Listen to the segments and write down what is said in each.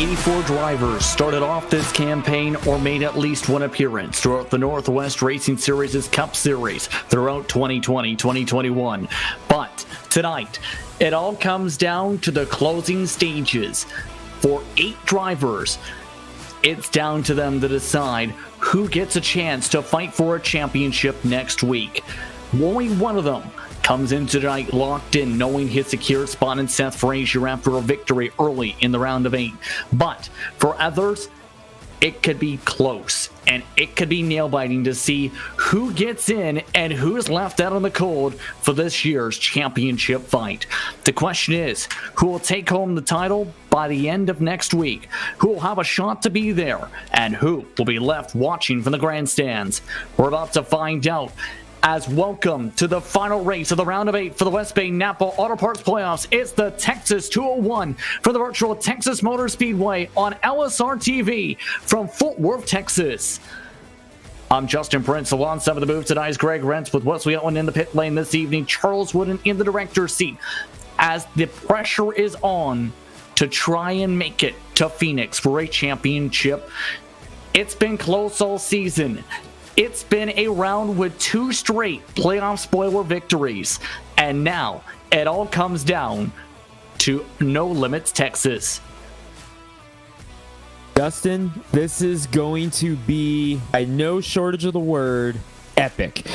84 drivers started off this campaign or made at least one appearance throughout the Northwest Racing Series' Cup Series throughout 2020-2021. But tonight, it all comes down to the closing stages. For 8 drivers, it's down to them to decide who gets a chance to fight for a championship next week. Only one of them comes in tonight locked in, knowing his secure spot in Seth Frazier after a victory early in the round of 8. But for others, it could be close, and it could be nail-biting to see who gets in and who's left out in the cold for this year's championship fight. The question is, who will take home the title by the end of next week? Who will have a shot to be there? And who will be left watching from the grandstands? We're about to find out. As welcome to the final race of the round of 8 for the West Bay Napa Auto Parts Playoffs. It's the Texas 201 for the virtual Texas Motor Speedway on LSR TV from Fort Worth, Texas. I'm Justin Prince. Alongside of the booth tonight is Greg Rentz with Wesley Owen in the pit lane this evening. Charles Wooden in the director's seat as the pressure is on to try and make it to Phoenix for a championship. It's been close all season. It's been a round with 2 straight playoff spoiler victories. And now it all comes down to No Limits Texas. Justin, this is going to be, by no shortage of the word, epic.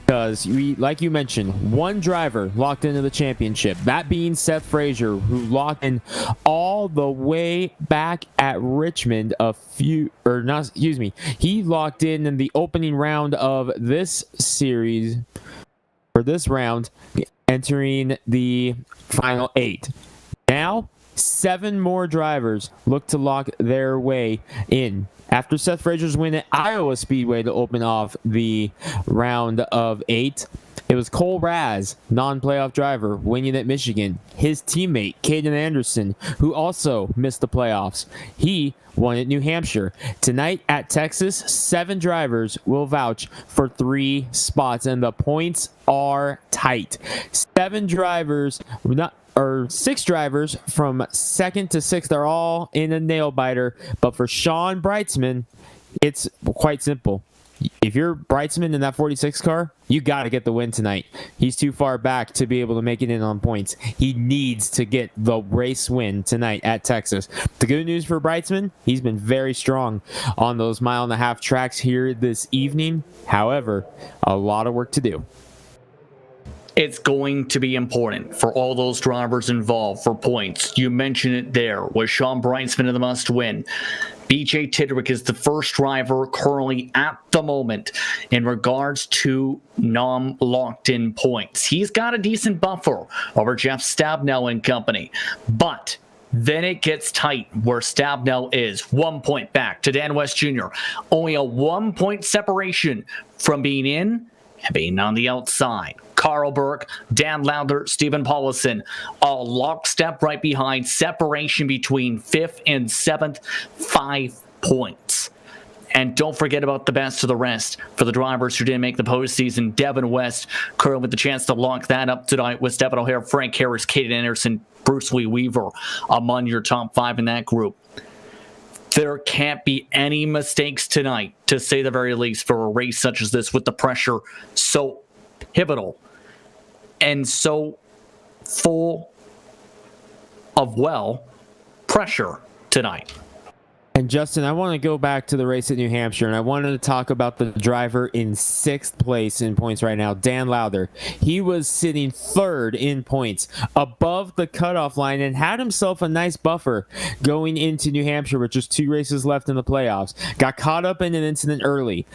Because, like you mentioned, one driver locked into the championship. That being Seth Frazier, who locked in all the way back at Richmond he locked in the opening round of this series, for this round, entering the final 8. Now, 7 more drivers look to lock their way in. After Seth Frazier's win at Iowa Speedway to open off the round of 8, it was Cole Raz, non-playoff driver, winning at Michigan. His teammate, Caden Anderson, who also missed the playoffs, he won at New Hampshire. Tonight at Texas, 7 drivers will vouch for 3 spots, and the points are tight. 6 drivers from 2nd to 6th are all in a nail-biter. But for Sean Brightsman, it's quite simple. If you're Brightsman in that 46 car, you got to get the win tonight. He's too far back to be able to make it in on points. He needs to get the race win tonight at Texas. The good news for Brightsman, he's been very strong on those 1.5-mile tracks here this evening. However, a lot of work to do. It's going to be important for all those drivers involved for points. You mentioned it there with Sean Brightsman in the must win. BJ Tidrick is the first driver currently at the moment in regards to non-locked in points. He's got a decent buffer over Jeff Stabnell and company, but then it gets tight where Stabnell is 1 point back to Dan West Jr. Only a 1-point separation from being in and being on the outside. Carl Burke, Dan Lowther, Stephen Paulison, all lockstep right behind. Separation between 5th and 7th, 5 points. And don't forget about the best of the rest for the drivers who didn't make the postseason. Devin West, currently with the chance to lock that up tonight with Stephen O'Hare, Frank Harris, Caden Anderson, Bruce Lee Weaver among your top 5 in that group. There can't be any mistakes tonight, to say the very least, for a race such as this with the pressure so pivotal and so full of, pressure tonight. And Justin, I want to go back to the race at New Hampshire, and I wanted to talk about the driver in 6th place in points right now, Dan Lowther. He was sitting 3rd in points, above the cutoff line, and had himself a nice buffer going into New Hampshire with just 2 races left in the playoffs. Got caught up in an incident early.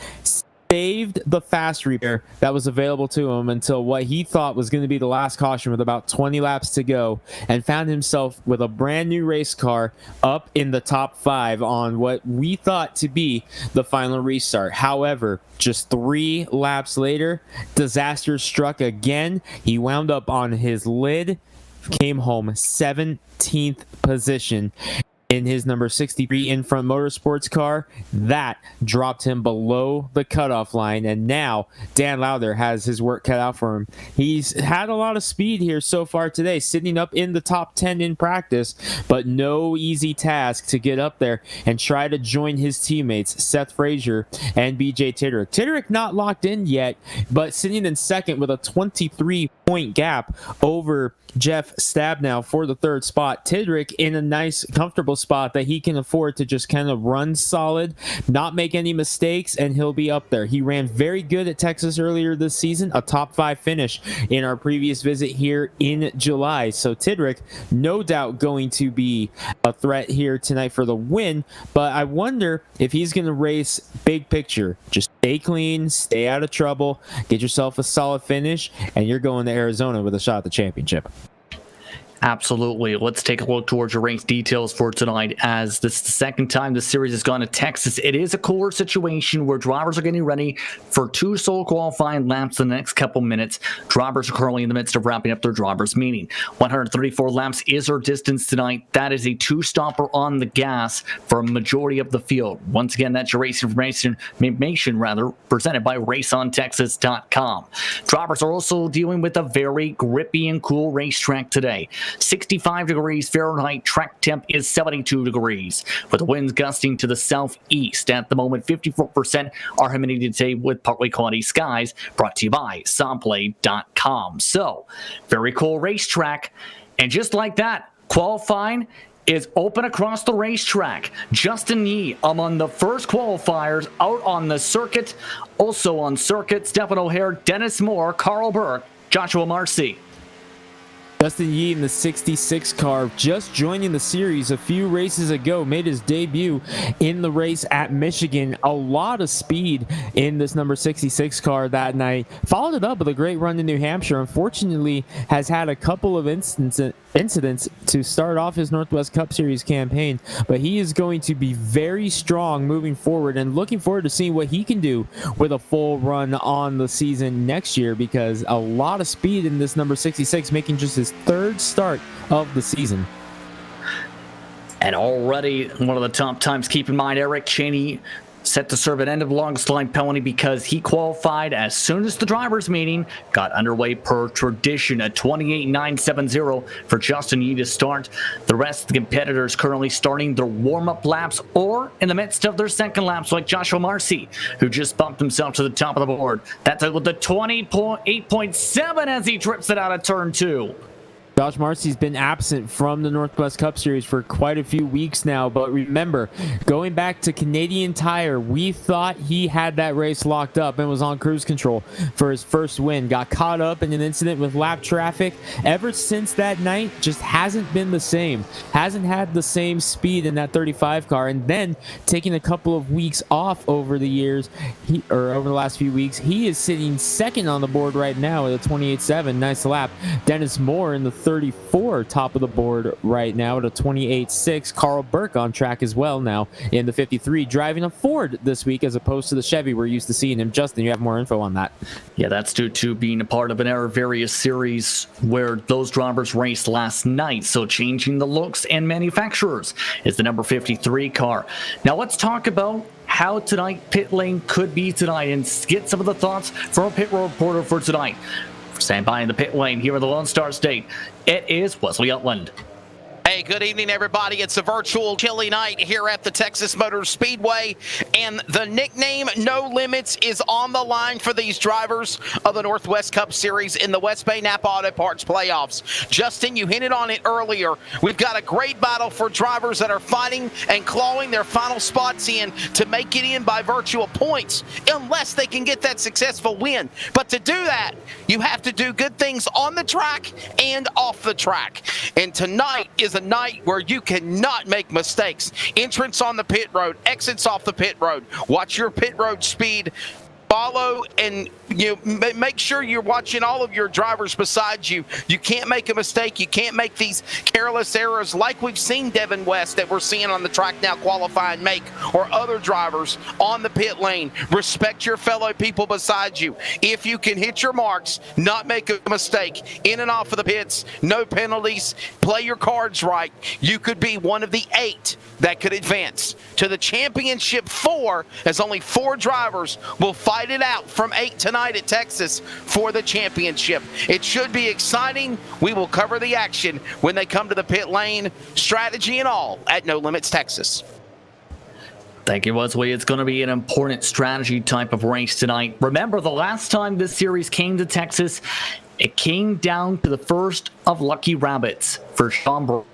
Saved the fast repair that was available to him until what he thought was going to be the last caution with about 20 laps to go, and found himself with a brand new race car up in the top 5 on what we thought to be the final restart. However, just 3 laps later, disaster struck again. He wound up on his lid, came home 17th position. in his number 63 in front motorsports car. That dropped him below the cutoff line, and now Dan Lowther has his work cut out for him. He's had a lot of speed here so far today, sitting up in the top 10 in practice, but no easy task to get up there and try to join his teammates Seth Frazier and BJ Tidderick. Tidderick not locked in yet, but sitting in second with a 23-point gap over Jeff Stabnow for the third spot. Tidderick in a nice, comfortable spot that he can afford to just kind of run solid, not make any mistakes, and he'll be up there. He ran very good at Texas earlier this season, a top 5 finish in our previous visit here in July. So Tidderick, no doubt going to be a threat here tonight for the win, but I wonder if he's going to race big picture. Just stay clean, stay out of trouble, get yourself a solid finish, and you're going to Arizona with a shot at the championship. Absolutely. Let's take a look towards your race details for tonight. As this is the second time the series has gone to Texas, it is a cooler situation where drivers are getting ready for 2 solo qualifying laps in the next couple minutes. Drivers are currently in the midst of wrapping up their drivers' meeting. 134 laps is our distance tonight. That is a 2-stopper on the gas for a majority of the field. Once again, that's your race information presented by RaceOnTexas.com. Drivers are also dealing with a very grippy and cool racetrack today. 65 degrees Fahrenheit, track temp is 72 degrees. With the winds gusting to the southeast at the moment, 54% are humidity today with partly cloudy skies, brought to you by Somplay.com. So, very cool racetrack. And just like that, qualifying is open across the racetrack. Justin Yee among the first qualifiers out on the circuit. Also on circuit, Stephen O'Hare, Dennis Moore, Carl Burke, Joshua Marcy. Justin Yee in the 66 car, just joining the series a few races ago, made his debut in the race at Michigan. A lot of speed in this number 66 car that night. Followed it up with a great run in New Hampshire. Unfortunately, has had a couple of incidents to start off his Northwest Cup Series campaign, but he is going to be very strong moving forward, and looking forward to seeing what he can do with a full run on the season next year, because a lot of speed in this number 66, making just his 3rd start of the season. And already one of the top times. Keep in mind, Eric Cheney set to serve an end of longest line penalty because he qualified as soon as the drivers' meeting got underway per tradition. A 28.970 for Justin Yee to start. The rest of the competitors currently starting their warm-up laps or in the midst of their second laps, like Joshua Marcy, who just bumped himself to the top of the board. That's with the 20.8.7 as he trips it out of turn 2. Josh Marcy's been absent from the Northwest Cup Series for quite a few weeks now, but remember, going back to Canadian Tire, we thought he had that race locked up and was on cruise control for his first win. Got caught up in an incident with lap traffic. Ever since that night, just hasn't been the same. Hasn't had the same speed in that 35 car, and then taking a couple of weeks off over the years, over the last few weeks, he is sitting second on the board right now with a 28.7. Nice lap. Dennis Moore in the 34 top of the board right now at a 28.6. Carl Burke on track as well now in the 53, driving a Ford this week as opposed to the Chevy we're used to seeing him. Justin, you have more info on that. Yeah, that's due to being a part of an Air series where those drivers raced last night. So changing the looks and manufacturers is the number 53 car. Now let's talk about how tonight pit lane could be tonight and get some of the thoughts from our pit road reporter for tonight. Stand by in the pit lane here in the Lone Star State. It is Wesley Utland. Hey, good evening, everybody. It's a virtual chilly night here at the Texas Motor Speedway, and the nickname No Limits is on the line for these drivers of the Northwest Cup Series in the West Bay Napa Auto Parts playoffs. Justin, you hinted on it earlier. We've got a great battle for drivers that are fighting and clawing their final spots in to make it in by virtual points, unless they can get that successful win. But to do that, you have to do good things on the track and off the track. And tonight is a night where you cannot make mistakes. Entrance on the pit road, exits off the pit road. Watch your pit road speed follow and make sure you're watching all of your drivers beside you. You can't make a mistake. You can't make these careless errors like we've seen Devin West that we're seeing on the track now qualifying make, or other drivers on the pit lane. Respect your fellow people beside you. If you can hit your marks, not make a mistake, in and off of the pits, no penalties, play your cards right, you could be one of the 8 that could advance to the championship 4, as only 4 drivers will fight it out from 8 tonight at Texas for the championship. It should be exciting. We will cover the action when they come to the pit lane, strategy and all, at No Limits Texas. Thank you, Wesley. It's going to be an important strategy type of race tonight. Remember, the last time this series came to Texas, it came down to the first of lucky rabbits for Sean Brown.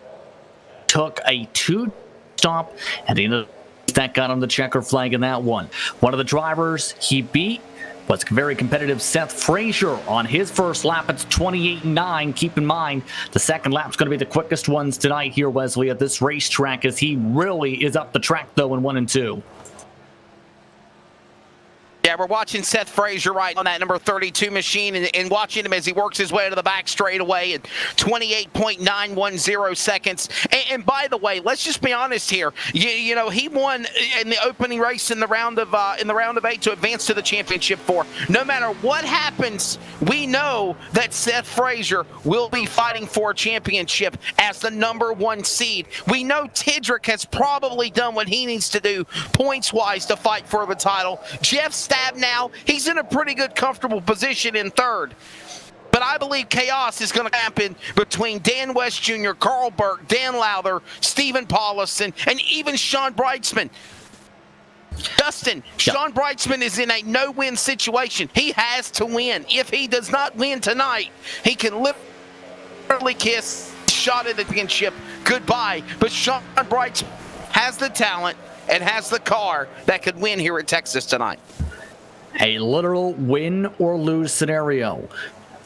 Took a 2-stop at the end of that got him the checker flag in that one. One of the drivers he beat was very competitive Seth Frazier on his first lap. It's 28.9. Keep in mind, the second lap's going to be the quickest ones tonight here, Wesley, at this racetrack, as he really is up the track, though, in 1 and 2. Yeah, we're watching Seth Frazier right on that number 32 machine and watching him as he works his way to the back straightaway at 28.910 seconds. And by the way, let's just be honest here. You know, he won in the opening race in the round of 8 to advance to the championship 4. No matter what happens, we know that Seth Frazier will be fighting for a championship as the number 1 seed. We know Tidrick has probably done what he needs to do points-wise to fight for the title. Jeff Stab now, he's in a pretty good, comfortable position in 3rd. But I believe chaos is going to happen between Dan West Jr., Carl Burke, Dan Lowther, Stephen Paulison, and even Sean Brightsman. Dustin, Sean Brightsman is in a no-win situation. He has to win. If he does not win tonight, he can literally kiss shot at the championship goodbye. But Sean Brightsman has the talent and has the car that could win here at Texas tonight. A literal win or lose scenario.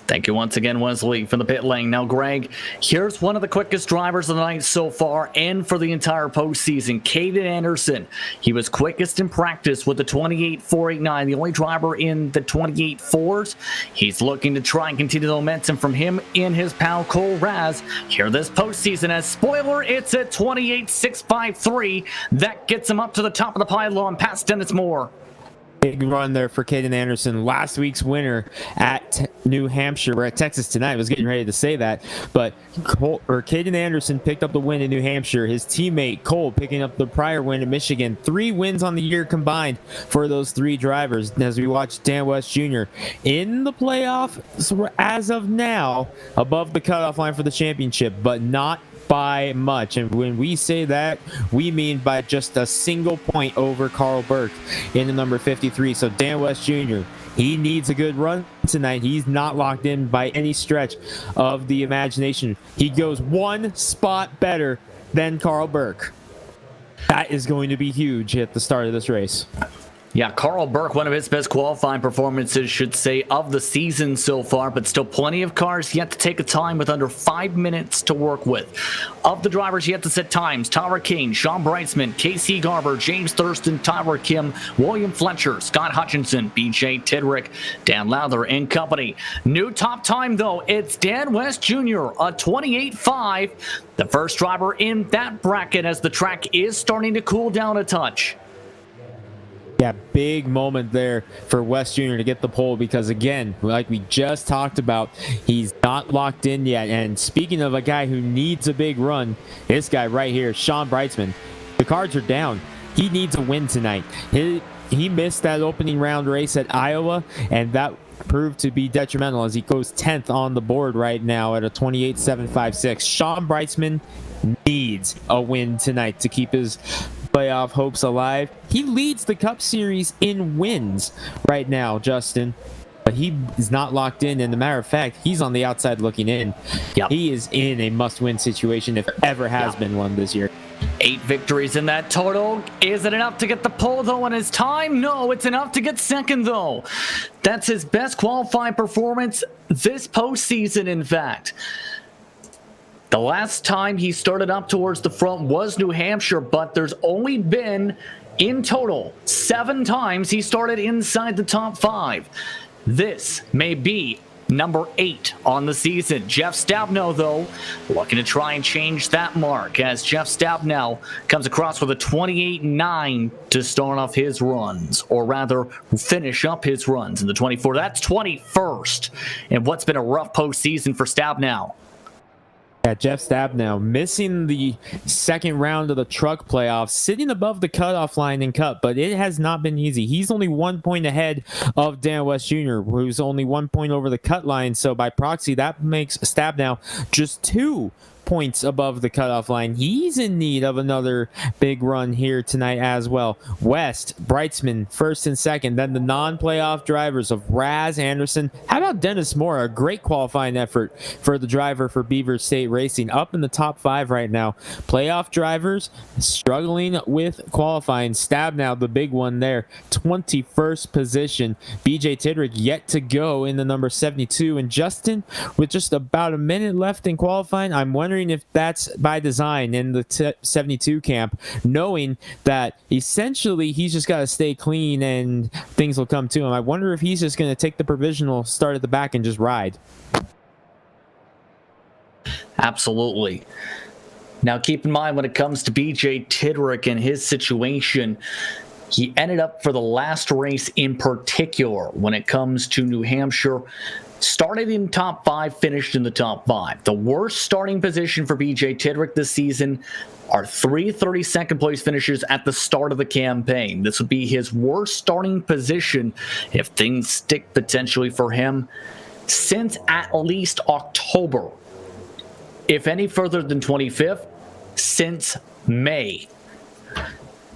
Thank you once again, Wesley, from the pit lane. Now, Greg, here's one of the quickest drivers of the night so far and for the entire postseason, Caden Anderson. He was quickest in practice with the 28.489, the only driver in the 28.4s. He's looking to try and continue the momentum from him in his pal Cole Raz here this postseason. As spoiler, it's at 28.653. That gets him up to the top of the pylon past Dennis Moore. Big run there for Caden Anderson, last week's winner at New Hampshire. We're at Texas tonight. I was getting ready to say that, but Caden Anderson picked up the win in New Hampshire. His teammate Cole picking up the prior win in Michigan. 3 wins on the year combined for those 3 drivers. As we watch Dan West Jr. in the playoff as of now, above the cutoff line for the championship, but not by much. And when we say that, we mean by just a single point over Carl Burke in the number 53. So Dan West Jr., he needs a good run tonight. He's not locked in by any stretch of the imagination. He goes 1 spot better than Carl Burke. That is going to be huge at the start of this race. Yeah, Carl Burke, one of his best qualifying performances, should say, of the season so far, but still plenty of cars yet to take a time with under 5 minutes to work with. Of the drivers yet to set times, Tyler Kane, Sean Brightsman, Casey Garber, James Thurston, Tyler Kim, William Fletcher, Scott Hutchinson, BJ Tidrick, Dan Lowther and company. New top time, though, it's Dan West Jr., a 28.5, the first driver in that bracket as the track is starting to cool down a touch. Yeah, big moment there for West Jr. to get the pole because, again, like we just talked about, he's not locked in yet. And speaking of a guy who needs a big run, this guy right here, Sean Brightsman, the cards are down. He needs a win tonight. He missed that opening round race at Iowa, and that proved to be detrimental as he goes 10th on the board right now at a 28.756. Sean Brightsman needs a win tonight to keep his playoff hopes alive. He leads the Cup Series in wins right now, Justin, but he is not locked in. And as a matter of fact, he's on the outside looking in. Yep. He is in a must-win situation if ever has been one this year. 8 victories in that total. Is it enough to get the pole, though, in his time? No, it's enough to get second, though. That's his best qualifying performance this postseason, in fact. The last time he started up towards the front was New Hampshire, but there's only been In total, 7 times he started inside the top 5. This may be number 8 on the season. Jeff Stabnow, though, looking to try and change that mark as Jeff Stabnow comes across with a 28-9 to start off his runs, or rather finish up his runs in the 24. That's 21st in what's been a rough postseason for Stabnow. Yeah, Jeff Stabnow missing the second round of the truck playoffs, sitting above the cutoff line in Cup, but it has not been easy. He's only 1 point ahead of Dan West Jr., who's only 1 point over the cut line. So by proxy, that makes Stabnow just 2 points above the cutoff line. He's in need of another big run here tonight as well. West, Brightsman, first and second. Then the non-playoff drivers of Raz Anderson. How about Dennis Moore? A great qualifying effort for the driver for Beaver State Racing. Up in the top 5 right now. Playoff drivers struggling with qualifying. Stabnow, the big one there. 21st position. BJ Tidrick yet to go in the number 72. And Justin, with just about a minute left in qualifying, I'm wondering if that's by design in the 72 camp, knowing that essentially he's just got to stay clean and things will come to him. I wonder if he's just going to take the provisional, start at the back, and just ride. Absolutely. Now, keep in mind when it comes to BJ Tidrick and his situation, he ended up for the last race in particular when it comes to New Hampshire. Started in top 5, finished in the top 5. The worst starting position for BJ Tidrick this season are 3 32nd place finishes at the start of the campaign. This would be his worst starting position if things stick potentially for him since at least October. If any further than 25th, since May.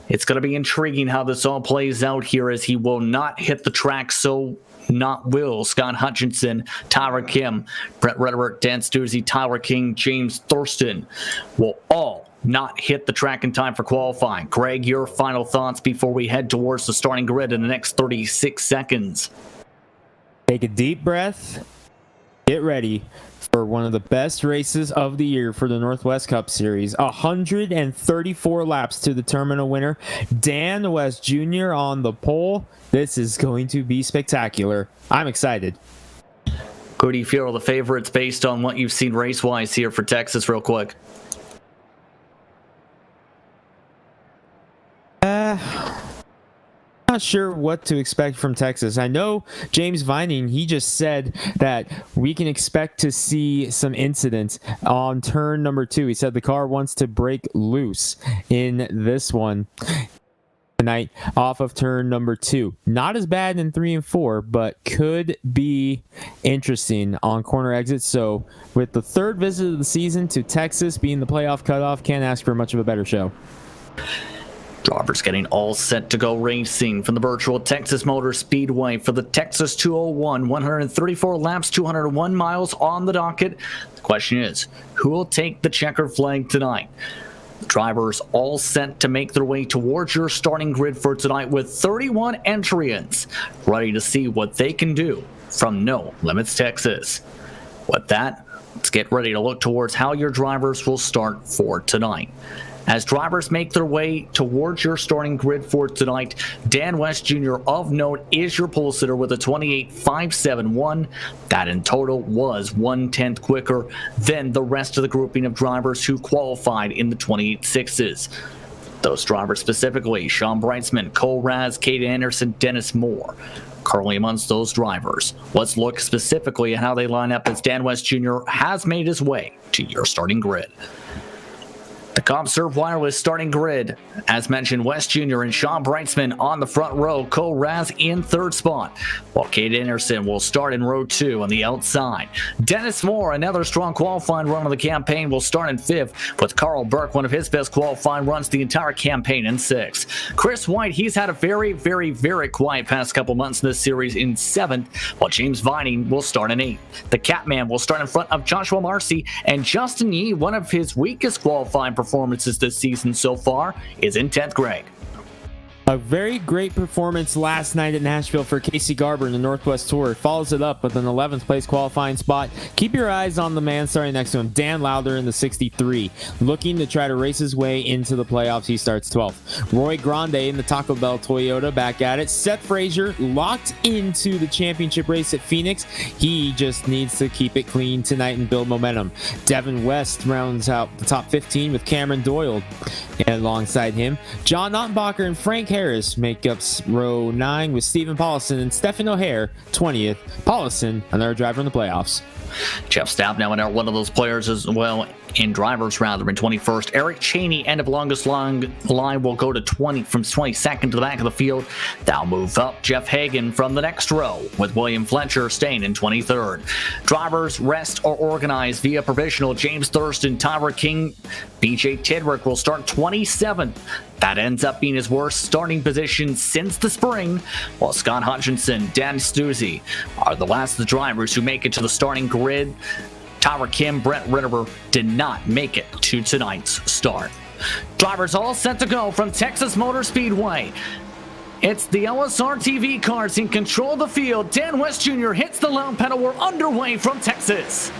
It's going to be intriguing how this all plays out here, as he will not hit the track, so not will Scott Hutchinson, Tyler Kim, Brett Redick, Dan Stuzzi, Tyler King, James Thurston will all not hit the track in time for qualifying. Greg, your final thoughts before we head towards the starting grid in the next 36 seconds. Take a deep breath. Get ready for one of the best races of the year for the Northwest Cup Series. 134 laps to determine a winner. Dan West Jr. on the pole. This is going to be spectacular. I'm excited. Who do you feel are the favorites based on what you've seen race-wise here for Texas real quick? Not sure what to expect from Texas. I know James Vining, he just said that we can expect to see some incidents on turn number 2. He said the car wants to break loose in this one tonight off of turn number 2. Not as bad in 3 and 4, but could be interesting on corner exits. So with the 3rd visit of the season to Texas being the playoff cutoff, can't ask for much of a better show. Drivers getting all set to go racing from the virtual Texas Motor Speedway for the Texas 201. 134 laps, 201 miles on the docket. The question is, who will take the checkered flag tonight? Drivers all set to make their way towards your starting grid for tonight with 31 entrants ready to see what they can do from No Limits Texas. With that, let's get ready to look towards how your drivers will start for tonight. As drivers make their way towards your starting grid for tonight, Dan West Jr. of note is your pole sitter with a 28.571. That in total was 1/10 quicker than the rest of the grouping of drivers who qualified in the 28.6s. Those drivers specifically, Sean Brightsman, Cole Raz, Kate Anderson, Dennis Moore. Currently amongst those drivers, let's look specifically at how they line up as Dan West Jr. has made his way to your starting grid. The ComServe Wireless starting grid, as mentioned, West Jr. and Sean Brightsman on the front row, Cole Raz in 3rd spot, while Kate Anderson will start in row 2 on the outside. Dennis Moore, another strong qualifying run of the campaign, will start in 5th, with Carl Burke, one of his best qualifying runs the entire campaign, in 6th. Chris White, he's had a very, very, very quiet past couple months in this series, in 7th, while James Vining will start in 8th. The Catman will start in front of Joshua Marcy, and Justin Yee, one of his weakest qualifying performances this season so far, is in 10th. Greg. A very great performance last night at Nashville for Casey Garber in the Northwest Tour. Follows it up with an 11th place qualifying spot. Keep your eyes on the man starting next to him, Dan Lowther in the 63, looking to try to race his way into the playoffs. He starts 12th. Roy Grande in the Taco Bell Toyota back at it. Seth Frazier locked into the championship race at Phoenix. He just needs to keep it clean tonight and build momentum. Devin West rounds out the top 15 with Cameron Doyle alongside him. John Ottenbacher and Frank Harris make up row 9 with Stephen Paulson and Stephen O'Hare 20th. Paulson, another driver in the playoffs. Jeff Stabnow and one of those players as well in drivers rather in 21st. Eric Cheney, end of longest line will go to 20 from 22nd to the back of the field. That'll move up Jeff Hagan from the next row with William Fletcher staying in 23rd. Drivers rest or organize via provisional. James Thurston, Tyler King, BJ Tidrick will start 27th. That ends up being his worst starting position since the spring, while Scott Hutchinson, Dan Stuzzi are the last of the drivers who make it to the starting grid. Tyler Kim, Brent Ritterber did not make it to tonight's start. Drivers all set to go from Texas Motor Speedway. It's the LSR TV cars in control of the field. Dan West Jr. hits the loud pedal. We're underway from Texas.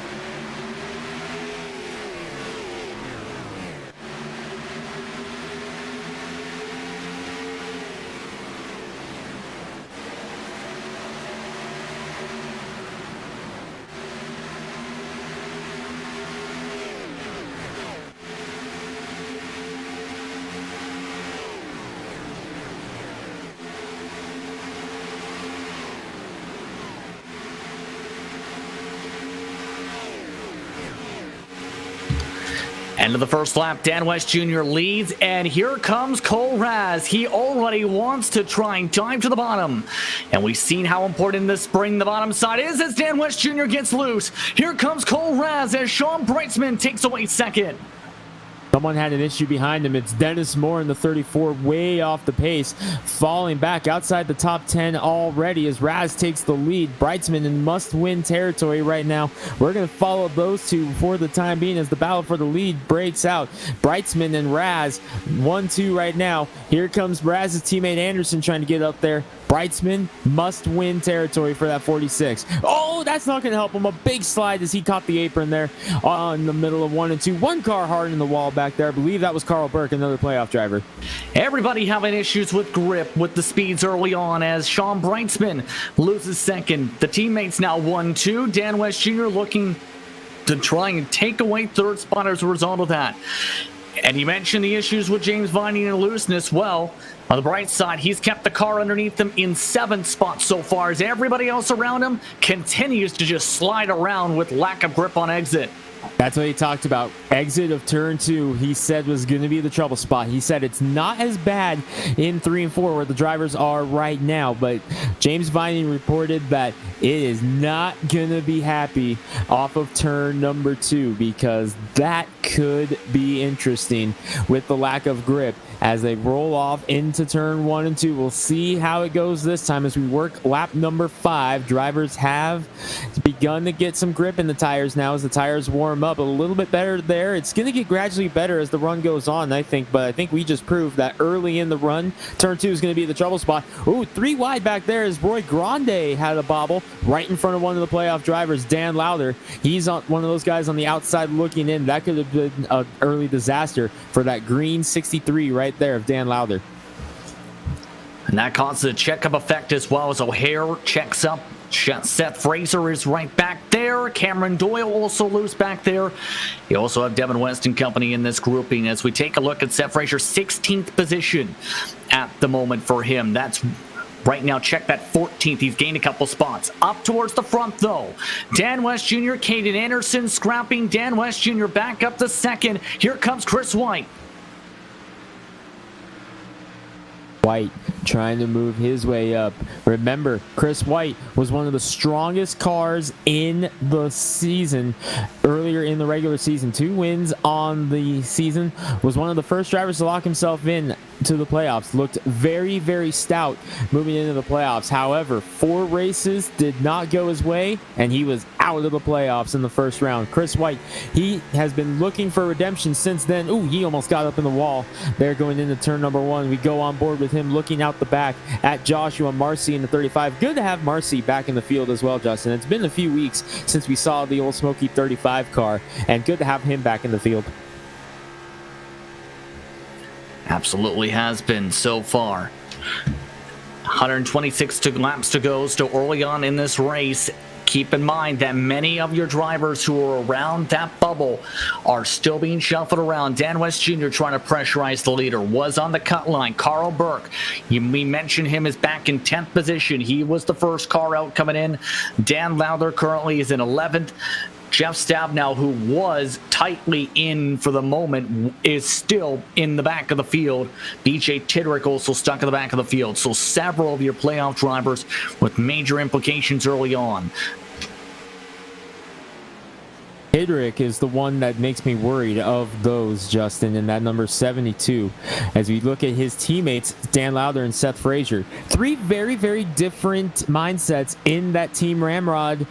End of the first lap, Dan West Jr. leads, and here comes Cole Raz. He already wants to try and dive to the bottom. And we've seen how important this spring the bottom side is as Dan West Jr. gets loose. Here comes Cole Raz as Sean Breitzman takes away second. Someone had an issue behind him. It's Dennis Moore in the 34, way off the pace, falling back outside the top 10 already as Raz takes the lead. Breitzman in must-win territory right now. We're going to follow those two for the time being as the battle for the lead breaks out. Breitzman and Raz, 1-2 right now. Here comes Raz's teammate Anderson trying to get up there. Breitzman must-win territory for that 46. Oh, that's not going to help him. A big slide as he caught the apron there on the middle of 1 and 2. One car hard in the wall back there. I believe that was Carl Burke, another playoff driver. Everybody having issues with grip with the speeds early on as Sean Breitzman loses second. The teammates now 1-2. Dan West Jr. looking to try and take away third spot as a result of that. And you mentioned the issues with James Vining and looseness. Well, on the bright side, he's kept the car underneath him in 7th spot so far as everybody else around him continues to just slide around with lack of grip on exit. That's what he talked about. Exit of turn 2, he said, was going to be the trouble spot. He said it's not as bad in 3 and 4 where the drivers are right now, but James Vining reported that it is not going to be happy off of turn number 2 because that could be interesting with the lack of grip as they roll off into turn 1 and 2. We'll see how it goes this time as we work lap number 5. Drivers have begun to get some grip in the tires now as the tires warm up a little bit better there. It's going to get gradually better as the run goes on, I think, but I think we just proved that early in the run, turn 2 is going to be the trouble spot. Ooh, 3 wide back there as Roy Grande had a bobble right in front of one of the playoff drivers, Dan Lowther. He's on one of those guys on the outside looking in. That could have been an early disaster for that green 63 right there of Dan Lowther. And that causes a check-up effect as well as O'Hare checks up. Seth Frazier is right back there. Cameron Doyle also loose back there. You also have Devin West and company in this grouping as we take a look at Seth Frazier, 16th position at the moment for him. That's right now, check that 14th. He's gained a couple spots. Up towards the front, though. Dan West Jr., Caden Anderson scrapping. Dan West Jr. back up to second. Here comes Chris White. White trying to move his way up. Remember, Chris White was one of the strongest cars in the season earlier in the regular season. 2 wins on the season. Was one of the first drivers to lock himself in to the playoffs. Looked very, very stout moving into the playoffs. However, 4 races did not go his way, and he was out of the playoffs in the first round. Chris White, he has been looking for redemption since then. Ooh, he almost got up in the wall there going into turn number 1. We go on board with him looking out the back at Joshua Marcy in the 35. Good to have Marcy back in the field as well, Justin. It's been a few weeks since we saw the Old Smoky 35 car, and good to have him back in the field. Absolutely has been so far. 126 laps to go, still early on in this race. Keep in mind that many of your drivers who are around that bubble are still being shuffled around. Dan West Jr. trying to pressurize the leader, was on the cut line. Carl Burke, we mentioned him, is back in 10th position. He was the first car out coming in. Dan Lowther currently is in 11th. Jeff Stabnow, who was tightly in for the moment, is still in the back of the field. BJ Tidrick also stuck in the back of the field. So several of your playoff drivers with major implications early on. Tidrick is the one that makes me worried of those, Justin, in that number 72. As we look at his teammates, Dan Lowther and Seth Frazier. 3 very, very different mindsets in that Team Ramrod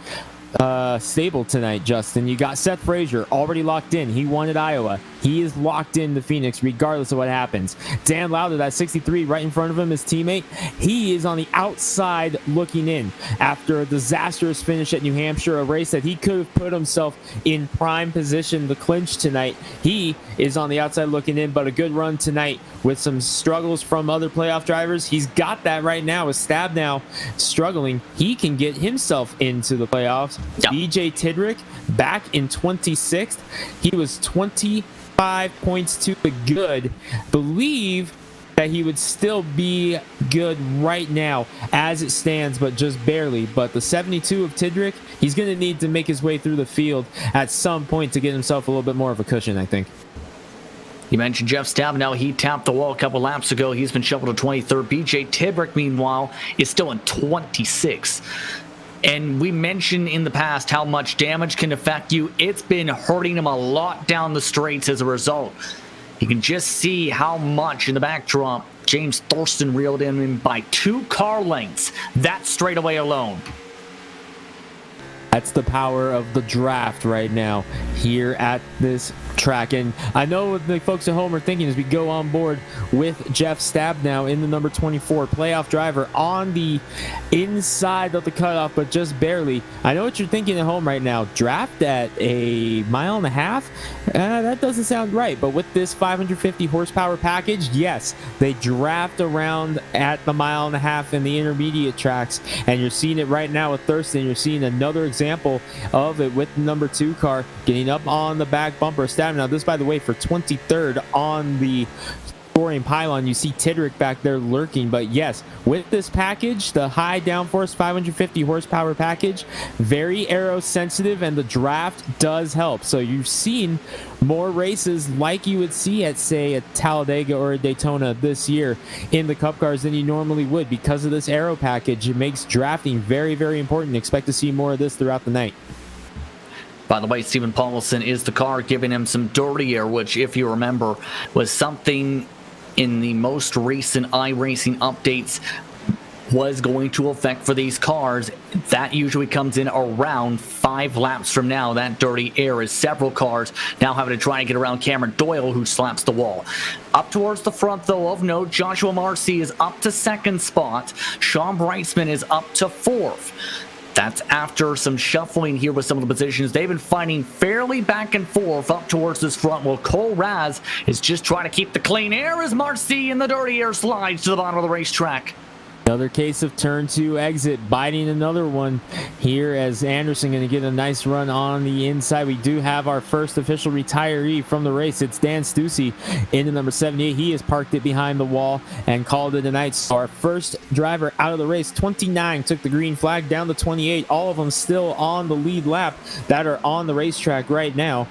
stable tonight, Justin. You got Seth Frazier already locked in. He won at Iowa. He is locked in to Phoenix regardless of what happens. Dan Lowther, that 63 right in front of him, his teammate, he is on the outside looking in after a disastrous finish at New Hampshire, a race that he could have put himself in prime position to clinch tonight. He is on the outside looking in, but a good run tonight with some struggles from other playoff drivers. He's got that right now with Stabnow struggling. He can get himself into the playoffs. Yep. BJ Tidrick back in 26th. He was 25 points to the good. Believe that he would still be good right now as it stands, but just barely. But the 72 of Tidrick, he's going to need to make his way through the field at some point to get himself a little bit more of a cushion, I think. You mentioned Jeff Stabnow. He tapped the wall a couple laps ago. He's been shuffled to 23rd. BJ Tidrick, meanwhile, is still in 26th. And we mentioned in the past how much damage can affect you. It's been hurting him a lot down the straights as a result. You can just see how much in the backdrop James Thurston reeled him in by 2 car lengths that straightaway alone. That's the power of the draft right now here at this track. And I know what the folks at home are thinking as we go on board with Jeff Stabnow in the number 24 playoff driver on the inside of the cutoff, but just barely. I know what you're thinking at home right now. Draft at a 1.5 miles? That doesn't sound right. But with this 550 horsepower package, yes, they draft around at the 1.5 miles in the intermediate tracks. And you're seeing it right now with Thurston. You're seeing another example of it with the number 2 car getting up on the back bumper. Now, this, by the way, for 23rd on the scoring pylon. You see Tidrick back there lurking. But yes, with this package, the high downforce 550 horsepower package, very aero sensitive, and the draft does help. So you've seen more races like you would see at, say, a Talladega or a Daytona this year in the Cup cars than you normally would because of this aero package. It makes drafting very, very important. Expect to see more of this throughout the night. By the way, Stephen Paulson is the car, giving him some dirty air, which, if you remember, was something in the most recent iRacing updates was going to affect for these cars. That usually comes in around 5 laps from now. That dirty air is several cars now having to try and get around Cameron Doyle, who slaps the wall. Up towards the front, though, of note, Joshua Marcy is up to 2nd spot. Sean Breitzman is up to 4th. That's after some shuffling here with some of the positions. They've been fighting fairly back and forth up towards this front. Well, Cole Raz is just trying to keep the clean air as Marcy in the dirty air slides to the bottom of the racetrack. Another case of turn 2 exit, biting another one here as Anderson going to get a nice run on the inside. We do have our first official retiree from the race. It's Dan Stussy into number 78. He has parked it behind the wall and called it a night. So our first driver out of the race, 29, took the green flag down to 28. All of them still on the lead lap that are on the racetrack right now.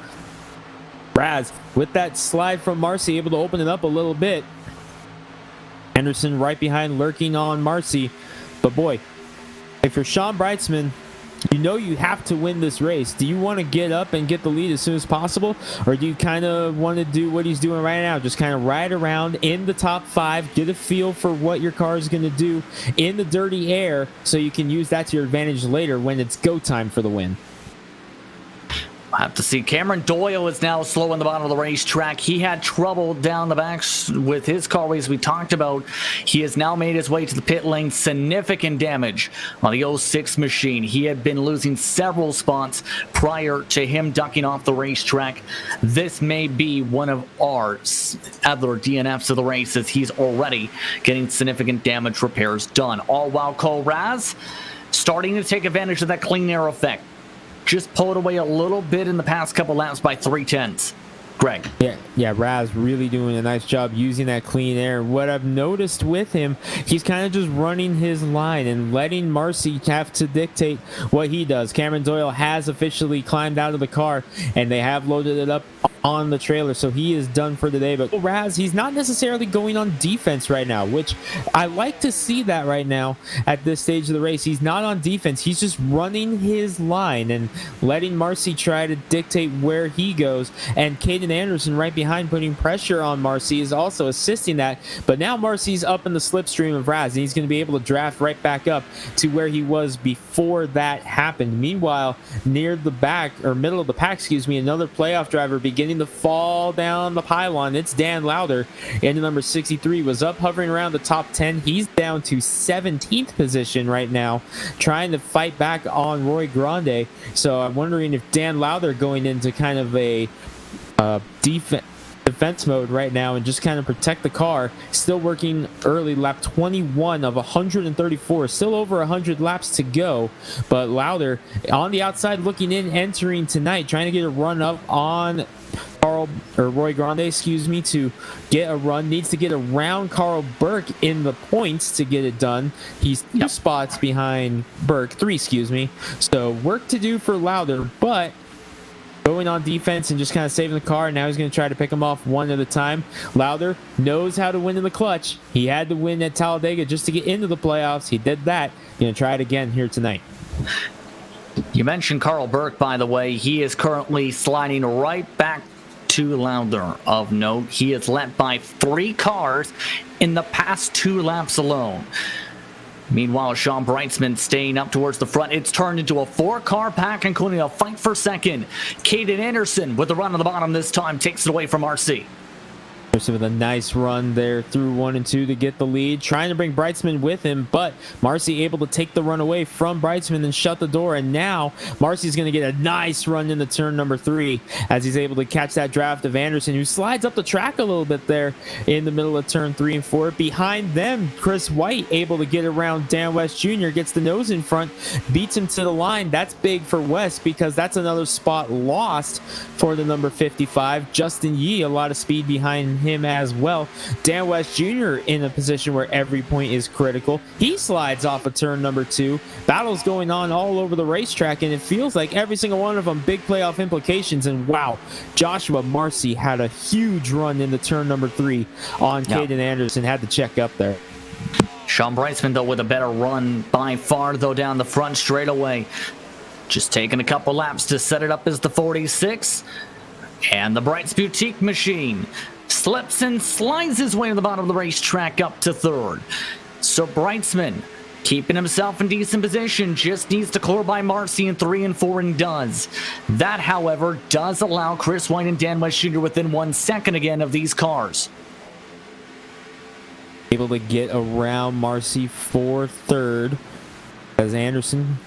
Raz, with that slide from Marcy, able to open it up a little bit. Anderson right behind, lurking on Marcy. But boy, if you're Sean Breitzman, you know you have to win this race. Do you want to get up and get the lead as soon as possible, or do you kind of want to do what he's doing right now, just kind of ride around in the top 5, get a feel for what your car is going to do in the dirty air so you can use that to your advantage later when it's go time for the win? We'll have to see. Cameron Doyle is now slow in the bottom of the racetrack. He had trouble down the backs with his car race we talked about. He has now made his way to the pit lane. Significant damage on the 06 machine. He had been losing several spots prior to him ducking off the racetrack. This may be one of our other DNFs of the race, as he's already getting significant damage repairs done. All while Cole Raz starting to take advantage of that clean air effect. Just pulled away a little bit in the past couple laps by 3/10. Greg. Yeah, Raz really doing a nice job using that clean air. What I've noticed with him, he's kind of just running his line and letting Marcy have to dictate what he does. Cameron Doyle has officially climbed out of the car, and they have loaded it up on the trailer, so he is done for the day. But Raz, he's not necessarily going on defense right now, which I like to see that right now at this stage of the race. He's not on defense. He's just running his line and letting Marcy try to dictate where he goes. And Caden Anderson right behind, putting pressure on Marcy, is also assisting that. But now Marcy's up in the slipstream of Raz, and he's going to be able to draft right back up to where he was before that happened. Meanwhile, near the back, or middle of the pack, another playoff driver beginning to fall down the pylon. It's Dan Lowder, into number 63, was up hovering around the top 10. He's down to 17th position right now, trying to fight back on Roy Grande. So I'm wondering if Dan Lowder going into kind of a defense mode right now and just kind of protect the car. Still working early, lap 21 of 134, still over 100 laps to go. But Lowder on the outside looking in, entering tonight, trying to get a run up on Roy Grande, to get a run. Needs to get around Carl Burke in the points to get it done. He's 2 spots behind Burke, 3, So work to do for Lowder, but going on defense and just kind of saving the car. Now he's going to try to pick him off one at a time. Lowder knows how to win in the clutch. He had to win at Talladega just to get into the playoffs. He did that. Going to try it again here tonight. You mentioned Carl Burke, by the way. He is currently sliding right back to Lowder. Of note, he is led by 3 cars in the past 2 laps alone. Meanwhile, Sean Brightsman staying up towards the front. It's turned into a 4-car pack, including a fight for second. Caden Anderson with the run on the bottom this time takes it away from RC. Anderson with a nice run there through 1 and 2 to get the lead, trying to bring Brightsman with him, but Marcy able to take the run away from Brightsman and shut the door. And now Marcy's going to get a nice run into turn number 3 as he's able to catch that draft of Anderson, who slides up the track a little bit there in the middle of turn 3 and 4. Behind them, Chris White able to get around Dan West Jr., gets the nose in front, beats him to the line. That's big for West because that's another spot lost for the number 55. Justin Yee, a lot of speed behind him as well. Dan West Jr. in a position where every point is critical. He slides off of turn number 2. Battles going on all over the racetrack, and it feels like every single one of them big playoff implications. And wow, Joshua Marcy had a huge run into turn number 3 on Caden Anderson. Had to check up there. Sean Brightsman, though, with a better run by far, though, down the front straightaway. Just taking a couple laps to set it up as the 46. And the Brights Boutique machine slips and slides his way to the bottom of the racetrack up to 3rd. So Brightsman, keeping himself in decent position, just needs to clear by Marcy in 3 and 4 and does. That, however, does allow Chris White and Dan West Jr. within 1 second again of these cars. Able to get around Marcy for 3rd as Anderson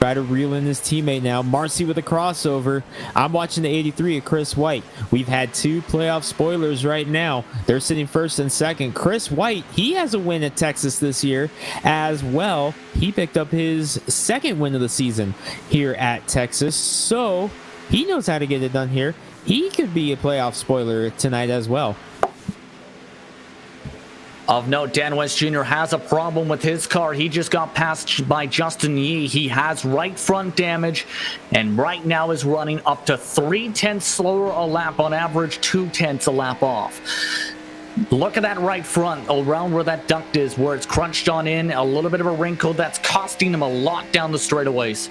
try to reel in his teammate now. Marcy with a crossover. I'm watching the 83 of Chris White. We've had 2 playoff spoilers right now. They're sitting 1st and 2nd. Chris White, he has a win at Texas this year as well. He picked up his 2nd win of the season here at Texas. So he knows how to get it done here. He could be a playoff spoiler tonight as well. Of note, Dan West Jr. has a problem with his car. He just got passed by Justin Yee. He has right front damage, and right now is running up to 3/10 slower a lap on average, 2/10 a lap off. Look at that right front, around where that duct is, where it's crunched on in, a little bit of a wrinkle that's costing him a lot down the straightaways.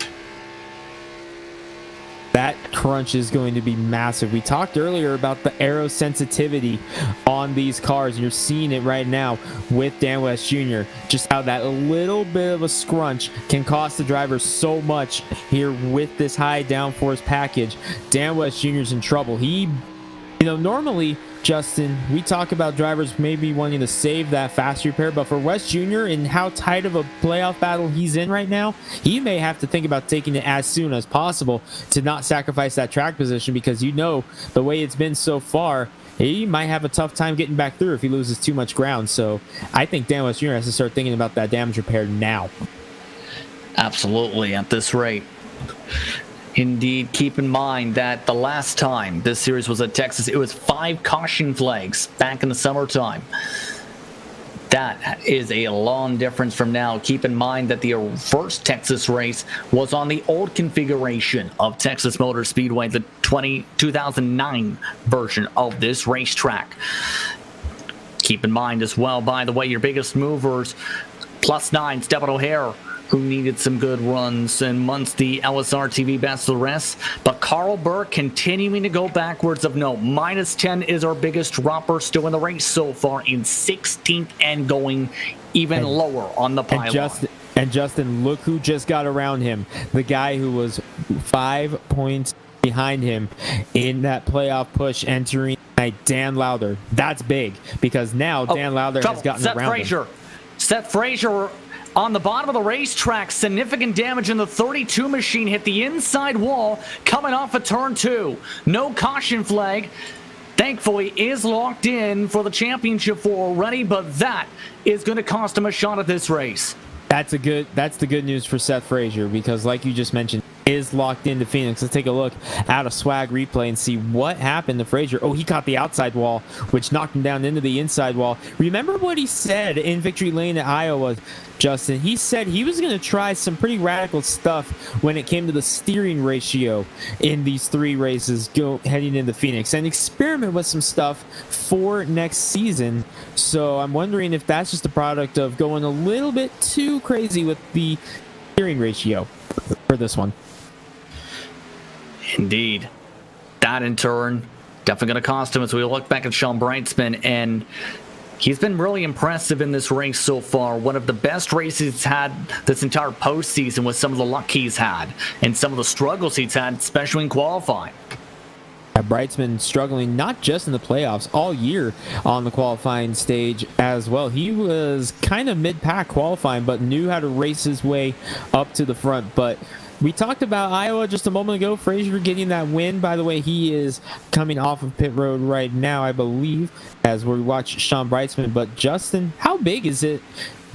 crunch is going to be massive. We talked earlier about the aero sensitivity on these cars, and you're seeing it right now with Dan West Jr. Just how that little bit of a scrunch can cost the driver so much here with this high downforce package. Dan West Jr. is in trouble. Normally, Justin, we talk about drivers maybe wanting to save that fast repair, but for West Jr. and how tight of a playoff battle he's in right now, he may have to think about taking it as soon as possible to not sacrifice that track position, because the way it's been so far, he might have a tough time getting back through if he loses too much ground. So I think Dan West Jr. has to start thinking about that damage repair now. Absolutely, at this rate. Indeed, keep in mind that the last time this series was at Texas, it was 5 caution flags back in the summertime. That is a long difference from now. Keep in mind that the first Texas race was on the old configuration of Texas Motor Speedway, the 2009 version of this racetrack. Keep in mind as well, by the way, your biggest movers, +9, Stepan O'Hare, who needed some good runs, and Muncie, LSR TV best of the rest. But Carl Burke continuing to go backwards of note. -10 is our biggest dropper still in the race so far, in 16th and going even lower on the pylon. And Justin, look who just got around him. The guy who was 5 points behind him in that playoff push entering tonight, Dan Lowder. That's big, because now Dan Lowder has gotten around him. Seth Frazier on the bottom of the racetrack, significant damage in the 32 machine, hit the inside wall coming off of turn 2. No caution flag, thankfully, is locked in for the championship 4 already, but that is going to cost him a shot at this race. That's the good news for Seth Frazier, because like you just mentioned, is locked into Phoenix. Let's take a look at a swag replay and see what happened to Frazier. Oh, he caught the outside wall, which knocked him down into the inside wall. Remember what he said in Victory Lane at Iowa, Justin? He said he was going to try some pretty radical stuff when it came to the steering ratio in these 3 races heading into Phoenix, and experiment with some stuff for next season. So I'm wondering if that's just a product of going a little bit too crazy with the steering ratio for this one. Indeed. That in turn definitely going to cost him as we look back at Sean Brightsman, and he's been really impressive in this race so far. One of the best races he's had this entire postseason, with some of the luck he's had and some of the struggles he's had, especially in qualifying. Brightsman struggling not just in the playoffs, all year on the qualifying stage as well. He was kind of mid-pack qualifying, but knew how to race his way up to the front. But we talked about Iowa just a moment ago. Frazier getting that win. By the way, he is coming off of pit road right now, I believe, as we watch Sean Brightsman. But Justin, how big is it,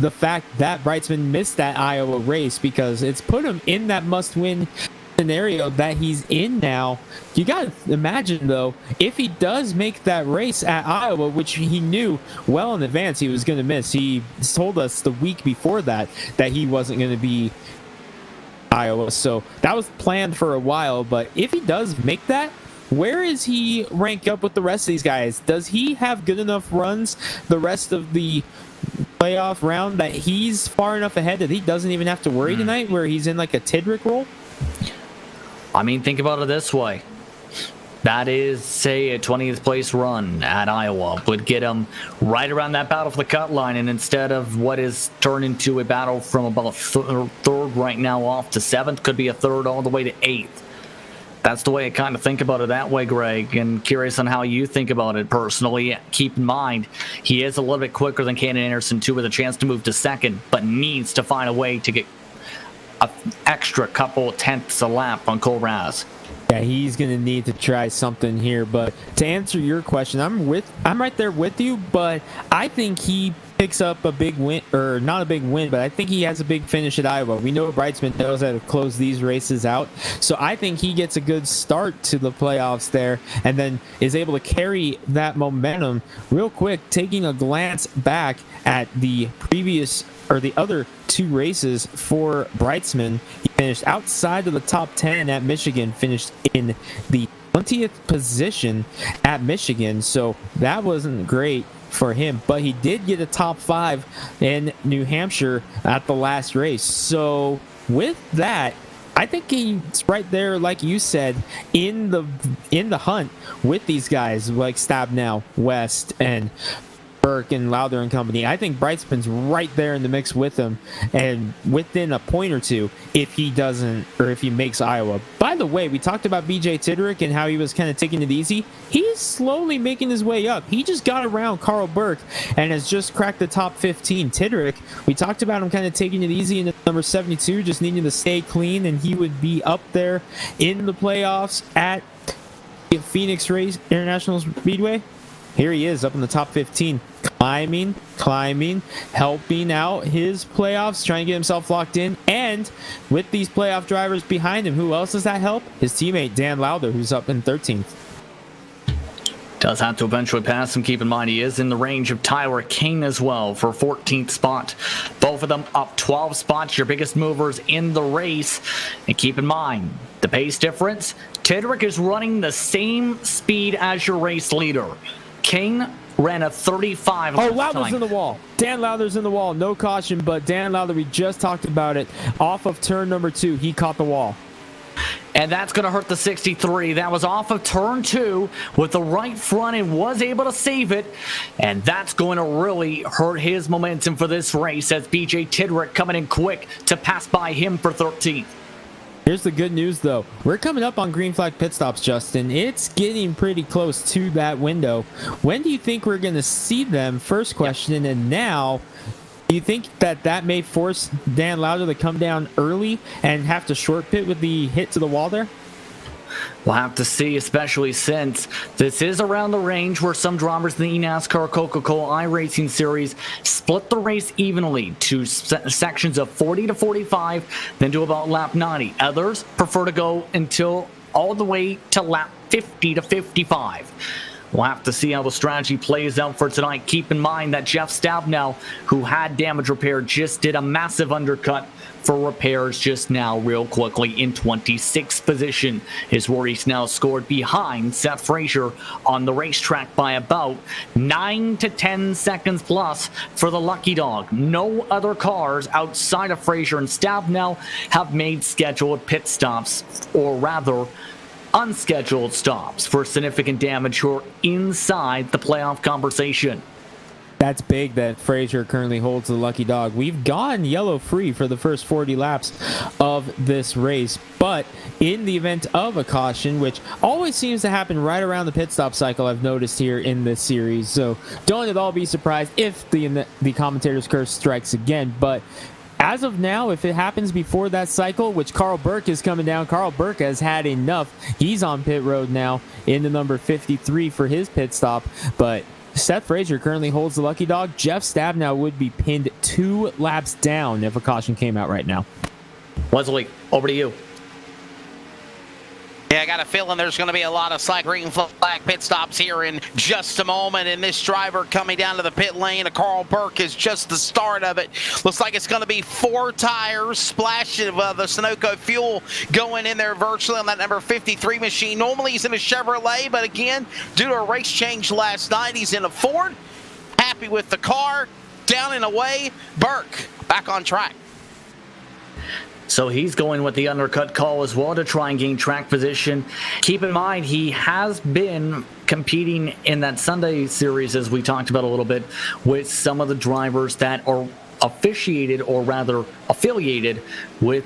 the fact that Brightsman missed that Iowa race, because it's put him in that must-win scenario that he's in now? You got to imagine, though, if he does make that race at Iowa, which he knew well in advance he was going to miss. He told us the week before that he wasn't going to be Iowa, so that was planned for a while. But if he does make that, where is he rank up with the rest of these guys? Does he have good enough runs the rest of the playoff round that he's far enough ahead that he doesn't even have to worry tonight, where he's in like a Tidrick role? I mean, think about it this way. That is, say, a 20th place run at Iowa would get him right around that battle for the cut line, and instead of what is turned into a battle from about third right now off to 7th, could be a 3rd all the way to 8th. That's the way I kind of think about it that way, Greg, and curious on how you think about it personally. Keep in mind, he is a little bit quicker than Cannon Anderson, too, with a chance to move to 2nd, but needs to find a way to get an extra couple tenths a lap on Cole Raz. Yeah, he's going to need to try something here. But to answer your question, I'm right there with you, but I think he picks up a big win, or not a big win, but I think he has a big finish at Iowa. We know Brightsman knows how to close these races out, so I think he gets a good start to the playoffs there, and then is able to carry that momentum real quick. Taking a glance back at the previous, or the other 2 races for Brightsman, he finished outside of the top 10 at Michigan, finished in the 20th position at Michigan, so that wasn't great for him, but he did get a top 5 in New Hampshire at the last race. So with that, I think he's right there, like you said, in the hunt with these guys like Stabnow, West, and Burke and Lowther and company. I think Brightspin's right there in the mix with him, and within a point or two if he doesn't, or if he makes Iowa. By the way, we talked about BJ Tidrick and how he was kind of taking it easy. He's slowly making his way up. He just got around Carl Burke and has just cracked the top 15. Tidrick, we talked about him kind of taking it easy in the number 72, just needing to stay clean, and he would be up there in the playoffs at Phoenix Race International Speedway. Here he is up in the top 15, climbing, helping out his playoffs, trying to get himself locked in. And with these playoff drivers behind him, who else does that help? His teammate, Dan Lowther, who's up in 13th. Does have to eventually pass him. Keep in mind he is in the range of Tyler Kane as well for 14th spot. Both of them up 12 spots, your biggest movers in the race. And keep in mind, the pace difference, Tidrick is running the same speed as your race leader. Kane ran a 35 Oh, Lowther's in the wall. Dan Lowther's in the wall. No caution, but Dan Lowther, we just talked about it. Off of turn number 2, he caught the wall. And that's going to hurt the 63. That was off of turn 2 with the right front and was able to save it. And that's going to really hurt his momentum for this race as BJ Tidrick coming in quick to pass by him for 13th. Here's the good news, though. We're coming up on green flag pit stops, Justin. It's getting pretty close to that window. When do you think we're going to see them? First question. And now, do you think that may force Dan Lowther to come down early and have to short pit with the hit to the wall there? We'll have to see, especially since this is around the range where some drivers in the eNASCAR Coca-Cola iRacing Series split the race evenly to sections of 40 to 45, then to about lap 90. Others prefer to go until all the way to lap 50 to 55. We'll have to see how the strategy plays out for tonight. Keep in mind that Jeff Stabnow, who had damage repair, just did a massive undercut for repairs just now real quickly in 26th position is where he's now scored behind Seth Frazier on the racetrack by about 9 to 10 seconds plus for the Lucky Dog. No other cars outside of Frazier and Stabnow have made scheduled pit stops, or rather unscheduled stops for significant damage who are inside the playoff conversation. That's big that Frazier currently holds the Lucky Dog. We've gone yellow free for the first 40 laps of this race, but in the event of a caution, which always seems to happen right around the pit stop cycle, I've noticed here in this series, so don't at all be surprised if the commentator's curse strikes again. But as of now, if it happens before that cycle, which Carl Burke is coming down, Carl Burke has had enough. He's on pit road now in the number 53 for his pit stop, but Seth Frazier currently holds the Lucky Dog. Jeff Stabnow would be pinned 2 laps down if a caution came out right now. Wesley, over to you. Yeah, I got a feeling there's going to be a lot of green flag pit stops here in just a moment. And this driver coming down to the pit lane of Carl Burke is just the start of it. Looks like it's going to be 4 tires, splash of the Sunoco fuel going in there virtually on that number 53 machine. Normally he's in a Chevrolet, but again, due to a race change last night, he's in a Ford. Happy with the car. Down and away. Burke back on track. So he's going with the undercut call as well to try and gain track position. Keep in mind, he has been competing in that Sunday series, as we talked about a little bit, with some of the drivers that are officiated, or rather affiliated with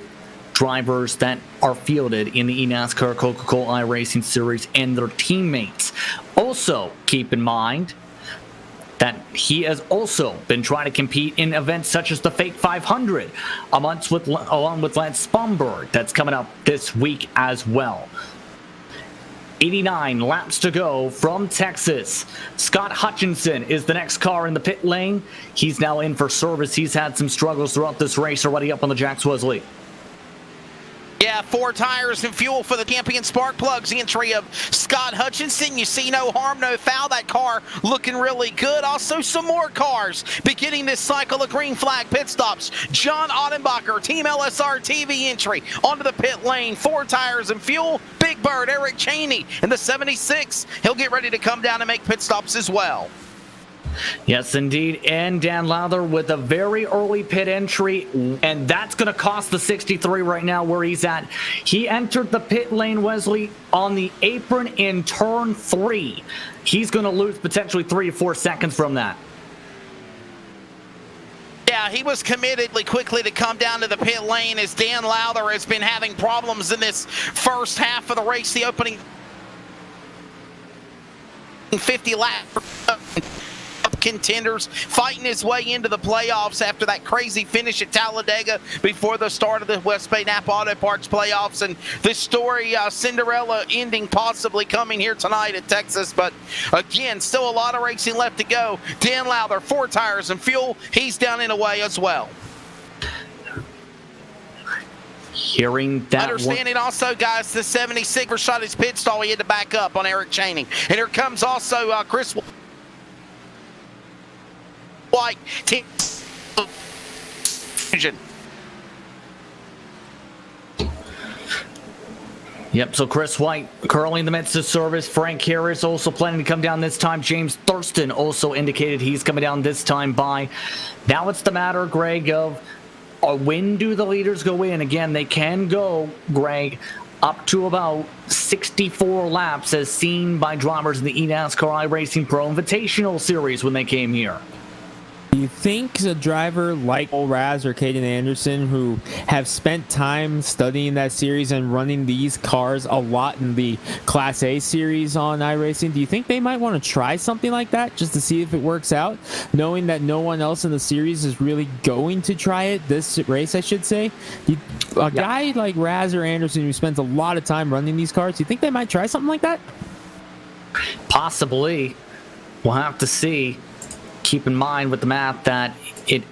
drivers that are fielded in the eNASCAR Coca-Cola iRacing Series and their teammates. Also, keep in mind that he has also been trying to compete in events such as the Fake 500, along with Lance Spomberg. That's coming up this week as well. 89 laps to go from Texas. Scott Hutchinson is the next car in the pit lane. He's now in for service. He's had some struggles throughout this race already up on the Jacks Wesley. Yeah, 4 tires and fuel for the champion spark plugs. The entry of Scott Hutchinson. You see no harm, no foul. That car looking really good. Also, some more cars beginning this cycle of green flag pit stops. John Ottenbacher, Team LSR TV entry onto the pit lane. 4 tires and fuel. Big Bird, Eric Cheney in the 76. He'll get ready to come down and make pit stops as well. Yes, indeed. And Dan Lowther with a very early pit entry, and that's going to cost the 63 right now where he's at. He entered the pit lane, Wesley, on the apron in turn 3. He's going to lose potentially 3 or 4 seconds from that. Yeah, he was committed quickly to come down to the pit lane as Dan Lowther has been having problems in this first half of the race, the opening 50 laps. Contenders fighting his way into the playoffs after that crazy finish at Talladega before the start of the West Bay Napa Auto Parts playoffs, and this story, Cinderella ending possibly coming here tonight at Texas. But again, still a lot of racing left to go. Dan Lowther, 4 tires and fuel, he's down and away as well. Hearing that, understanding also, guys, the 76 shot his pit stall. He had to back up on Eric Channing, and here comes also Chris White. Yep, so Chris White currently in the midst of service. Frank Harris also planning to come down this time. James Thurston also indicated he's coming down this time by. Now it's the matter, Greg, of when do the leaders go in? Again, they can go, Greg, up to about 64 laps as seen by drivers in the eNASCAR iRacing Pro Invitational Series when they came here. Do you think a driver like Cole Raz or Caden Anderson, who have spent time studying that series and running these cars a lot in the Class A series on iRacing, do you think they might want to try something like that just to see if it works out, knowing that no one else in the series is really going to try it this race, I should say? Guy like Raz or Anderson who spends a lot of time running these cars, do you think they might try something like that? Possibly. We'll have to see. Keep in mind with the math that it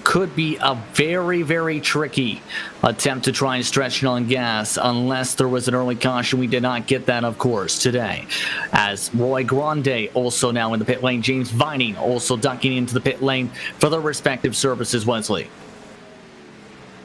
could be a very, very tricky attempt to try and stretch it on gas unless there was an early caution. We did not get that, of course, today. As Roy Grande also now in the pit lane, James Vining also ducking into the pit lane for their respective services, Wesley.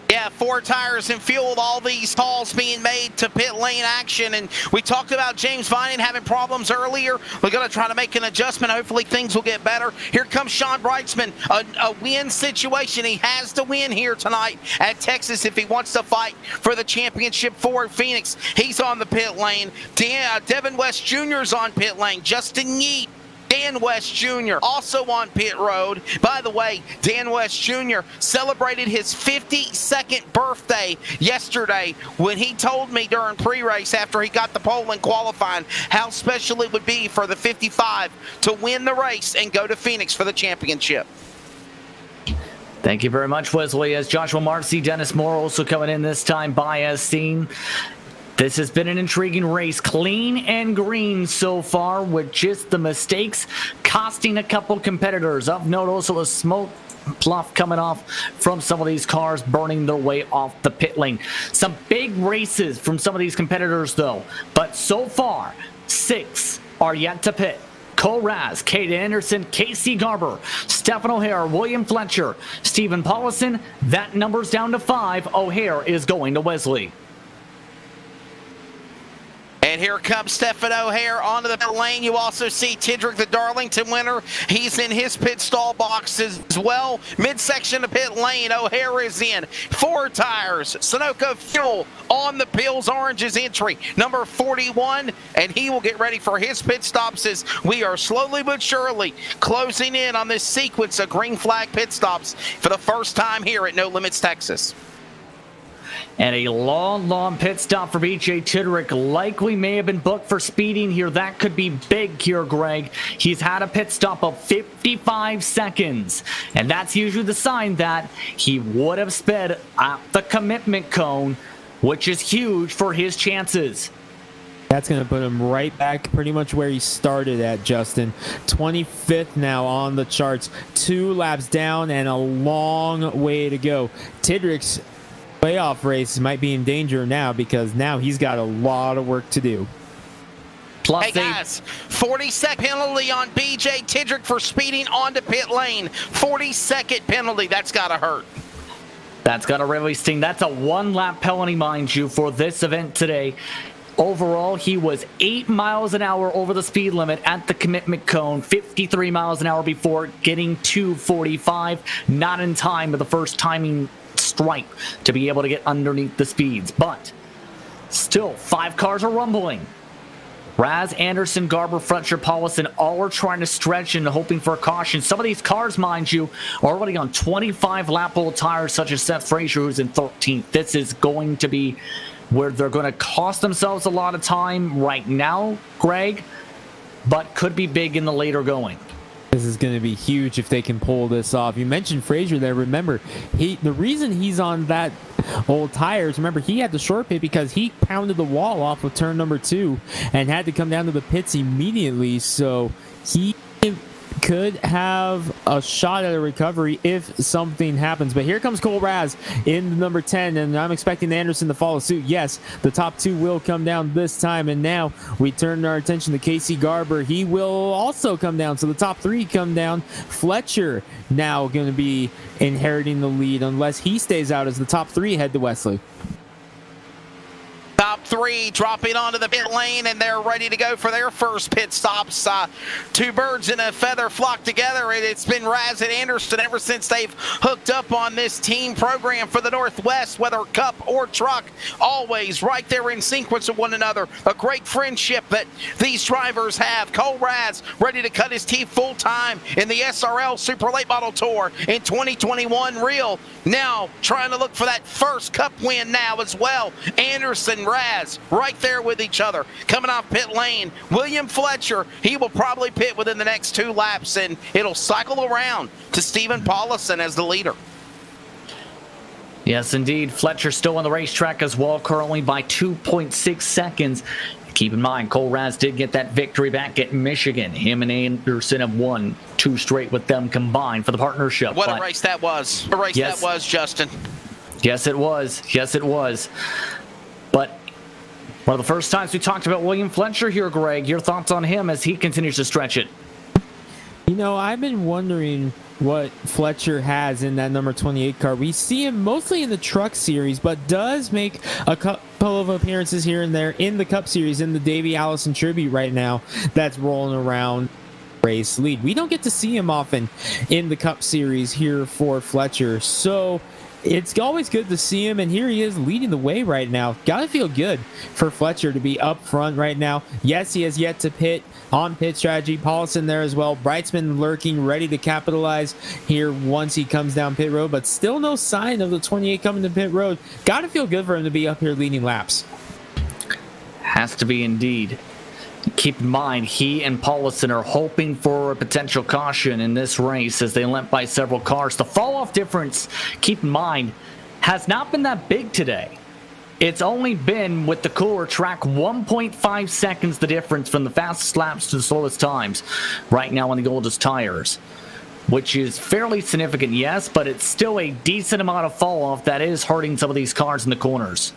Yeah, 4 tires and fuel with all these calls being made to pit lane action. And we talked about James Vining having problems earlier. We're going to try to make an adjustment. Hopefully things will get better. Here comes Sean Brightsman, a win situation. He has to win here tonight at Texas if he wants to fight for the championship for Phoenix. He's on the pit lane. Devin West Jr. is on pit lane. Justin Yeet, Dan West Jr. also on pit road. By the way, Dan West Jr. celebrated his 52nd birthday yesterday when he told me during pre-race after he got the pole in qualifying how special it would be for the 55 to win the race and go to Phoenix for the championship. Thank you very much, Wesley. As Joshua Marcy, Dennis Moore also coming in this time by as seen. This has been an intriguing race, clean and green so far, with just the mistakes costing a couple competitors. Of note, also a smoke pluff coming off from some of these cars burning their way off the pit lane. Some big races from some of these competitors, though. But so far, 6 are yet to pit. Cole Raz, Kate Anderson, Casey Garber, Stephen O'Hare, William Fletcher, Stephen Paulison. That number's down to 5. O'Hare is going to Wesley. And here comes Stephen O'Hare onto the pit lane. You also see Tidrick, the Darlington winner. He's in his pit stall box as well. Midsection of pit lane, O'Hare is in. 4 tires, Sunoco Fuel on the Pills Oranges entry, number 41. And he will get ready for his pit stops as we are slowly but surely closing in on this sequence of green flag pit stops for the first time here at No Limits, Texas. And a long pit stop for BJ Tidrick likely may have been booked for speeding here. That could be big here, Greg. He's had a pit stop of 55 seconds. And that's usually the sign that he would have sped at the commitment cone, which is huge for his chances. That's going to put him right back pretty much where he started at, Justin. 25th now on the charts. 2 laps down and a long way to go. Tidrick's playoff race might be in danger now because now he's got a lot of work to do. Plus hey guys, 40-second penalty on BJ Tidrick for speeding onto pit lane. 40-second penalty. That's got to hurt. That's got to really sting. That's a 1-lap penalty, mind you, for this event today. Overall, he was 8 miles an hour over the speed limit at the commitment cone, 53 miles an hour before getting to 45, not in time with the first timing stripe to be able to get underneath the speeds. But still, 5 cars are rumbling. Raz, Anderson, Garber, Fletcher, Paulison, all are trying to stretch and hoping for a caution. Some of these cars, mind you, are already on 25 lap-old tires, such as Seth Frazier, who's in 13th. This is going to be where they're going to cost themselves a lot of time right now, Greg, but could be big in the later going. This is going to be huge if they can pull this off. You mentioned Frazier there. Remember, the reason he's on that old tires, remember, he had the short pit because he pounded the wall off of turn number 2 and had to come down to the pits immediately. So he could have a shot at a recovery if something happens. But here comes Cole Raz in the number 10, and I'm expecting Anderson to follow suit. Yes, the top 2 will come down this time, and now we turn our attention to Casey Garber. He will also come down, so the top 3 come down. Fletcher now going to be inheriting the lead unless he stays out as the top 3 head to Wesley. Top 3 dropping onto the pit lane, and they're ready to go for their first pit stops. 2 birds in a feather flock together, and it's been Raz and Anderson ever since they've hooked up on this team program for the Northwest, whether cup or truck, always right there in sequence with one another. A great friendship that these drivers have. Cole Raz ready to cut his teeth full time in the SRL Super Late Model Tour in 2021 real. Now trying to look for that first cup win now as well. Anderson, Raz right there with each other. Coming off pit lane, William Fletcher, he will probably pit within the next 2 laps, and it'll cycle around to Stephen Paulison as the leader. Yes, indeed. Fletcher still on the racetrack as well, currently by 2.6 seconds. Keep in mind, Cole Raz did get that victory back at Michigan. Him and Anderson have won 2 straight with them combined for the partnership. What a race that was. That was, Justin. Yes, it was. Yes, it was. But one of the first times we talked about William Fletcher here, Greg. Your thoughts on him as he continues to stretch it? You know, I've been wondering what Fletcher has in that number 28 car. We see him mostly in the truck series, but does make a couple of appearances here and there in the cup series in the Davey Allison tribute right now that's rolling around race lead. We don't get to see him often in the cup series here for Fletcher, so it's always good to see him, and here he is leading the way right now. Gotta feel good for Fletcher to be up front right now. Yes, he has yet to pit on pit strategy. Paulison there as well. Brightsman lurking, ready to capitalize here once he comes down pit road, but still no sign of the 28 coming to pit road. Gotta feel good for him to be up here leading laps. Has to be indeed. Keep in mind, he and Paulison are hoping for a potential caution in this race as they limp by several cars. The fall-off difference, keep in mind, has not been that big today. It's only been, with the cooler track, 1.5 seconds the difference from the fastest laps to the slowest times right now on the oldest tires, which is fairly significant, yes, but it's still a decent amount of fall-off that is hurting some of these cars in the corners.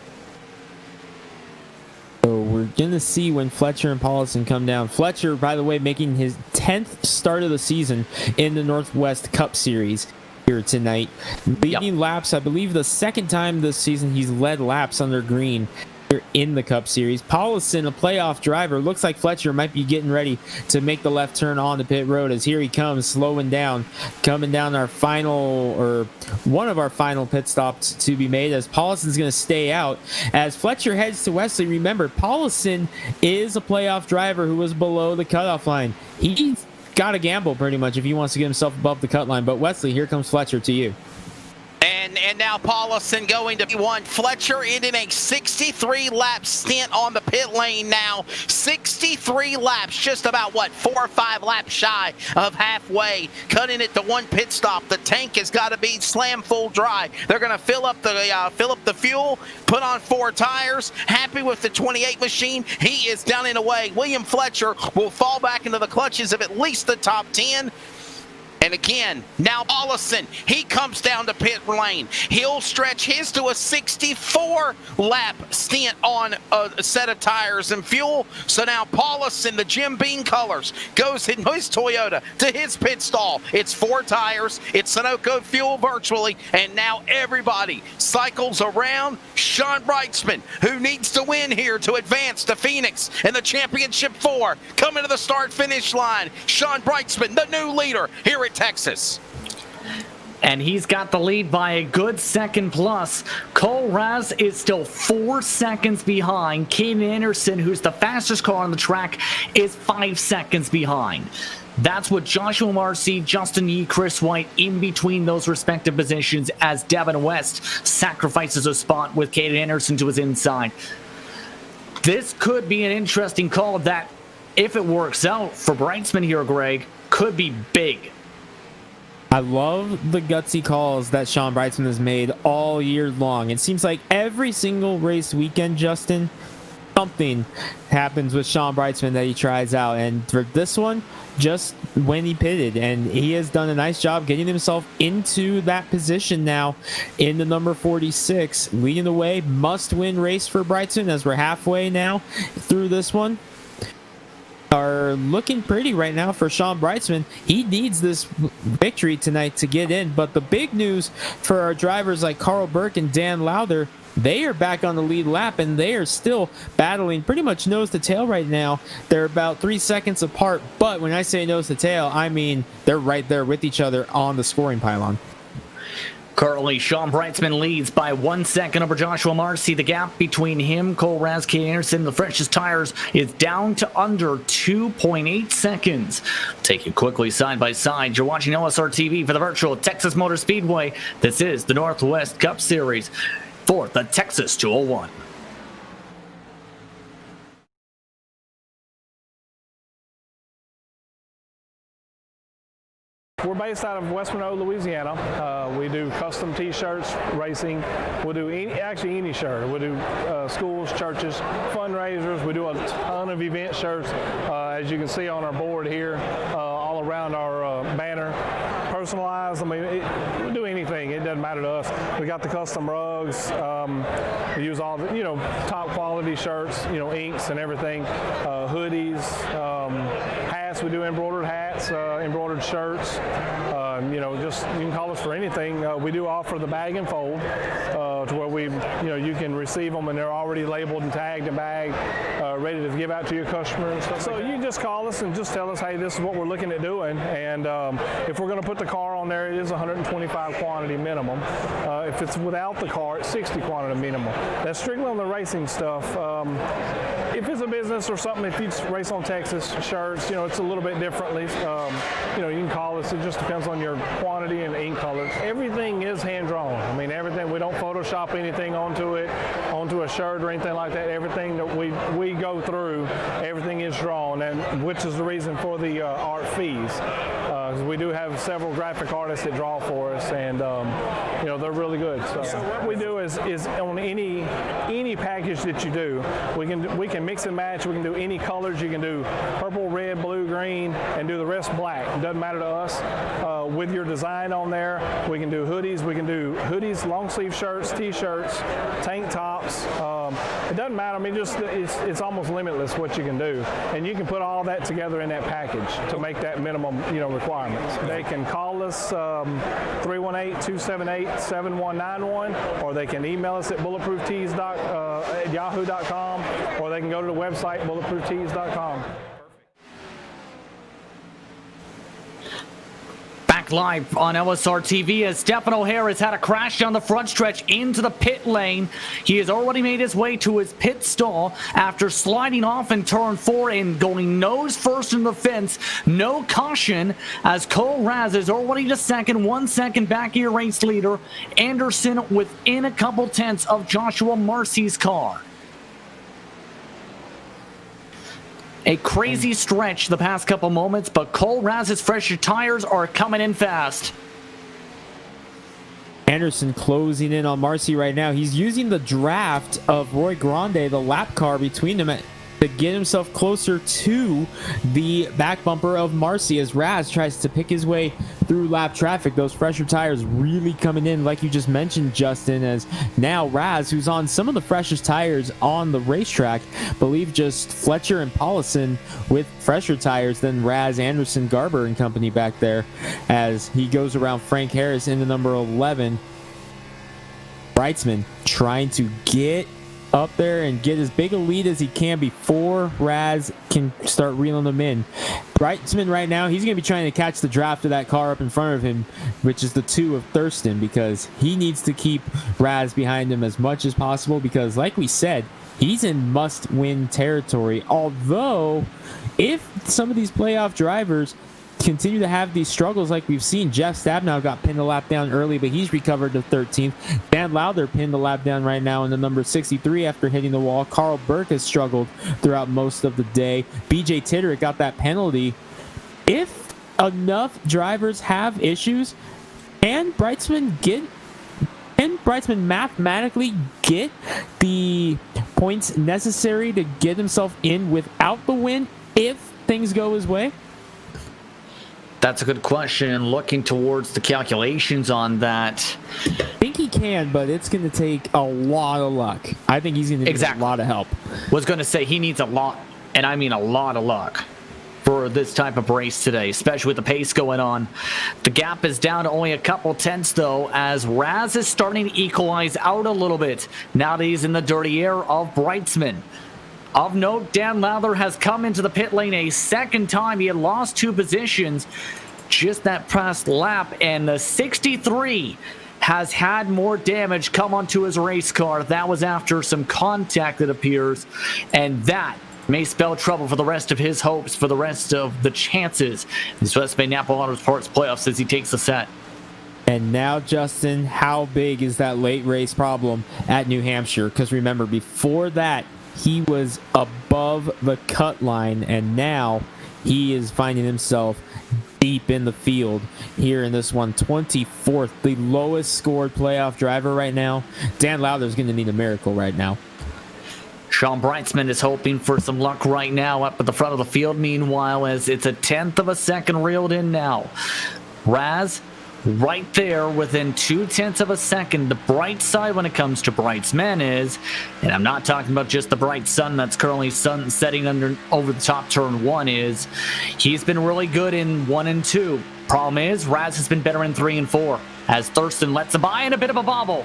So we're going to see when Fletcher and Paulison come down. Fletcher, by the way, making his 10th start of the season in the Northwest Cup Series here tonight. Leading laps, I believe the second time this season he's led laps under green here in the Cup Series. Paulison, a playoff driver. Looks like Fletcher might be getting ready to make the left turn on the pit road as here he comes, slowing down, coming down our final, or one of our final pit stops to be made, as Paulison's going to stay out. As Fletcher heads to Wesley, remember, Paulison is a playoff driver who was below the cutoff line. He's got to gamble pretty much if he wants to get himself above the cut line. But Wesley, here comes Fletcher to you. And now Paulison going to P1. Fletcher ending a 63-lap stint on the pit lane now. 63 laps, just about, 4 or 5 laps shy of halfway. Cutting it to 1 pit stop. The tank has got to be slam full dry. They're going to fill up the fuel, put on 4 tires. Happy with the 28 machine. He is down and away. William Fletcher will fall back into the clutches of at least the top 10. And again, now Paulison, he comes down to pit lane. He'll stretch his to a 64-lap stint on a set of tires and fuel. So now Paulison, the Jim Beam colors, goes in his Toyota to his pit stall. It's 4 tires. It's Sunoco fuel virtually. And now everybody cycles around, Sean Brightsman, who needs to win here to advance to Phoenix in the Championship 4. Coming to the start-finish line, Sean Brightsman, the new leader here at Texas. And he's got the lead by a good second plus. Cole Raz is still 4 seconds behind. Caden Anderson, who's the fastest car on the track, is 5 seconds behind. That's what Joshua Marcy, Justin Yee, Chris White in between those respective positions as Devin West sacrifices a spot with Caden Anderson to his inside. This could be an interesting call that, if it works out for Brightsman here, Greg, could be big. I love the gutsy calls that Sean Brightsman has made all year long. It seems like every single race weekend, Justin, something happens with Sean Brightsman that he tries out. And for this one, just when he pitted, and he has done a nice job getting himself into that position now in the number 46, leading the way. Must-win race for Brightsman as we're halfway now through this one. Are looking pretty right now for Sean Brightsman. He needs this victory tonight to get in, but the big news for our drivers like Carl Burke and Dan Lowther, they are back on the lead lap and they are still battling pretty much nose to tail right now. They're about 3 seconds apart, but when I say nose to tail, I mean they're right there with each other on the scoring pylon. Currently, Sean Brightsman leads by 1 second over Joshua Marcy. The gap between him, Cole Raz, Caden Anderson, the freshest tires, is down to under 2.8 seconds. Take you quickly side by side. You're watching OSR TV for the virtual Texas Motor Speedway. This is the Northwest Cup Series for the Texas 201. We're based out of West Monroe, Louisiana. We do custom T-shirts, racing. We'll do any shirt. We'll do schools, churches, fundraisers. We do a ton of event shirts, as you can see on our board here, all around our banner. Personalized. I mean, we do anything. It doesn't matter to us. We got the custom rugs. We use all the, top quality shirts, inks and everything. Hoodies, hats. We do embroidered hats, embroidered shirts. Just you can call us for anything. We do offer the bag and fold to where you can receive them and they're already labeled and tagged and bagged, ready to give out to your customer and stuff. So you can just call us and just tell us, hey, this is what we're looking at doing. And if we're going to put the car on there, it is 125 quantity minimum. If it's without the car, it's 60 quantity minimum. That's strictly on the racing stuff. If it's a business or something, if you race on Texas shirts, it's a little bit differently. You can call us. It just depends on your quantity and ink colors. Everything is hand drawn. I mean, everything. We don't Photoshop anything onto a shirt or anything like that. Everything that we go through, everything is drawn, and which is the reason for the art fees. We do have several graphic artists that draw for us, and they're really good. So what we do is on any package that you do, we can mix and match. We can do any colors. You can do purple, red, blue, green, and do the rest black. It doesn't matter to us. With your design on there, we can do hoodies. We can do hoodies, long sleeve shirts, t-shirts, tank tops. It doesn't matter. I mean, it's almost limitless what you can do, and you can put all that together in that package to make that minimum requirements. They can call us 318-278-7191, or they can email us at bulletprooftees at yahoo.com, or they can go to the website bulletprooftees.com. Back live on OSR TV as Stefano Harris had a crash down the front stretch into the pit lane. He has already made his way to his pit stall after sliding off in turn 4 and going nose first in the fence. No caution as Cole Raz is already to second, 1 second back here race leader. Anderson within a couple tenths of Joshua Marcy's car. A crazy stretch the past couple moments, but Cole Raz's fresher tires are coming in fast. Anderson closing in on Marcy right now. He's using the draft of Roy Grande, the lap car between them, to get himself closer to the back bumper of Marcy as Raz tries to pick his way through lap traffic. Those fresher tires really coming in, like you just mentioned, Justin, as now Raz, who's on some of the freshest tires on the racetrack, believe just Fletcher and Paulison with fresher tires than Raz, Anderson, Garber and company back there as he goes around Frank Harris in the number 11. Brightsman trying to get up there and get as big a lead as he can before Raz can start reeling them in. Brightsman right now, he's going to be trying to catch the draft of that car up in front of him, which is the 2 of Thurston, because he needs to keep Raz behind him as much as possible because, like we said, he's in must-win territory. Although, if some of these playoff drivers continue to have these struggles like we've seen, Jeff Stabnow got pinned a lap down early, but he's recovered to 13th. Dan Lowther pinned a lap down right now in the number 63 after hitting the wall. Carl Burke has struggled throughout most of the day. BJ Tidderick got that penalty. If enough drivers have issues, can Brightsman mathematically get the points necessary to get himself in without the win if things go his way? That's a good question. Looking towards the calculations on that. I think he can, but it's going to take a lot of luck. I think he's going to need a lot of help. Was going to say he needs a lot, and I mean a lot of luck for this type of race today, especially with the pace going on. The gap is down to only a couple tenths, though, as Raz is starting to equalize out a little bit now that he's in the dirty air of Brightsman. Of note, Dan Lowther has come into the pit lane a second time. He had lost 2 positions just that past lap, and the 63 has had more damage come onto his race car. That was after some contact, it appears, and that may spell trouble for the rest of his hopes, for the rest of the chances in West Bay Napa Motorsports playoffs as he takes the set. And now, Justin, how big is that late race problem at New Hampshire? Because remember, before that, he was above the cut line, and now he is finding himself deep in the field here in this one. 24th, the lowest scored playoff driver right now. Dan Lowther's going to need a miracle right now. Sean Brightsman is hoping for some luck right now up at the front of the field, meanwhile, as it's a 1/10 of a second reeled in now. Raz right there within 2/10 of a second. The bright side when it comes to Brightsman is, and I'm not talking about just the bright sun that's currently setting over the top turn 1, is he's been really good in 1 and 2. Problem is, Raz has been better in 3 and 4 as Thurston lets him by in a bit of a bobble.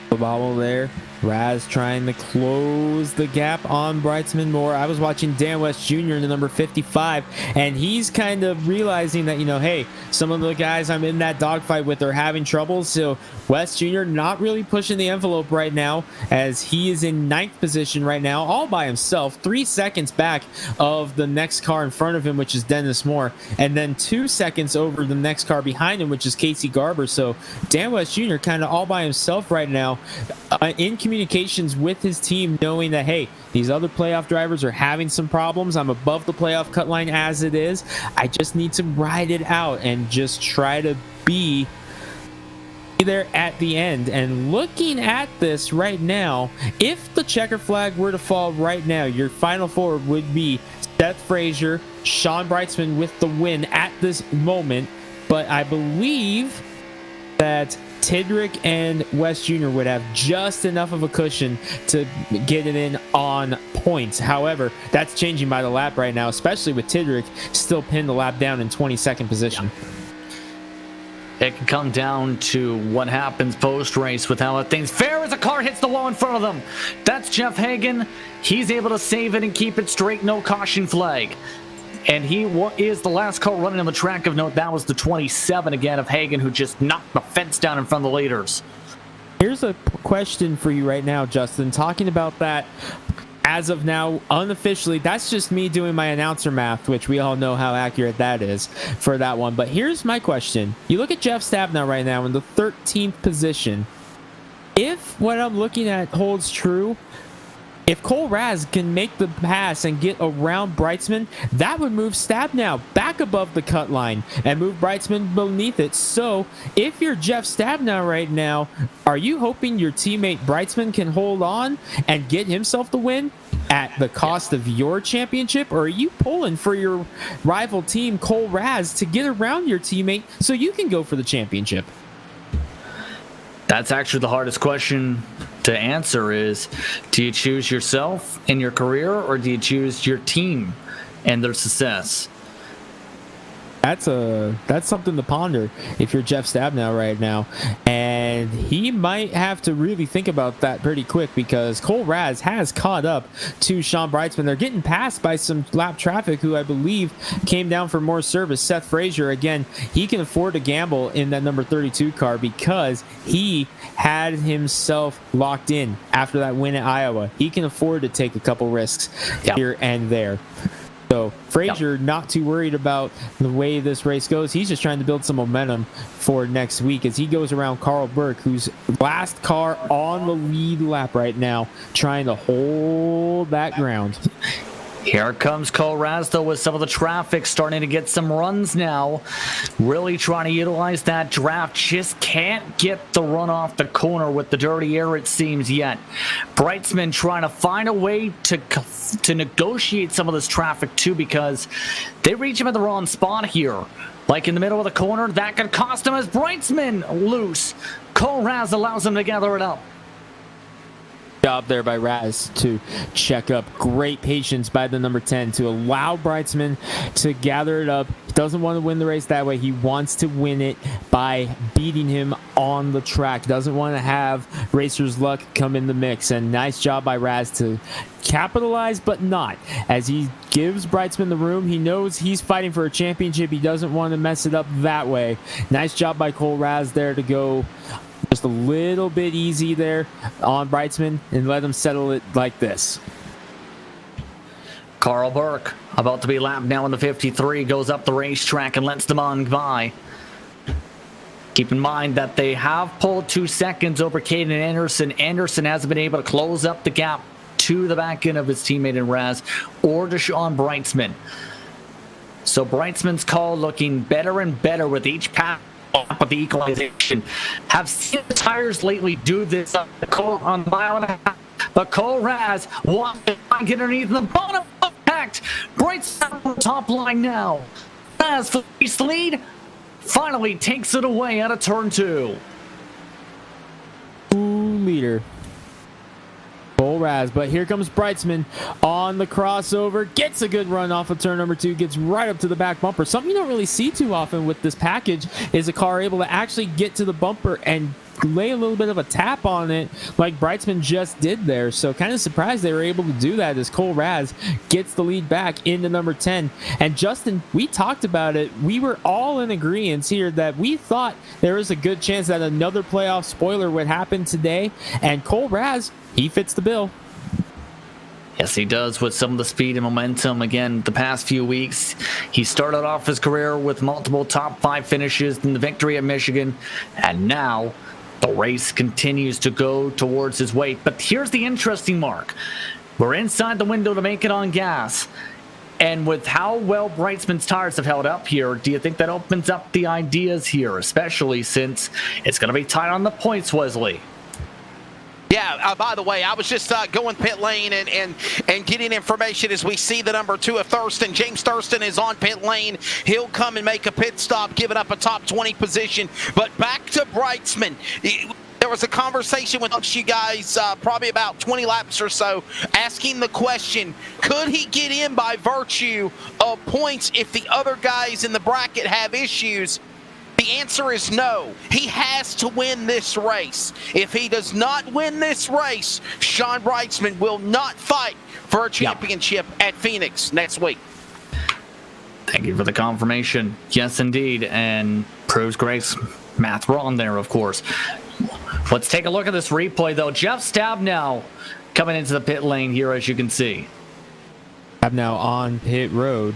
The bobble there. Raz trying to close the gap on Brightsman more. I was watching Dan West Jr. in the number 55, and he's kind of realizing that, hey, some of the guys I'm in that dogfight with are having trouble. So West Jr. not really pushing the envelope right now, as he is in 9th position right now, all by himself, 3 seconds back of the next car in front of him, which is Dennis Moore, and then 2 seconds over the next car behind him, which is Casey Garber. So Dan West Jr. kind of all by himself right now, in communications with his team, knowing that, hey, these other playoff drivers are having some problems. I'm above the playoff cut line as it is. I just need to ride it out and just try to be there at the end. And looking at this right now, if the checker flag were to fall right now, your final 4 would be Seth Frazier, Sean Brightsman with the win at this moment. But I believe that Tidderick and West Jr. would have just enough of a cushion to get it in on points. However, that's changing by the lap right now, especially with Tidderick still pinned the lap down in 22nd position. It can come down to what happens post-race with how things fare as a car hits the wall in front of them. That's Jeff Hagan. He's able to save it and keep it straight, no caution flag. And he is the last car running on the track of note. That was the 27 again of Hagan, who just knocked the fence down in front of the leaders. Here's a question for you right now, Justin. Talking about that, as of now, unofficially, that's just me doing my announcer math, which we all know how accurate that is for that one. But here's my question. You look at Jeff Stabnow right now in the 13th position. If what I'm looking at holds true, if Cole Raz can make the pass and get around Brightsman, that would move Stabnow back above the cut line and move Brightsman beneath it. So if you're Jeff Stabnow right now, are you hoping your teammate Brightsman can hold on and get himself the win at the cost of your championship? Or are you pulling for your rival team, Cole Raz, to get around your teammate so you can go for the championship? That's actually the hardest question to answer is, do you choose yourself in your career or do you choose your team and their success? that's something to ponder if you're Jeff Stabnow right now, and he might have to really think about that pretty quick because Cole Raz has caught up to Sean Brightsman. They're getting passed by some lap traffic who I believe came down for more service. Seth Frazier, again, he can afford to gamble in that number 32 car because he had himself locked in after that win at Iowa. He can afford to take a couple risks here and there. So Frazier, not too worried about the way this race goes. He's just trying to build some momentum for next week as he goes around Carl Burke, who's last car on the lead lap right now, trying to hold that ground. Here comes Cole Raz, though, with some of the traffic starting to get some runs now. Really trying to utilize that draft. Just can't get the run off the corner with the dirty air, it seems, yet. Brightsman trying to find a way to negotiate some of this traffic, too, because they reach him at the wrong spot here. Like in the middle of the corner, that could cost him as Brightsman loose. Cole Raz allows him to gather it up. Job there by Raz to check up. Great patience by the number 10 to allow Brightsman to gather it up. He doesn't want to win the race that way. He wants to win it by beating him on the track. Doesn't want to have racer's luck come in the mix. And nice job by Raz to capitalize, but not. As he gives Brightsman the room, he knows he's fighting for a championship. He doesn't want to mess it up that way. Nice job by Cole Raz there to go just a little bit easy there on Brightsman and let him settle it like this. Carl Burke, about to be lapped now in the 53, goes up the racetrack and lets them on by. Keep in mind that they have pulled 2 seconds over Caden Anderson. Anderson hasn't been able to close up the gap to the back end of his teammate in Raz or to Sean Brightsman. So Brightsman's call looking better and better with each pass. But the equalization. Have seen the tires lately do this on the mile and a half. But Cole Raz wants to get underneath the bottom of the pack. Brightsman on the top line now. Raz for the lead. Finally takes it away out of turn 2. Leader. Cole Raz, but here comes Brightsman on the crossover, gets a good run off of turn number 2, gets right up to the back bumper. Something you don't really see too often with this package is a car able to actually get to the bumper and lay a little bit of a tap on it like Brightsman just did there. So kind of surprised they were able to do that as Cole Raz gets the lead back into number 10. And Justin, we talked about it. We were all in agreement here that we thought there was a good chance that another playoff spoiler would happen today. And Cole Raz, he fits the bill. Yes, he does with some of the speed and momentum. Again, the past few weeks, he started off his career with multiple top 5 finishes in the victory at Michigan. And now the race continues to go towards his weight. But here's the interesting mark. We're inside the window to make it on gas. And with how well Brightsman's tires have held up here, do you think that opens up the ideas here, especially since it's going to be tight on the points, Wesley? Yeah, by the way, I was just going pit lane and getting information as we see the number 2 of Thurston. James Thurston is on pit lane. He'll come and make a pit stop, giving up a top 20 position. But back to Brightsman. There was a conversation with you guys probably about 20 laps or so asking the question, could he get in by virtue of points if the other guys in the bracket have issues? The answer is no. He has to win this race. If he does not win this race, Sean Brightsman will not fight for a championship at Phoenix next week. Thank you for the confirmation. Yes, indeed. And proves Greg's math wrong there, of course. Let's take a look at this replay, though. Jeff Stabnow coming into the pit lane here, as you can see. Stabnow on pit road.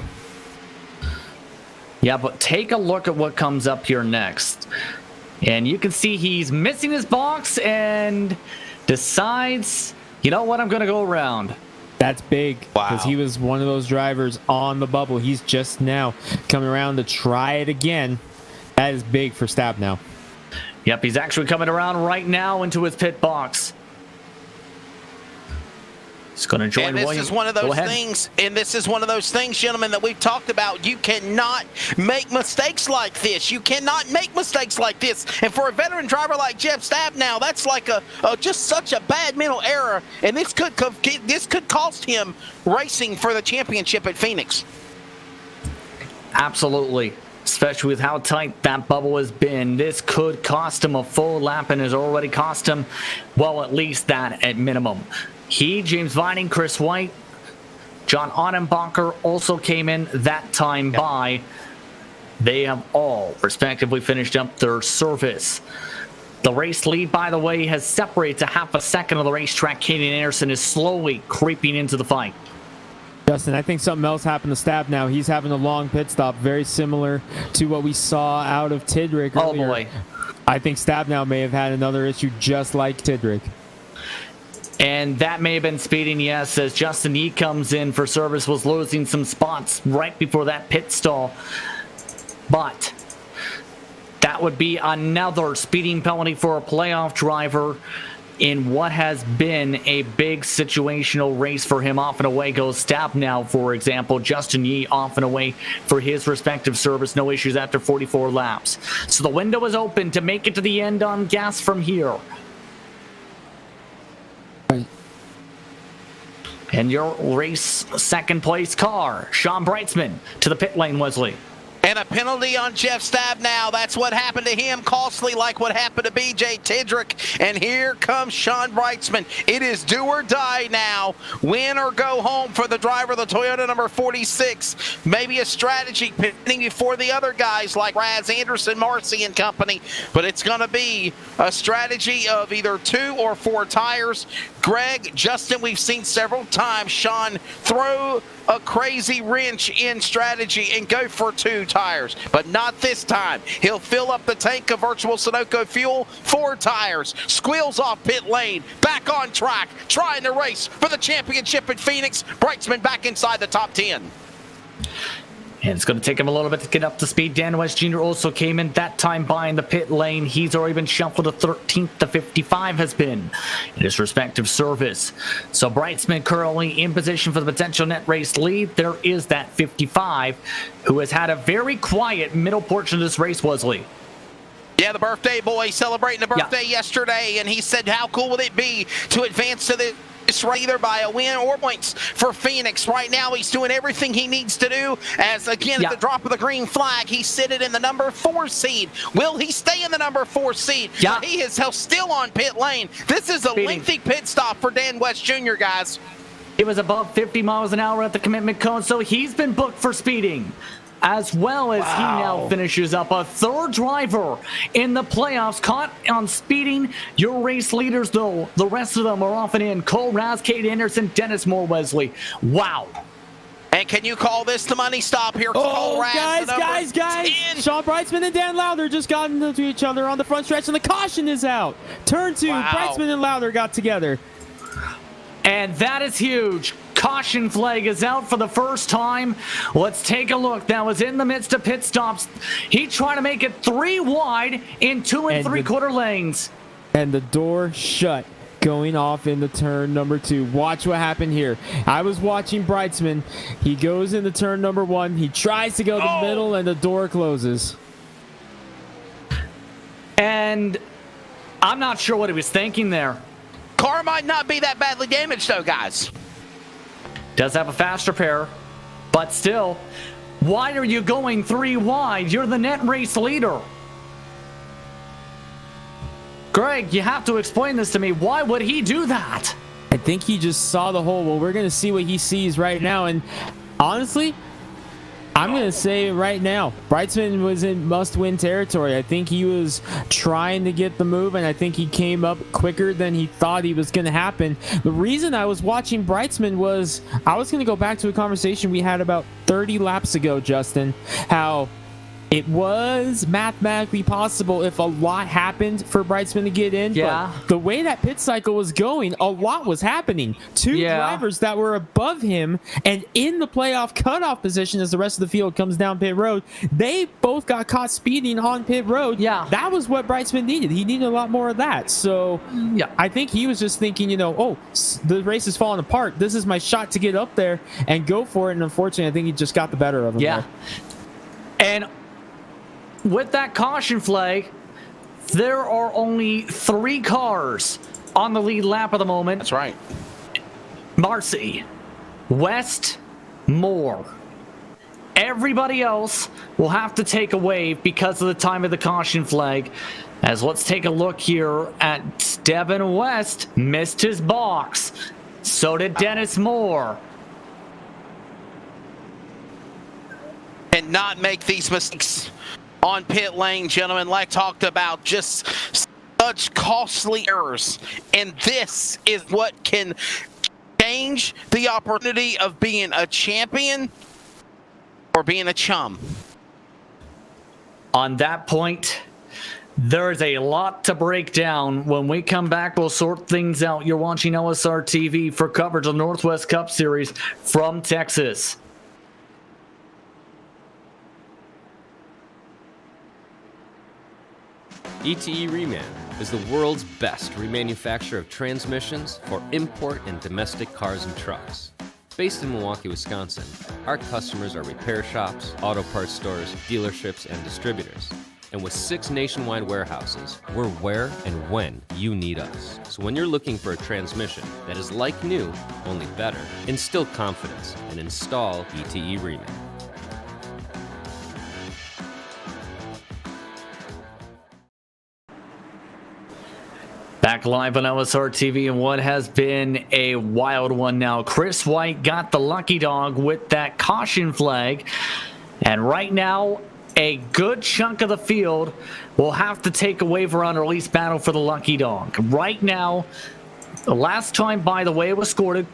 Yeah, but take a look at what comes up here next. And you can see he's missing his box and decides, you know what, I'm going to go around. That's big because he was one of those drivers on the bubble. He's just now coming around to try it again. That is big for Stabnow. Yep, he's actually coming around right now into his pit box. He's going to join and this William. is one of those things, and this is one of those things, gentlemen, that we've talked about. You cannot make mistakes like this. You cannot make mistakes like this. And for a veteran driver like Jeff Stabnow, that's like a just such a bad mental error. And this could cost him racing for the championship at Phoenix. Absolutely. especially with how tight that bubble has been. This could cost him a full lap and has already cost him, well, at least that at minimum. He, James Vining, Chris White, John Ottenbacher also came in that time by. They have all respectively finished up their service. The race lead, by the way, has separated to half a second of the racetrack. Caden Anderson is slowly creeping into the fight. Justin, I think something else happened to Stab now. He's having a long pit stop, very similar to what we saw out of Tidrick earlier. Oh, boy. I think Stab now may have had another issue just like Tidrick. And that may have been speeding, yes, as Justin Yee comes in for service, was losing some spots right before that pit stall. But that would be another speeding penalty for a playoff driver in what has been a big situational race for him. Off and away goes Stab now, for example. Justin Yee off and away for his respective service. No issues after 44 laps. So the window is open to make it to the end on gas from here. And your race second place car, Sean Brightsman, to the pit lane, Wesley. And a penalty on Jeff Stab now. That's what happened to him. Costly like what happened to BJ Tidrick. And here comes Sean Brightsman. It is do or die now. Win or go home for the driver of the Toyota number 46. Maybe a strategy pending before the other guys like Raz Anderson, Marcy and company. But it's going to be a strategy of either 2 or 4 tires. Greg, Justin, we've seen several times Sean throw a crazy wrench in strategy and go for 2 tires, but not this time. He'll fill up the tank of Virtual Sunoco fuel, 4 tires, squeals off pit lane, back on track, trying to race for the championship at Phoenix. Brightsman back inside the top 10. And it's going to take him a little bit to get up to speed. Dan West Jr. also came in that time by in the pit lane. He's already been shuffled to 13th. The 55 has been in his respective service. So Brightsman currently in position for the potential net race lead. There is that 55 who has had a very quiet middle portion of this race, Wesley. Yeah, the birthday boy celebrating the birthday yesterday, and he said, how cool would it be to advance to the either by a win or points for Phoenix. Right now, he's doing everything he needs to do as, again, at the drop of the green flag, he's sitting in the number 4 seed. Will he stay in the number 4 seed? Yeah. He is still on pit lane. This is a lengthy pit stop for Dan West Jr., guys. It was above 50 miles an hour at the commitment cone, so he's been booked for speeding. As well as he now finishes up a 3rd driver in the playoffs caught on speeding. Your race leaders, though, the rest of them are off and in. Cole Raz, Cade Anderson, Dennis Moore, Wesley. Wow. And can you call this the money stop here? Oh, guys. 10. Sean Brightsman and Dan Lowther just got into each other on the front stretch, and the caution is out. Turn 2, Brightsman and Lowther got together. And that is huge. Caution flag is out for the first time. Let's take a look. That was in the midst of pit stops. He tried to make it 3 wide in 2 3/4 lanes. And the door shut going off into turn number 2. Watch what happened here. I was watching Brightsman. He goes into turn number 1. He tries to go to the middle, and the door closes. And I'm not sure what he was thinking there. Car might not be that badly damaged, though, guys. Does have a fast repair, but still, why are you going 3 wide? You're the net race leader. Greg, you have to explain this to me. Why would he do that? I think he just saw the hole. Well, we're going to see what he sees right now. And honestly, I'm going to say right now, Brightsman was in must-win territory. I think he was trying to get the move, and I think he came up quicker than he thought he was going to happen. The reason I was watching Brightsman was I was going to go back to a conversation we had about 30 laps ago, Justin, how it was mathematically possible if a lot happened for Brightsman to get in. Yeah. But the way that pit cycle was going, a lot was happening. 2 drivers that were above him and in the playoff cutoff position as the rest of the field comes down pit road, they both got caught speeding on pit road. Yeah. That was what Brightsman needed. He needed a lot more of that. So I think he was just thinking, the race is falling apart. This is my shot to get up there and go for it. And unfortunately, I think he just got the better of him. Yeah. And with that caution flag, there are only 3 cars on the lead lap at the moment. That's right. Marcy, West, Moore. Everybody else will have to take a wave because of the time of the caution flag. As let's take a look here at Devin West. Missed his box. So did Dennis Moore. And not make these mistakes on pit lane, gentlemen. Like talked about, just such costly errors. And this is what can change the opportunity of being a champion or being a chum. On that point, there's a lot to break down. When we come back, we'll sort things out. You're watching LSR TV for coverage of the Northwest Cup Series from Texas. ETE Reman is the world's best remanufacturer of transmissions for import and domestic cars and trucks. Based in Milwaukee, Wisconsin, our customers are repair shops, auto parts stores, dealerships, and distributors. And with 6 nationwide warehouses, we're where and when you need us. So when you're looking for a transmission that is like new, only better, instill confidence and install ETE Reman. Back live on LSR TV, and what has been a wild one now. Chris White got the lucky dog with that caution flag, and right now a good chunk of the field will have to take a waiver on or at least battle for the lucky dog. Right now, the last time, by the way, it was scored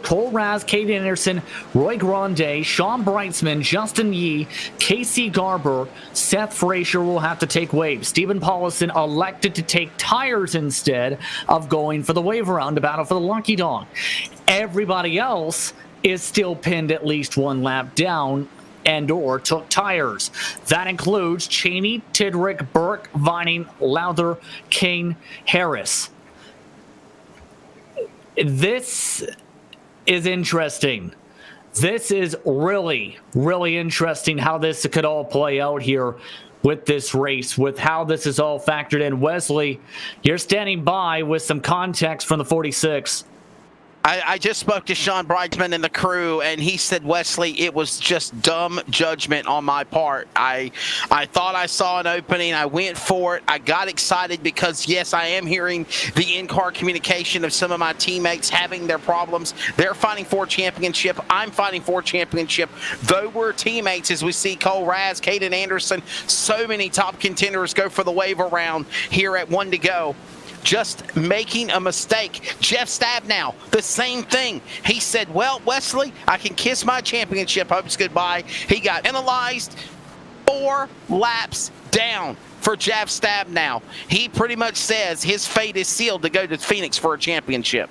Cole Raz, Caden Anderson, Roy Grande, Sean Breitzman, Justin Yee, Casey Garber, Seth Frazier will have to take waves. Stephen Paulison elected to take tires instead of going for the waiver round to battle for the lucky dog. Everybody else is still pinned at least one lap down and or took tires. That includes Cheney, Tidrick, Burke, Vining, Lowther, Kane, Harris. This is interesting. This is really, really interesting how this could all play out here with this race, with how this is all factored in. Wesley, you're standing by with some context from the 46. I just spoke to Sean Breitzman and the crew, and he said, Wesley, it was just dumb judgment on my part. I thought I saw an opening. I went for it. I got excited because, yes, I am hearing the in-car communication of some of my teammates having their problems. They're fighting for a championship. I'm fighting for a championship. Though we're teammates, as we see Cole Raz, Caden Anderson, so many top contenders go for the waiver round here at 1 to go. Just making a mistake. Jeff Stabnow, the same thing. He said, well, Wesley, I can kiss my championship hopes goodbye. He got analyzed 4 laps down for Jeff Stabnow. He pretty much says his fate is sealed to go to Phoenix for a championship.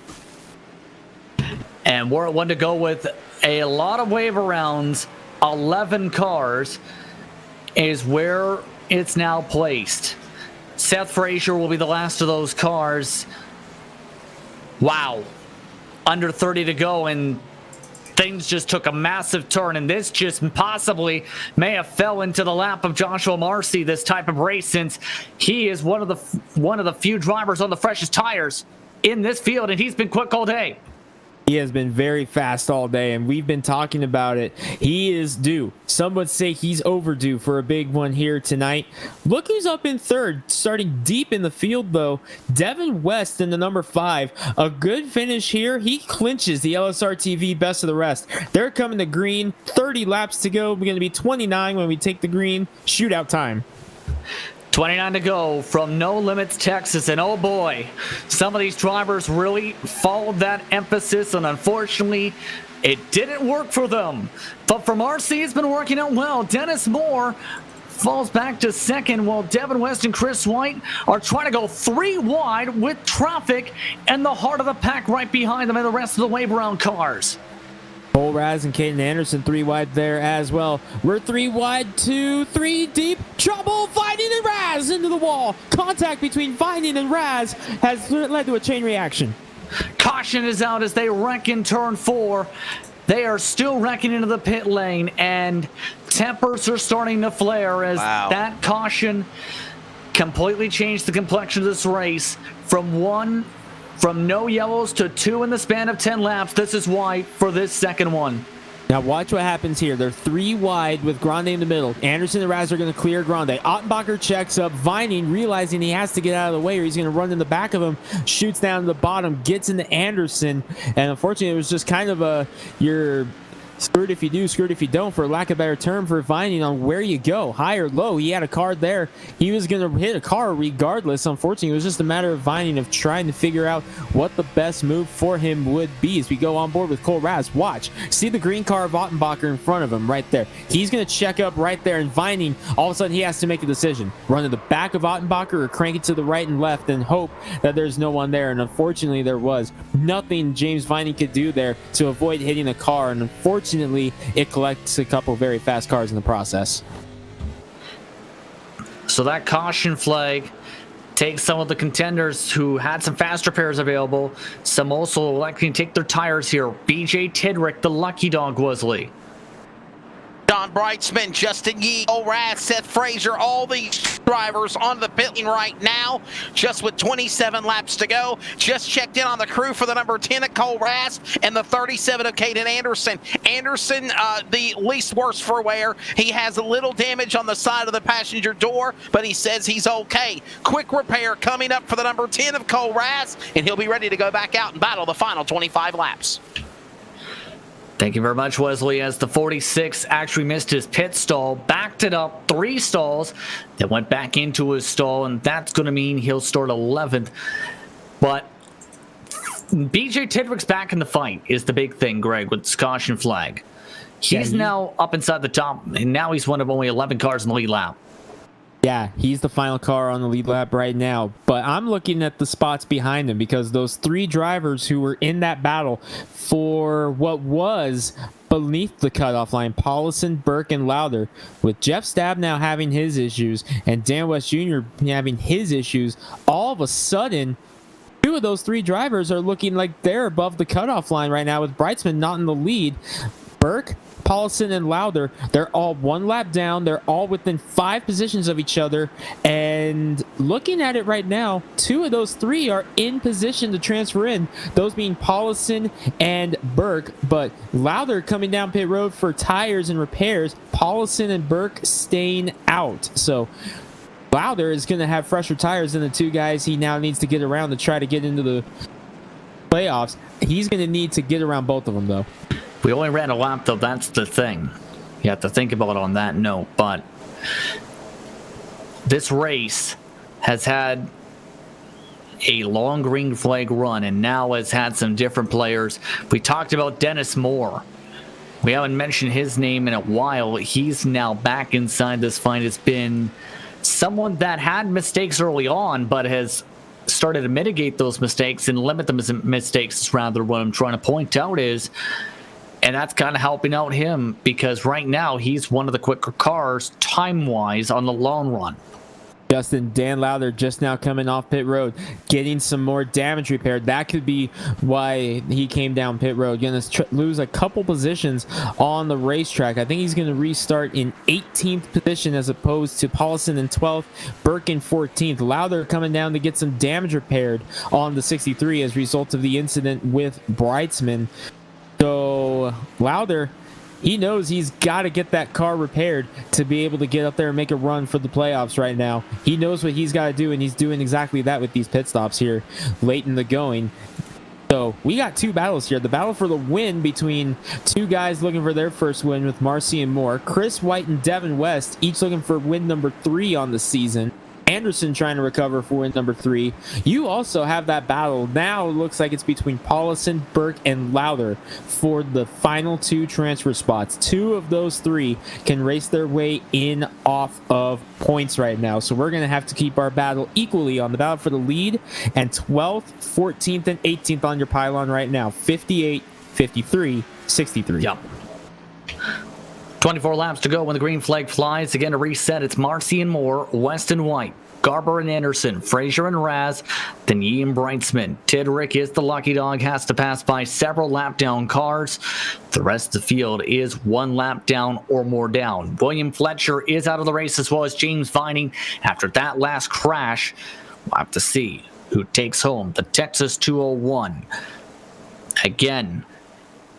And we're at 1 to go with a lot of waiver rounds. 11 cars is where it's now placed. Seth Frazier will be the last of those cars. Wow. Under 30 to go, and things just took a massive turn, and this just possibly may have fell into the lap of Joshua Marcy this type of race, since he is one of the few drivers on the freshest tires in this field, and he's been quick all day. He has been very fast all day, and we've been talking about it. He is due. Some would say he's overdue for a big one here tonight. Look who's up in third, starting deep in the field, though. Devin West in the number 5. A good finish here. He clinches the LSR TV best of the rest. They're coming to green. 30 laps to go. We're going to be 29 when we take the green. Shootout time. 29 to go from No Limits, Texas, and oh boy, some of these drivers really followed that emphasis, and unfortunately, it didn't work for them. But for Marcy, it's been working out well. Dennis Moore falls back to second, while Devin West and Chris White are trying to go 3 wide with traffic and the heart of the pack right behind them and the rest of the wave round cars. Cole Raz and Caden Anderson 3 wide there as well. We're 3 wide, 2, 3 deep. Trouble, Vining and Raz into the wall. Contact between Vining and Raz has led to a chain reaction. Caution is out as they wreck in turn 4. They are still wrecking into the pit lane, and tempers are starting to flare as that caution completely changed the complexion of this race from no yellows to 2 in the span of 10 laps. This is why for this second one. Now watch what happens here. They're 3 wide with Grande in the middle. Anderson and Raz are going to clear Grande. Ottenbacher checks up. Vining, realizing he has to get out of the way or he's going to run in the back of him, shoots down to the bottom, gets into Anderson, and unfortunately it was just kind of a you're screwed if you do, screwed if you don't, for lack of a better term, for Vining on where you go, high or low. He had a card there. He was going to hit a car regardless. Unfortunately, it was just a matter of Vining of trying to figure out what the best move for him would be as we go on board with Cole Raz. Watch. See the green car of Ottenbacher in front of him right there. He's going to check up right there, and Vining, all of a sudden, he has to make a decision. Run to the back of Ottenbacher or crank it to the right and left and hope that there's no one there. And unfortunately, there was nothing James Vining could do there to avoid hitting a car. And unfortunately, it collects a couple very fast cars in the process. So that caution flag takes some of the contenders who had some fast repairs available. Some also electing to take their tires here. BJ Tidrick, the lucky dog, Wesley. Don Brightsman, Justin Yee, Raz, Seth Frazier, all these drivers on the pit lane right now, just with 27 laps to go. Just checked in on the crew for the number 10 of Cole Raz and the 37 of Caden Anderson. Anderson, the least worst for wear. He has a little damage on the side of the passenger door, but he says he's okay. Quick repair coming up for the number 10 of Cole Raz, and he'll be ready to go back out and battle the final 25 laps. Thank you very much, Wesley, as the 46 actually missed his pit stall, backed it up 3 stalls, then went back into his stall, and that's going to mean he'll start 11th. But BJ Tidrick's back in the fight is the big thing, Greg, with this caution flag. He's now up inside the top, and now he's one of only 11 cars in the lead lap. Yeah, he's the final car on the lead lap right now. But I'm looking at the spots behind him because those 3 drivers who were in that battle for what was beneath the cutoff line, Paulison, Burke, and Lowther, with Jeff Stab now having his issues and Dan West Jr. having his issues, all of a sudden, 2 of those 3 drivers are looking like they're above the cutoff line right now with Brightsman not in the lead. Burke, Paulson, and Lowther, they're all 1 lap down. They're all within 5 positions of each other. And looking at it right now, 2 of those 3 are in position to transfer in, those being Paulson and Burke. But Lowther coming down pit road for tires and repairs, Paulson and Burke staying out. So Lowther is going to have fresher tires than the 2 guys he now needs to get around to try to get into the playoffs. He's going to need to get around both of them, though. We only ran a lap, though. That's the thing. You have to think about it on that note. But this race has had a long green flag run and now has had some different players. We talked about Dennis Moore. We haven't mentioned his name in a while. He's now back inside this fight. It's been someone that had mistakes early on, but has started to mitigate those mistakes and limit the mistakes, rather. What I'm trying to point out is, and that's kind of helping out him because right now he's one of the quicker cars time-wise on the long run. Justin, Dan Lowther just now coming off pit road, getting some more damage repaired. That could be why he came down pit road. Going to lose a couple positions on the racetrack. I think he's going to restart in 18th position as opposed to Paulson in 12th, Burke in 14th. Lowther coming down to get some damage repaired on the 63 as a result of the incident with Brightsman. So Lowther, he knows he's got to get that car repaired to be able to get up there and make a run for the playoffs right now. He knows what he's got to do, and he's doing exactly that with these pit stops here late in the going. So we got 2 battles here. The battle for the win between 2 guys looking for their first win with Marcy and Moore. Chris White and Devin West each looking for win number 3 on the season. Anderson trying to recover for win number 3. You also have that battle. Now it looks like it's between Paulison, Burke, and Lowther for the final 2 transfer spots. 2 of those 3 can race their way in off of points right now. So we're going to have to keep our battle equally on the battle for the lead, and 12th, 14th, and 18th on your pylon right now. 58, 53, 63. Yep. 24 laps to go when the green flag flies. Again, to reset, it's Marcy and Moore, West and White, Garber and Anderson, Frazier and Raz, then Yee and Brightsman. Tidrick is the lucky dog, has to pass by several lap down cars. The rest of the field is 1 lap down or more down. William Fletcher is out of the race, as well as James Vining. After that last crash, we'll have to see who takes home the Texas 201. Again,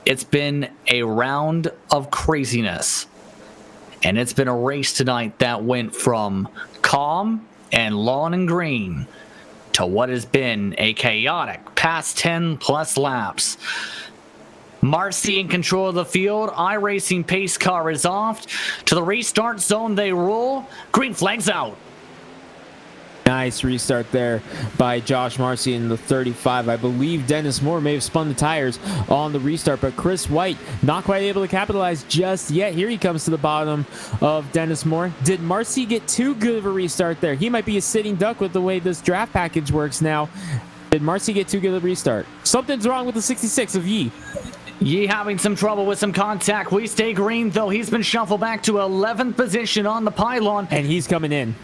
It's been a round of craziness. And it's been a race tonight that went from calm and lawn and green to what has been a chaotic past 10 plus laps. Marcy in control of the field. iRacing pace car is off. To the restart zone they roll. Green flag's out. Nice restart there by Josh Marcy in the 35. I believe Dennis Moore may have spun the tires on the restart, but Chris White not quite able to capitalize just yet. Here he comes to the bottom of Dennis Moore. Did Marcy get too good of a restart there? He might be a sitting duck with the way this draft package works now. Did Marcy get too good of a restart? Something's wrong with the 66 of Yee. Yee having some trouble with some contact. We stay green, though. He's been shuffled back to 11th position on the pylon. And he's coming in.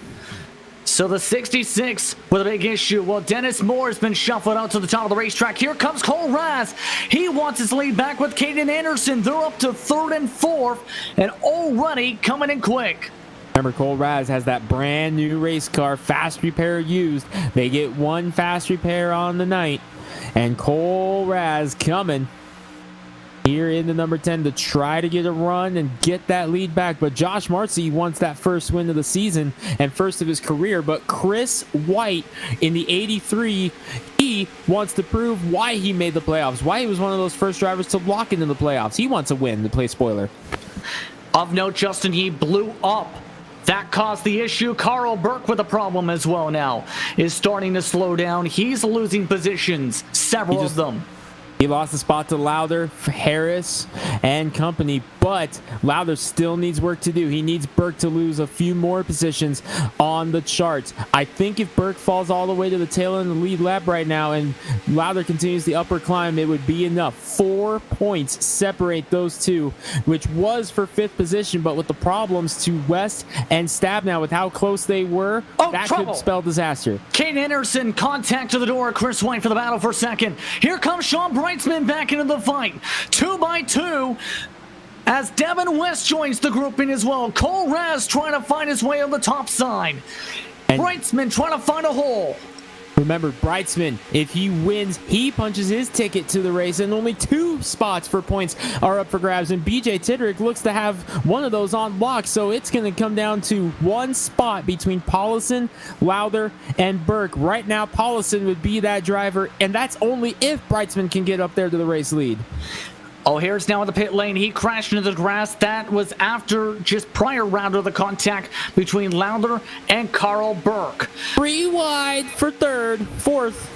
So the 66 with a big issue. Well, Dennis Moore has been shuffled out to the top of the racetrack. Here comes Cole Raz. He wants his lead back with Caden Anderson. They're up to third and fourth, and already coming in quick. Remember, Cole Raz has that brand new race car, fast repair used. They get one fast repair on the night, and Cole Raz coming here in the number 10 to try to get a run and get that lead back. But Josh Marcy wants that first win of the season and first of his career. But Chris White in the 83, he wants to prove why he made the playoffs, why he was one of those first drivers to lock into the playoffs. He wants a win to play spoiler. Of note, Justin Yee blew up. That caused the issue. Carl Burke with a problem as well now is starting to slow down. He's losing positions, several of them. He lost the spot to Lowther, Harris, and company, but Lowther still needs work to do. He needs Burke to lose a few more positions on the charts. I think if Burke falls all the way to the tail end of the lead lap right now and Lowther continues the upper climb, it would be enough. 4 points separate those two, which was for 5th position, but with the problems to West and Stab now with how close they were, that trouble. could spell disaster. Kane Anderson, contact to the door. Chris White for the battle for second. Here comes Sean Brightsman back into the fight. 2 by 2 as Devin West joins the grouping as well. Cole Raz trying to find his way on the top side. And Brightsman trying to find a hole. Remember, Brightsman, if he wins, he punches his ticket to the race, and only 2 spots for points are up for grabs. And BJ Tidrick looks to have one of those on lock, so it's going to come down to 1 spot between Paulison, Lowther, and Burke. Right now, Paulison would be that driver, and that's only if Brightsman can get up there to the race lead. Oh, here's now in the pit lane. He crashed into the grass. That was after just prior round of the contact between Lowther and Carl Burke. 3 wide for 3rd, 4th.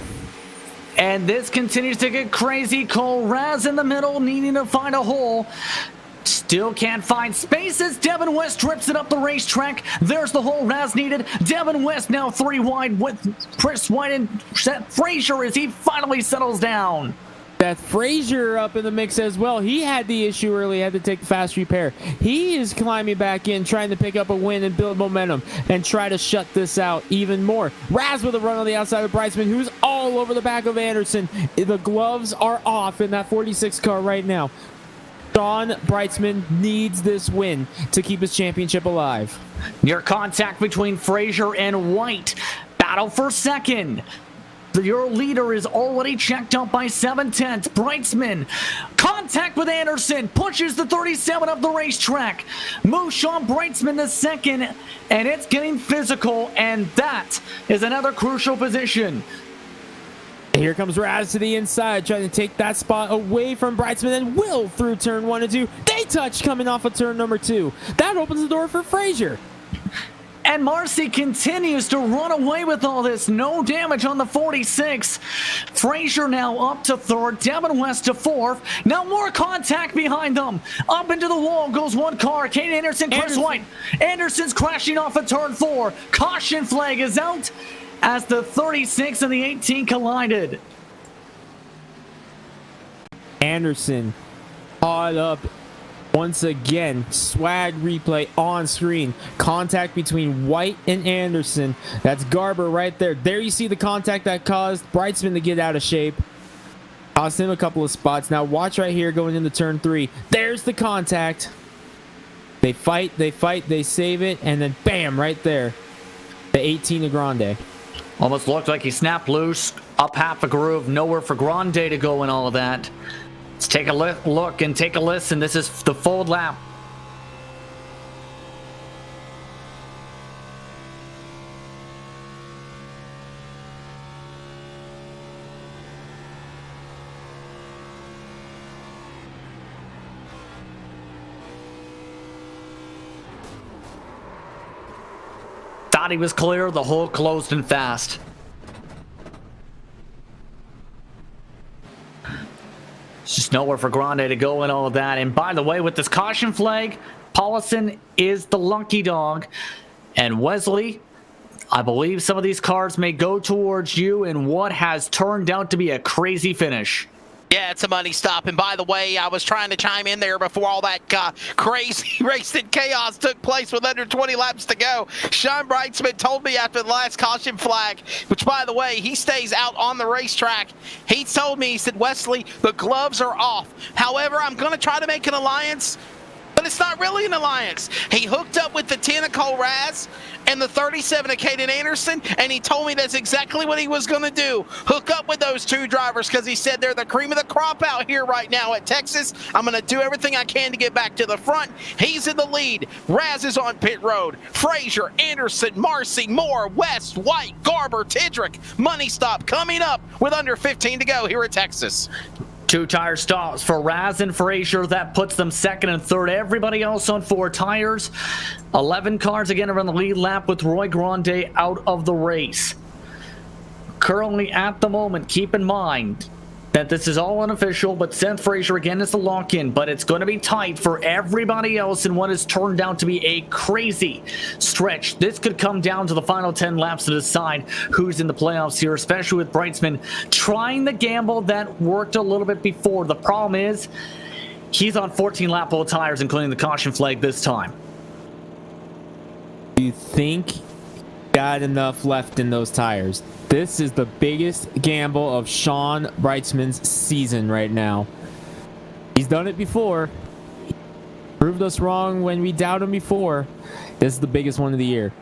And this continues to get crazy. Cole Raz in the middle, needing to find a hole. Still can't find spaces. Devin West rips it up the racetrack. There's the hole Raz needed. Devin West now 3 wide with Chris White and Seth Frazier as he finally settles down. Seth Frazier up in the mix as well. He had the issue early, had to take the fast repair. He is climbing back in, trying to pick up a win and build momentum and try to shut this out even more. Raz with a run on the outside of Brightsman, who's all over the back of Anderson. The gloves are off in that 46 car right now. Sean Brightsman needs this win to keep his championship alive. Near contact between Frazier and White. Battle for second. Your leader is already checked up by 7/10. Brightsman, contact with Anderson, pushes the 37 up the racetrack. Moves Sean Brightsman to second, and it's getting physical, and that is another crucial position. Here comes Raz to the inside, trying to take that spot away from Brightsman, and Will through turn 1 and 2. They touch coming off of turn number 2. That opens the door for Frazier. And Marcy continues to run away with all this. No damage on the 46. Frazier now up to 3rd. Devin West to 4th. Now more contact behind them. Up into the wall goes one car. Kane Anderson, Chris White. Anderson's crashing off at turn 4. Caution flag is out as the 36 and the 18 collided. Anderson caught up. Once again, swag replay on screen. Contact between White and Anderson. That's Garber right there. There you see the contact that caused Brightsman to get out of shape. Cost him a couple of spots. Now watch right here going into turn 3. There's the contact. They fight, they save it, and then bam, right there. The 18 to Grande. Almost looked like he snapped loose. Up half a groove. Nowhere for Grande to go and all of that. Let's take a look and take a listen. This is the full lap. Thought he was clear, the hole closed and fast. Just nowhere for Grande to go and all of that. And by the way, with this caution flag, Paulson is the lucky dog. And Wesley, I believe some of these cars may go towards you in what has turned out to be a crazy finish. Yeah, it's a money stop. And by the way, I was trying to chime in there before all that crazy racing chaos took place with under 20 laps to go. Sean Brightsman told me after the last caution flag, which by the way, he stays out on the racetrack. He told me, he said, Wesley, the gloves are off. However, I'm going to try to make an alliance, but it's not really an alliance. He hooked up with the 10 of Cole Raz and the 37 of Caden Anderson, and he told me that's exactly what he was going to do. Hook up with those two drivers because he said they're the cream of the crop out here right now at Texas. I'm going to do everything I can to get back to the front. He's in the lead. Raz is on pit road. Frazier, Anderson, Marcy, Moore, West, White, Garber, Tidrick. Money stop coming up with under 15 to go here at Texas. 2 tire stops for Raz and Frazier. That puts them second and third. Everybody else on 4 tires. 11 cars again are on the lead lap with Roy Grande out of the race. Currently at the moment, keep in mind that this is all unofficial, but Seth Frazier again is the lock-in, but it's going to be tight for everybody else in what has turned out to be a crazy stretch. This could come down to the final 10 laps to decide who's in the playoffs here, especially with Brightsman trying the gamble that worked a little bit before. The problem is he's on 14 lap old tires, including the caution flag this time. Do you think got enough left in those tires? This is the biggest gamble of Sean Brightsman's season right now. He's done it before. He proved us wrong when we doubted him before. This is the biggest one of the year.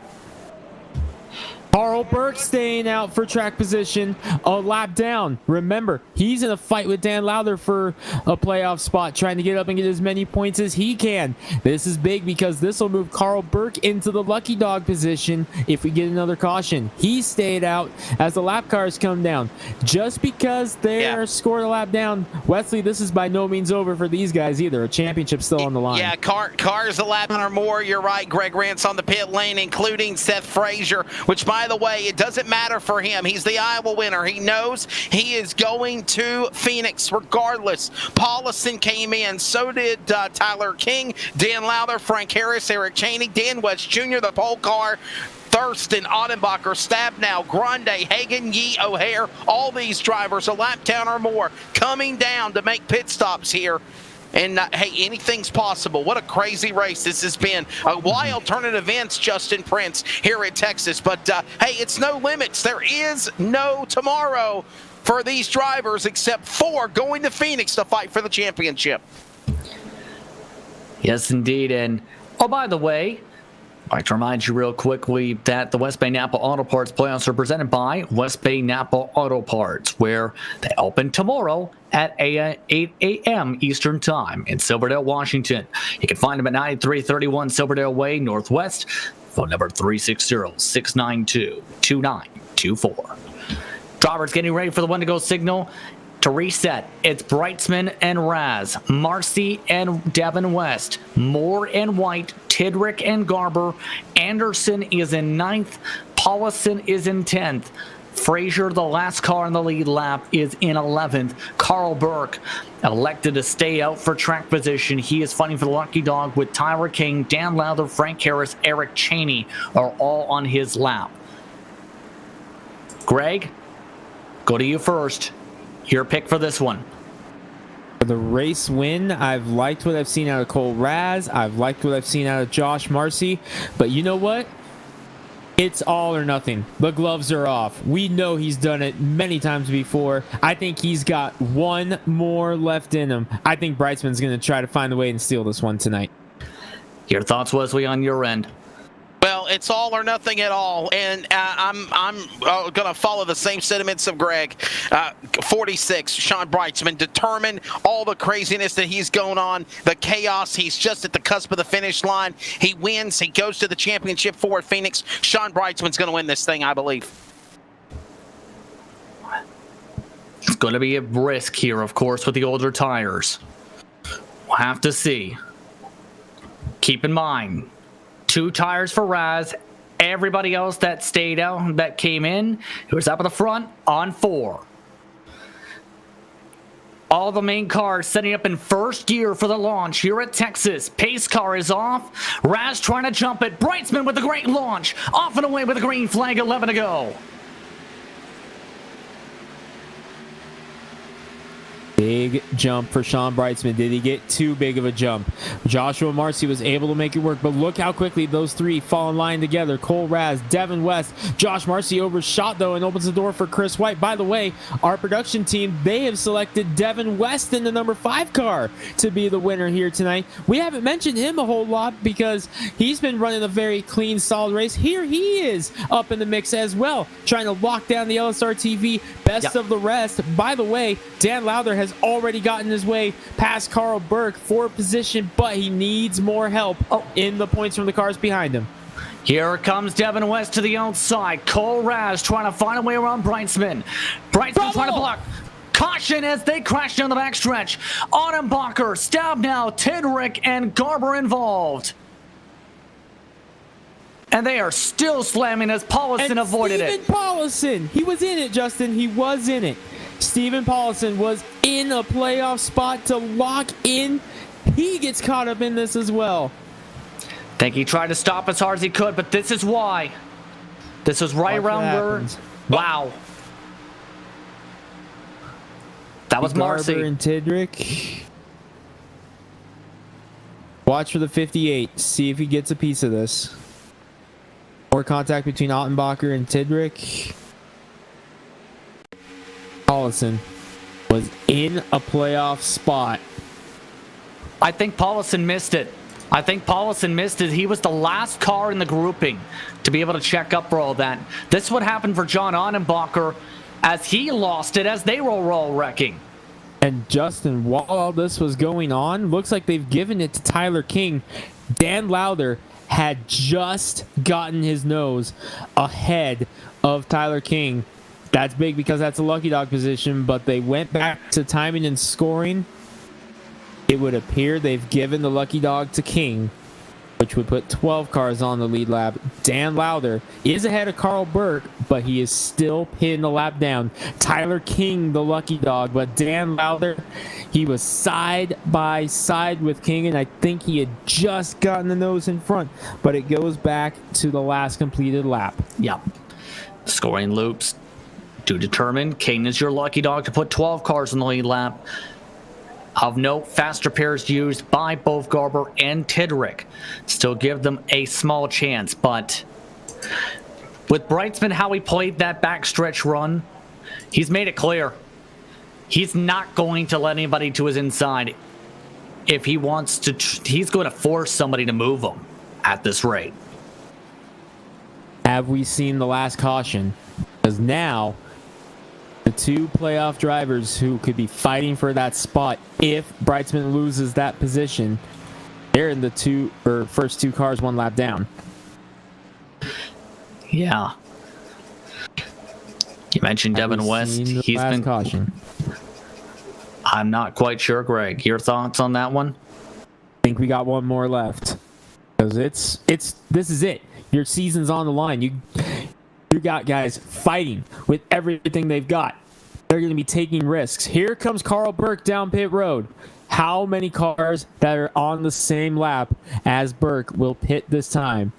Carl Burke staying out for track position, a lap down. Remember, he's in a fight with Dan Lowther for a playoff spot, trying to get up and get as many points as he can. This is big because this will move Carl Burke into the lucky dog position if we get another caution. He stayed out as the lap cars come down. Just because they're scored a lap down, Wesley, this is by no means over for these guys either. A championship still on the line. Yeah, cars a lap or more. You're right. Greg Rance on the pit lane, including Seth Frazier, which by the way, it doesn't matter for him. He's the Iowa winner. He knows he is going to Phoenix regardless. Paulson came in. So did Tyler King, Dan Lowther, Frank Harris, Eric Chaney, Dan West Jr., the pole car, Thurston, Ottenbacher, Stabnow, Grande, Hagan, Yee, O'Hare, all these drivers a lap down or more coming down to make pit stops here. And, hey, anything's possible. What a crazy race this has been. A wild turn of events, Justin Prince, here at Texas. But, hey, it's no limits. There is no tomorrow for these drivers except for going to Phoenix to fight for the championship. Yes, indeed. And, oh, by the way, I'd like to remind you real quickly that the West Bay Napa Auto Parts playoffs are presented by West Bay Napa Auto Parts, where they open tomorrow at 8 a.m. Eastern Time in Silverdale, Washington. You can find them at 9331 Silverdale Way, Northwest. Phone number 360-692-2924. Drivers getting ready for the one-to-go signal. To reset, it's Brightsman and Raz, Marcy and Devin West, Moore and White, Tidrick and Garber, Anderson is in 9th, Paulson is in 10th, Frazier, the last car in the lead lap, is in 11th. Carl Burke elected to stay out for track position. He is fighting for the lucky dog with Tyler King, Dan Lowther, Frank Harris, Eric Chaney are all on his lap. Greg, go to you first. Your pick for this one. For the race win, I've liked what I've seen out of Cole Raz. I've liked what I've seen out of Josh Marcy. But you know what? It's all or nothing. The gloves are off. We know he's done it many times before. I think he's got one more left in him. I think Brightsman's going to try to find a way and steal this one tonight. Your thoughts, Wesley, on your end? Well, Well, it's all or nothing at all, and I'm going to follow the same sentiments of Greg. 46, Sean Brightsman, determined, all the craziness that he's going on, the chaos. He's just at the cusp of the finish line. He wins. He goes to the championship for Phoenix. Sean Brightsman's going to win this thing, I believe. It's going to be a risk here, of course, with the older tires. We'll have to see. Keep in mind, 2 tires for Raz. Everybody else that stayed out, that came in, who was up at the front, on 4. All the main cars setting up in first gear for the launch here at Texas. Pace car is off. Raz trying to jump it. Brightsman with a great launch. Off and away with a green flag, 11 to go. Big jump for Sean Brightsman. Did he get too big of a jump? Joshua Marcy was able to make it work, but look how quickly those 3 fall in line together. Cole Raz, Devin West, Josh Marcy overshot though and opens the door for Chris White. By the way, our production team, they have selected Devin West in the number 5 car to be the winner here tonight. We haven't mentioned him a whole lot because he's been running a very clean, solid race. Here he is up in the mix as well, trying to lock down the LSR TV best of the rest. By the way, Dan Lowther has already gotten his way past Carl Burke for position, but he needs more help in the points from the cars behind him. Here comes Devin West to the outside. Cole Raz trying to find a way around Brightsman. Brightsman trying to block. Caution as they crash down the backstretch. Autumnbacher, Stabnow, Tidrick, and Garber involved. And they are still slamming as Paulison avoided it. Stephen Paulison, he was in it, Justin. He was in it. Stephen Paulison was in a playoff spot to lock in. He gets caught up in this as well. I think he tried to stop as hard as he could, but this is why. This was right around where... Wow. That was Marcy. Garber and Tidrick. Watch for the 58. See if he gets a piece of this. More contact between Ottenbacher and Tidrick. Paulison was in a playoff spot. I think Paulison missed it. He was the last car in the grouping to be able to check up for all that. This is what happened for John Ottenbacher as he lost it as they were all wrecking. And Justin, while all this was going on, looks like they've given it to Tyler King. Dan Lowther had just gotten his nose ahead of Tyler King. That's big because that's a lucky dog position, but they went back to timing and scoring. It would appear they've given the lucky dog to King, which would put 12 cars on the lead lap. Dan Lowther is ahead of Carl Burke, but he is still pinning the lap down. Tyler King, the lucky dog, but Dan Lowther, he was side by side with King, and I think he had just gotten the nose in front, but it goes back to the last completed lap. Yep. Scoring loops to determine. King is your lucky dog to put 12 cars on the lead lap. Of note, faster pairs used by both Garber and Tidrick. Still give them a small chance, but with Brightsman, how he played that backstretch run, he's made it clear. He's not going to let anybody to his inside. If he wants to, he's going to force somebody to move him at this rate. Have we seen the last caution? Because now, the 2 playoff drivers who could be fighting for that spot if Brightsman loses that position, they're in the first 2 cars 1 lap down. Yeah. You mentioned Devin West. He's been caution. I'm not quite sure, Greg. Your thoughts on that one? I think we got 1 more left. Because this is it. Your season's on the line. You got guys fighting with everything they've got. They're going to be taking risks. Here comes Carl Burke down pit road. How many cars that are on the same lap as Burke will pit this time?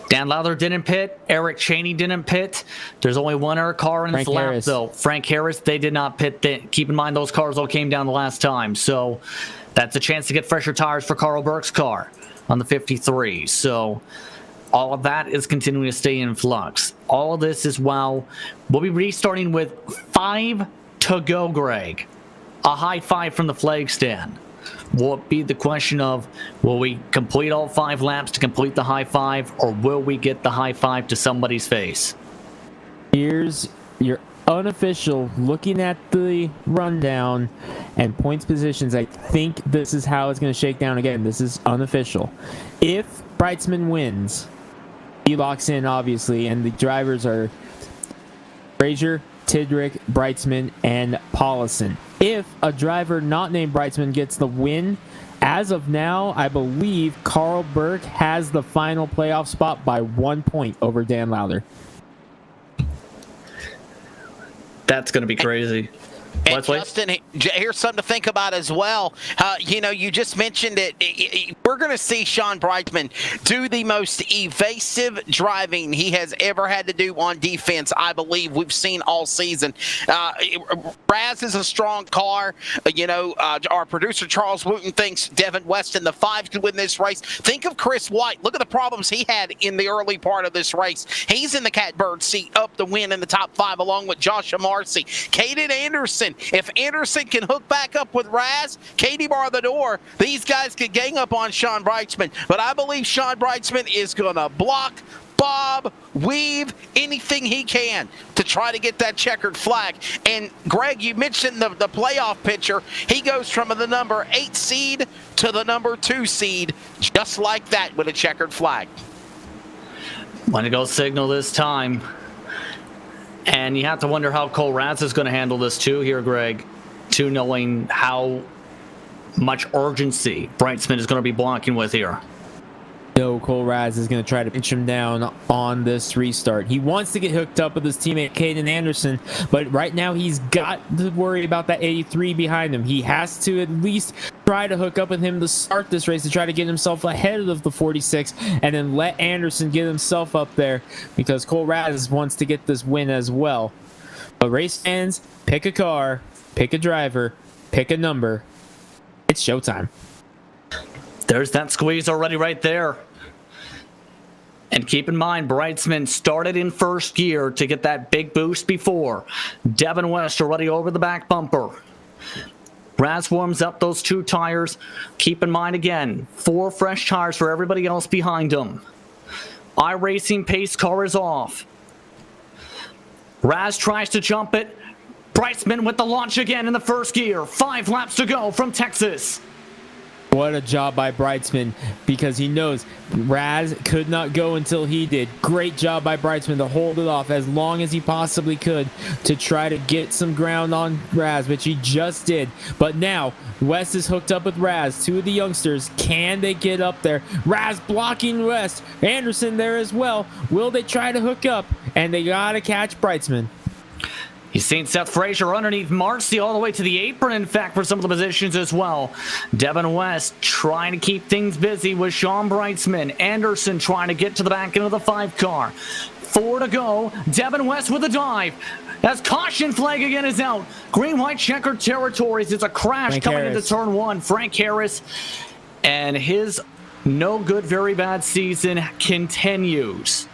Dan Lowther didn't pit. Eric Chaney didn't pit. There's only 1 other car in this lap, though. Frank Harris, they did not pit. Keep in mind, those cars all came down the last time. So that's a chance to get fresher tires for Carl Burke's car on the 53. So all of that is continuing to stay in flux. All of this is while we'll be restarting with 5 to go, Greg. A high 5 from the flag stand. will it be the question of, will we complete all 5 laps to complete the high five, or will we get the high five to somebody's face? Here's your unofficial looking at the rundown and points positions. I think this is how it's going to shake down. Again, this is unofficial. If Brightsman wins, he locks in, obviously, and the drivers are Frazier, Tidrick, Brightsman, and Paulison. If a driver not named Brightsman gets the win, as of now, I believe Carl Burke has the final playoff spot by 1 point over Dan Lowther. That's going to be crazy. And Justin, here's something to think about as well. You just mentioned it. We're going to see Sean Brightman do the most evasive driving he has ever had to do on defense, I believe we've seen all season. Raz is a strong car. Our producer Charles Wooten thinks Devin West in the 5 could win this race. Think of Chris White. Look at the problems he had in the early part of this race. He's in the catbird seat up the win in the top 5 along with Josh Marcy. Caden Anderson. If Anderson can hook back up with Raz, Katie bar the door, these guys could gang up on Sean Brightsman. But I believe Sean Brightsman is going to block, bob, weave, anything he can to try to get that checkered flag. And Greg, you mentioned the playoff picture. He goes from the number 8 seed to the number 2 seed, just like that with a checkered flag. Want to go signal this time. And you have to wonder how Cole Raz is going to handle this too here, Greg, too, knowing how much urgency Brightsman is going to be blocking with here. No, Cole Raz is going to try to pinch him down on this restart. He wants to get hooked up with his teammate Caden Anderson, but right now he's got to worry about that 83 behind him. He has to at least try to hook up with him to start this race to try to get himself ahead of the 46 and then let Anderson get himself up there because Cole Raz wants to get this win as well. But race fans, pick a car, pick a driver, pick a number. It's showtime. There's that squeeze already right there. And keep in mind, Brightsman started in first gear to get that big boost before. Devin West already over the back bumper. Raz warms up those 2 tires. Keep in mind again, 4 fresh tires for everybody else behind him. iRacing pace car is off. Raz tries to jump it. Brightsman with the launch again in the first gear. 5 laps to go from Texas. What a job by Brightsman because he knows Raz could not go until he did. Great job by Brightsman to hold it off as long as he possibly could to try to get some ground on Raz, which he just did. But now West is hooked up with Raz. 2 of the youngsters, can they get up there? Raz blocking West. Anderson there as well. Will they try to hook up? And they got to catch Brightsman. You've seen Seth Frazier underneath Marcy all the way to the apron, in fact, for some of the positions as well. Devin West trying to keep things busy with Sean Brightsman. Anderson trying to get to the back end of the 5 car. 4 to go. Devin West with a dive. As caution flag again is out. Green-white checkered territories. It's a crash Frank coming Harris into turn 1. Frank Harris and his no good, very bad season continues.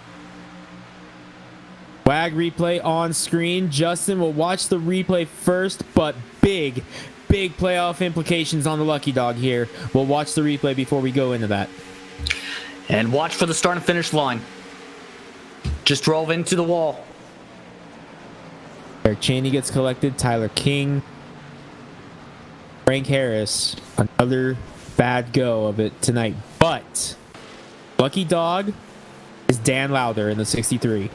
WAG replay on screen. Justin will watch the replay first, but big playoff implications on the Lucky Dog here. We'll watch the replay before we go into that. And watch for the start and finish line. Just drove into the wall. Eric Cheney gets collected. Tyler King. Frank Harris. Another bad go of it tonight. But Lucky Dog is Dan Lowther in the 63.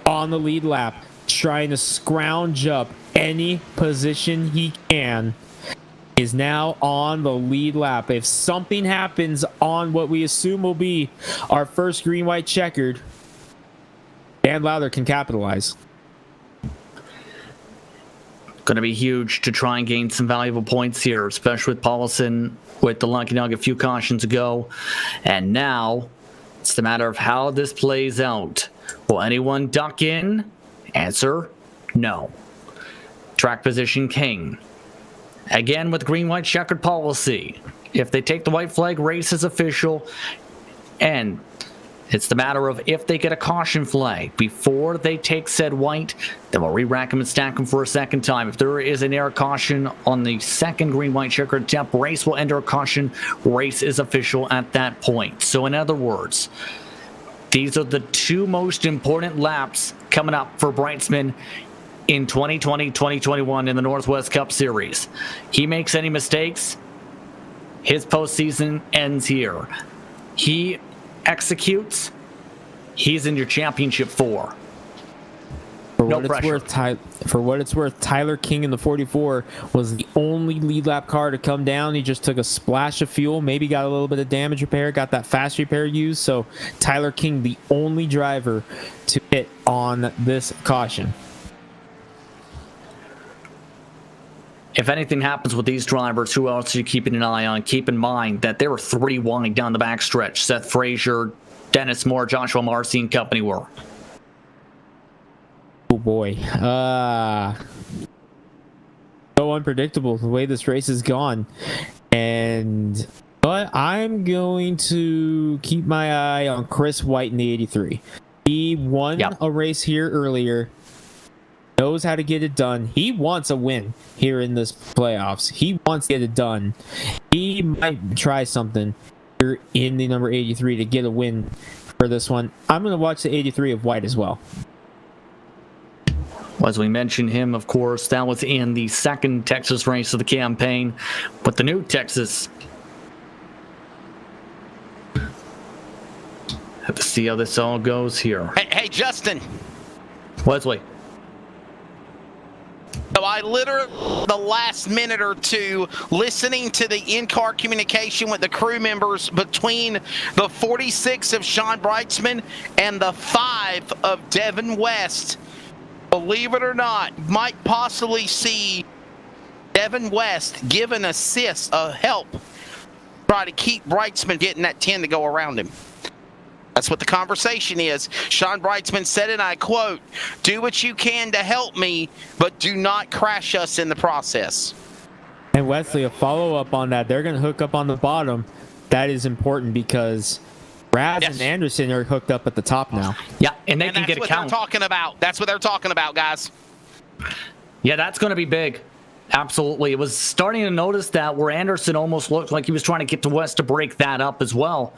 On the lead lap, trying to scrounge up any position he can, is now on the lead lap. If something happens on what we assume will be our first green-white checkered, Dan Lowther can capitalize. Going to be huge to try and gain some valuable points here, especially with Paulson with the Lucky Dog a few cautions ago. And now it's the matter of how this plays out. Will anyone duck in? Answer, no. Track position king. Again with green-white checkered policy. If they take the white flag, race is official. And It's the matter of if they get a caution flag before they take said white, then we'll re-rack them and stack them for a second time. If there is an air caution on the second green-white checkered attempt, race will enter a caution. Race is official at that point. So in other words, these are the two most important laps coming up for Brightsman in 2020-2021 in the Northwest Cup Series. He makes any mistakes, his postseason ends here. He executes, he's in your championship 4. For No what pressure. it's worth, Tyler King in the 44 was the only lead lap car to come down. He just took a splash of fuel, maybe got a little bit of damage repair, got that fast repair used. So Tyler King, the only driver to hit on this caution. If anything happens with these drivers, who else are you keeping an eye on? Keep in mind that there were 3 wide down the backstretch. Seth Frazier, Dennis Moore, Joshua Marcy, and company were. Oh boy. So unpredictable the way this race has gone. But I'm going to keep my eye on Chris White in the 83. He won a race here earlier. Knows how to get it done. He wants a win here in this playoffs. He wants to get it done. He might try something here in the number 83 to get a win for this one. I'm going to watch the 83 of White as well. As we mentioned him, of course, that was in the second Texas race of the campaign. But the new Texas, have to see how this all goes here. Hey, Justin. Wesley. So I literally, the last minute or two, listening to the in-car communication with the crew members between the 46 of Sean Brightsman and the 5 of Devin West. Believe it or not, might possibly see Devin West give an assist, a help, try to keep Brightsman getting that 10 to go around him. That's what the conversation is. Sean Brightsman said, and I quote, "Do what you can to help me, but do not crash us in the process." And Wesley, a follow-up on that. They're going to hook up on the bottom. That is important because Raz and Anderson are hooked up at the top now. Yeah, and they can get a count. That's what they're talking about. That's what they're talking about, guys. Yeah, that's going to be big. Absolutely. It was starting to notice that where Anderson almost looked like he was trying to get to West to break that up as well.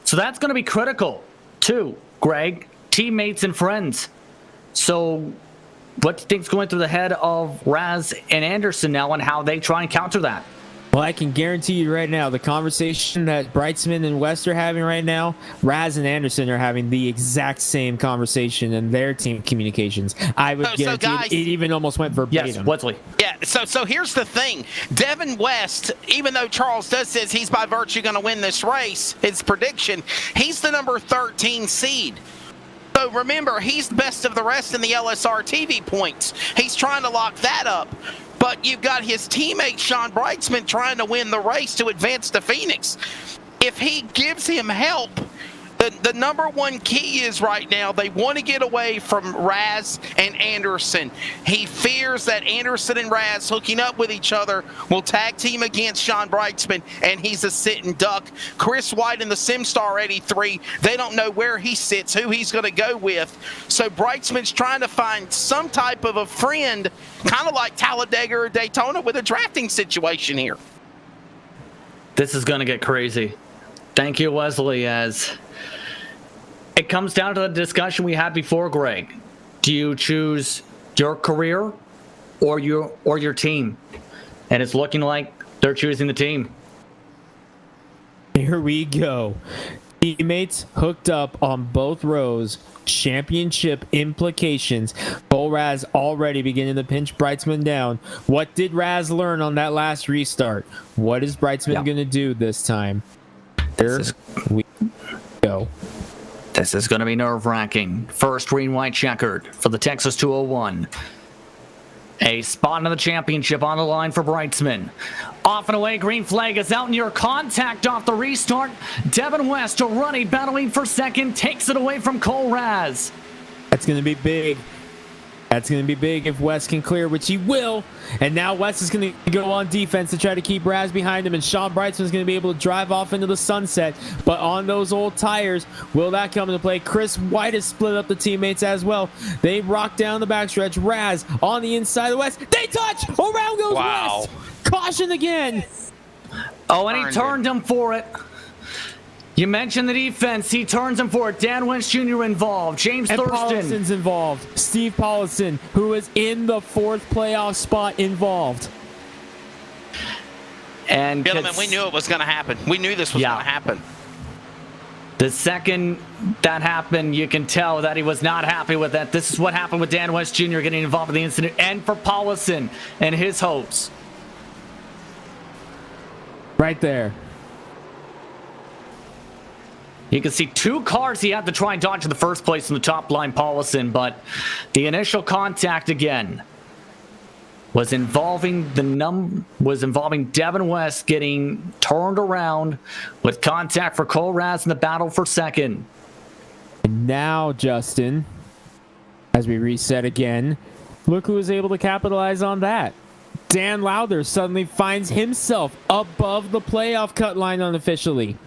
So that's going to be critical, too, Greg. Teammates and friends. So what do you think's going through the head of Raz and Anderson now and how they try and counter that? Well, I can guarantee you right now, the conversation that Brightsman and West are having right now, Raz and Anderson are having the exact same conversation in their team communications. I would guarantee guys, it even almost went verbatim. Yes, Wesley. Yeah, so here's the thing. Devin West, even though Charles Does says he's by virtue going to win this race, his prediction, he's the number 13 seed. So remember, he's the best of the rest in the LSR TV points. He's trying to lock that up. But you've got his teammate, Sean Brightsman, trying to win the race to advance to Phoenix. If he gives him help, the number one key is right now they want to get away from Raz and Anderson. He fears that Anderson and Raz hooking up with each other will tag team against Sean Brightsman, and he's a sitting duck. Chris White in the SimStar 83, they don't know where he sits, who he's going to go with. So Brightsman's trying to find some type of a friend, kind of like Talladega or Daytona with a drafting situation here. This is going to get crazy. Thank you, Wesley, as it comes down to the discussion we had before, Greg. Do you choose your career or your team? And it's looking like they're choosing the team. Here we go. Teammates hooked up on both rows. Championship implications. Cole Raz already beginning to pinch Brightsman down. What did Raz learn on that last restart? What is Brightsman going to do this time? There we go. This is going to be nerve-wracking. First green-white checkered for the Texas 201. A spot in the championship on the line for Brightsman. Off and away, green flag is out near contact off the restart. Devin West, a runny, battling for second, takes it away from Cole Raz. That's going to be big. That's going to be big if West can clear, which he will. And now West is going to go on defense to try to keep Raz behind him. And Sean Brightsman's going to be able to drive off into the sunset. But on those old tires, will that come into play? Chris White has split up the teammates as well. They rock down the backstretch. Raz on the inside of West. They touch! Around goes West! Caution again! Oh, and he turned him for it. You mentioned the defense. He turns him for it. Dan Wentz Jr. involved. James And Thurston. Paulison's involved. Steve Paulison, who is in the 4th playoff spot, involved. And Gentlemen, we knew it was going to happen. We knew this was going to happen. The second that happened, you can tell that he was not happy with that. This is what happened with Dan Wentz Jr. getting involved in the incident, and for Paulison and his hopes. Right there. You can see 2 cars he had to try and dodge in the first place in the top line, Paulison, but the initial contact again was involving Devin West getting turned around with contact for Cole Raz in the battle for second. And now, Justin, as we reset again, look who was able to capitalize on that. Dan Lowther suddenly finds himself above the playoff cut line unofficially.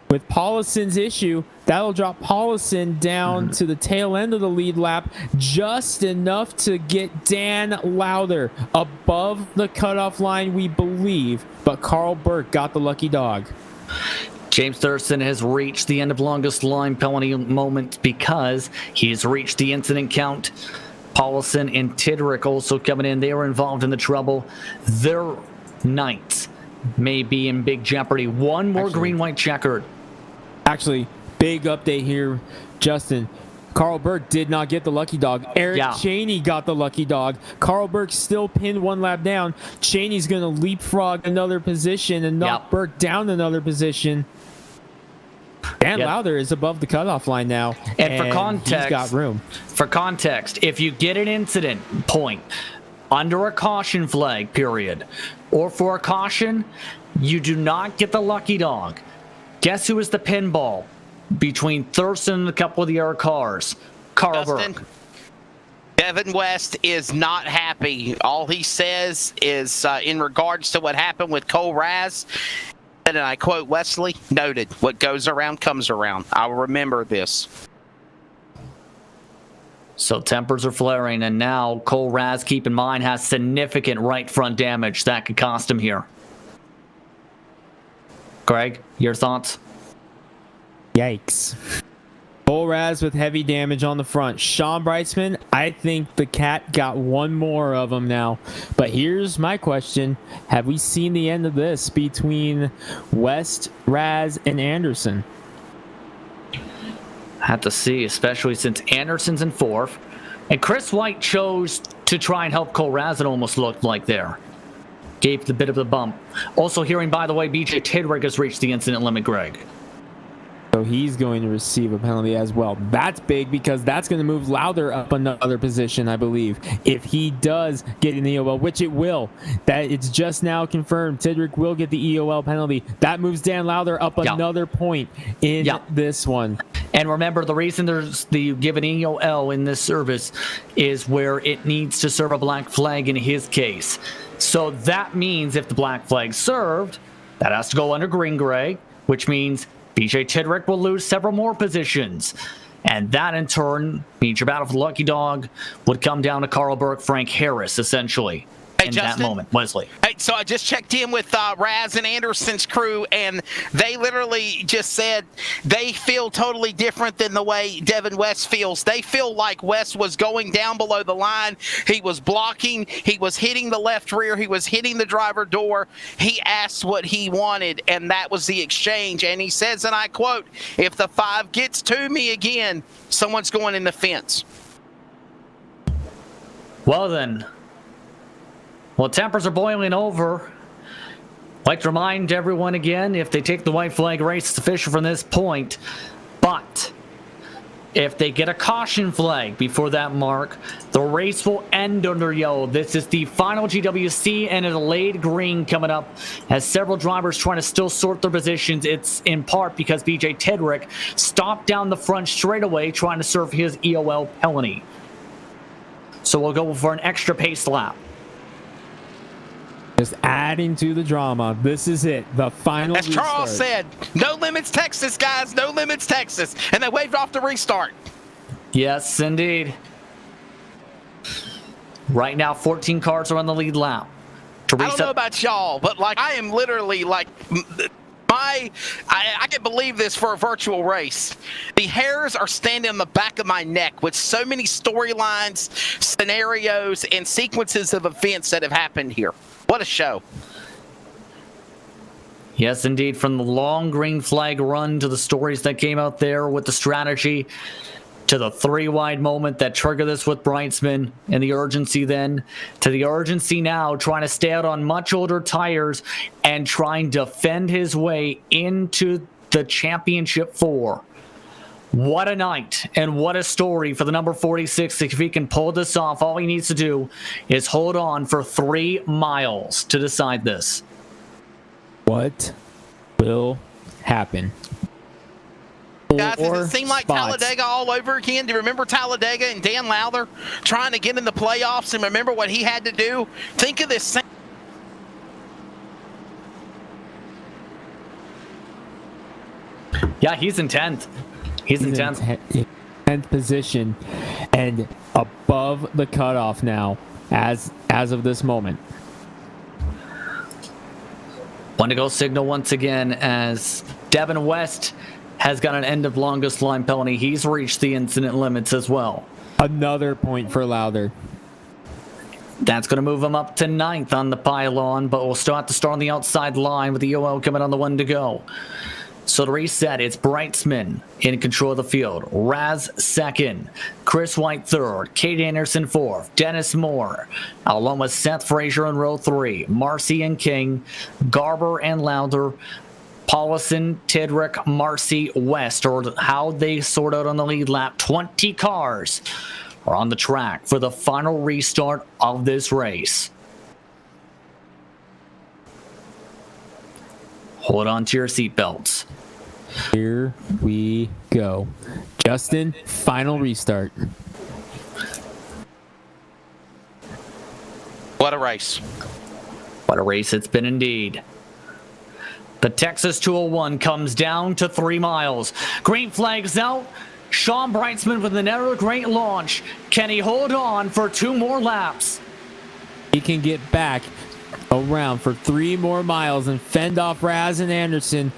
With Paulison's issue, that'll drop Paulison down to the tail end of the lead lap, just enough to get Dan Lowther above the cutoff line, we believe. But Carl Burke got the lucky dog. James Thurston has reached the end of longest line penalty moment because he's reached the incident count. Paulison and Tidrick also coming in. They were involved in the trouble. Their nights may be in big jeopardy. One more green-white checkered. Actually, big update here, Justin. Carl Burke did not get the lucky dog. Eric Cheney got the lucky dog. Carl Burke still pinned 1 lap down. Cheney's going to leapfrog another position and knock Burke down another position. Dan Lowther is above the cutoff line now. And for context, he's got room. For context, if you get an incident point under a caution flag period, or for a caution, you do not get the lucky dog. Guess who is the pinball between Thurston and a couple of the other cars? Carl Burke. Devin West is not happy. All he says is in regards to what happened with Cole Raz, and I quote Wesley, noted, what goes around comes around. I'll remember this. So tempers are flaring, and now Cole Raz, keep in mind, has significant right front damage that could cost him here. Greg, your thoughts? Yikes. Cole Raz with heavy damage on the front. Sean Brightsman, I think the cat got one more of them now. But here's my question. Have we seen the end of this between West, Raz, and Anderson? Have to see, especially since Anderson's in 4th. And Chris White chose to try and help Cole Raz, it almost looked like there. Gave the bit of the bump. Also hearing, by the way, BJ Tidrick has reached the incident limit, Greg. So he's going to receive a penalty as well. That's big because that's going to move Lowther up another position, I believe. If he does get an EOL, which it will. That it's just now confirmed. Tidrick will get the EOL penalty. That moves Dan Lowther up another point in this one. And remember, the reason you give an EOL in this service is where it needs to serve a black flag in his case. So that means if the black flag's served, that has to go under green-gray, which means BJ Tidrick will lose several more positions. And that, in turn, means your battle for the lucky dog would come down to Carl Burke, Frank Harris, essentially, in Justin, that moment. Wesley. Hey, so I just checked in with Raz and Anderson's crew, and they literally just said they feel totally different than the way Devin West feels. They feel like West was going down below the line. He was blocking. He was hitting the left rear. He was hitting the driver door. He asked what he wanted, and that was the exchange. And he says, and I quote, if the 5 gets to me again, someone's going in the fence. Well, then. Well, tempers are boiling over. Like to remind everyone again, if they take the white flag race, it's official from this point. But if they get a caution flag before that mark, the race will end under yellow. This is the final GWC and a delayed green coming up as several drivers trying to still sort their positions. It's in part because BJ Tidrick stopped down the front straightaway trying to serve his EOL penalty. So we'll go for an extra pace lap. Just adding to the drama. This is it. The final As Charles restart. said, no limits Texas, guys. No limits Texas. And they waved off the restart. Yes, indeed. Right now, 14 cars are on the lead lap. To I don't reset, know about y'all, but like I am literally like I can believe this for a virtual race. The hairs are standing on the back of my neck with so many storylines, scenarios, and sequences of events that have happened here. What a show. yes, indeed. From the long green flag run to the stories that came out there with the strategy to the 3-wide moment that triggered this with Brightsman and the urgency then to the urgency now trying to stay out on much older tires and try and defend his way into the championship 4. What a night and what a story for the number 46. If he can pull this off, all he needs to do is hold on for 3 miles to decide this. What will happen? Guys, does Four it seem like spots. Talladega all over again? Do you remember Talladega and Dan Lowther trying to get in the playoffs and remember what he had to do? Think of this same. Yeah, he's in 10th. He's in 10th. 10th position and above the cutoff now as of this moment. One to go signal once again as Devin West has got an end of longest line penalty. He's reached the incident limits as well. Another point for Lowther. That's going to move him up to 9th on the pylon, but we'll still have to start on the outside line with the UL coming on the 1 to go. So to reset, it's Brightsman in control of the field. Raz 2nd, Chris White 3rd, Kate Anderson 4th, Dennis Moore, along with Seth Frazier in row 3, Marcy and King, Garber and Lowther, Paulison, Tidrick, Marcy, West, or how they sort out on the lead lap. 20 cars are on the track for the final restart of this race. Hold on to your seatbelts. Here we go. Justin, final restart. What a race. What a race it's been indeed. The Texas 201 comes down to 3 miles. Green flags out. Sean Brightsman with another great launch. Can he hold on for 2 more laps? He can get back around for 3 more miles and fend off Raz and Anderson.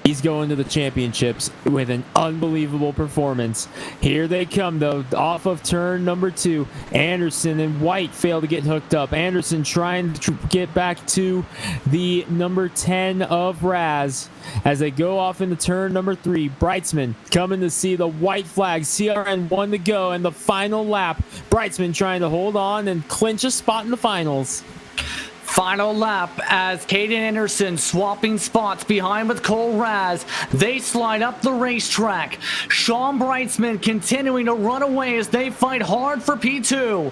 He's going to the championships with an unbelievable performance. Here they come, though, off of turn number 2. Anderson and White fail to get hooked up. Anderson trying to get back to the number 10 of Raz as they go off into turn number 3. Brightsman coming to see the white flag. CRN 1 to go, and the final lap. Brightsman trying to hold on and clinch a spot in the finals. Final lap as Caden Anderson swapping spots behind with Cole Raz. They slide up the racetrack. Sean Brightsman continuing to run away as they fight hard for P2.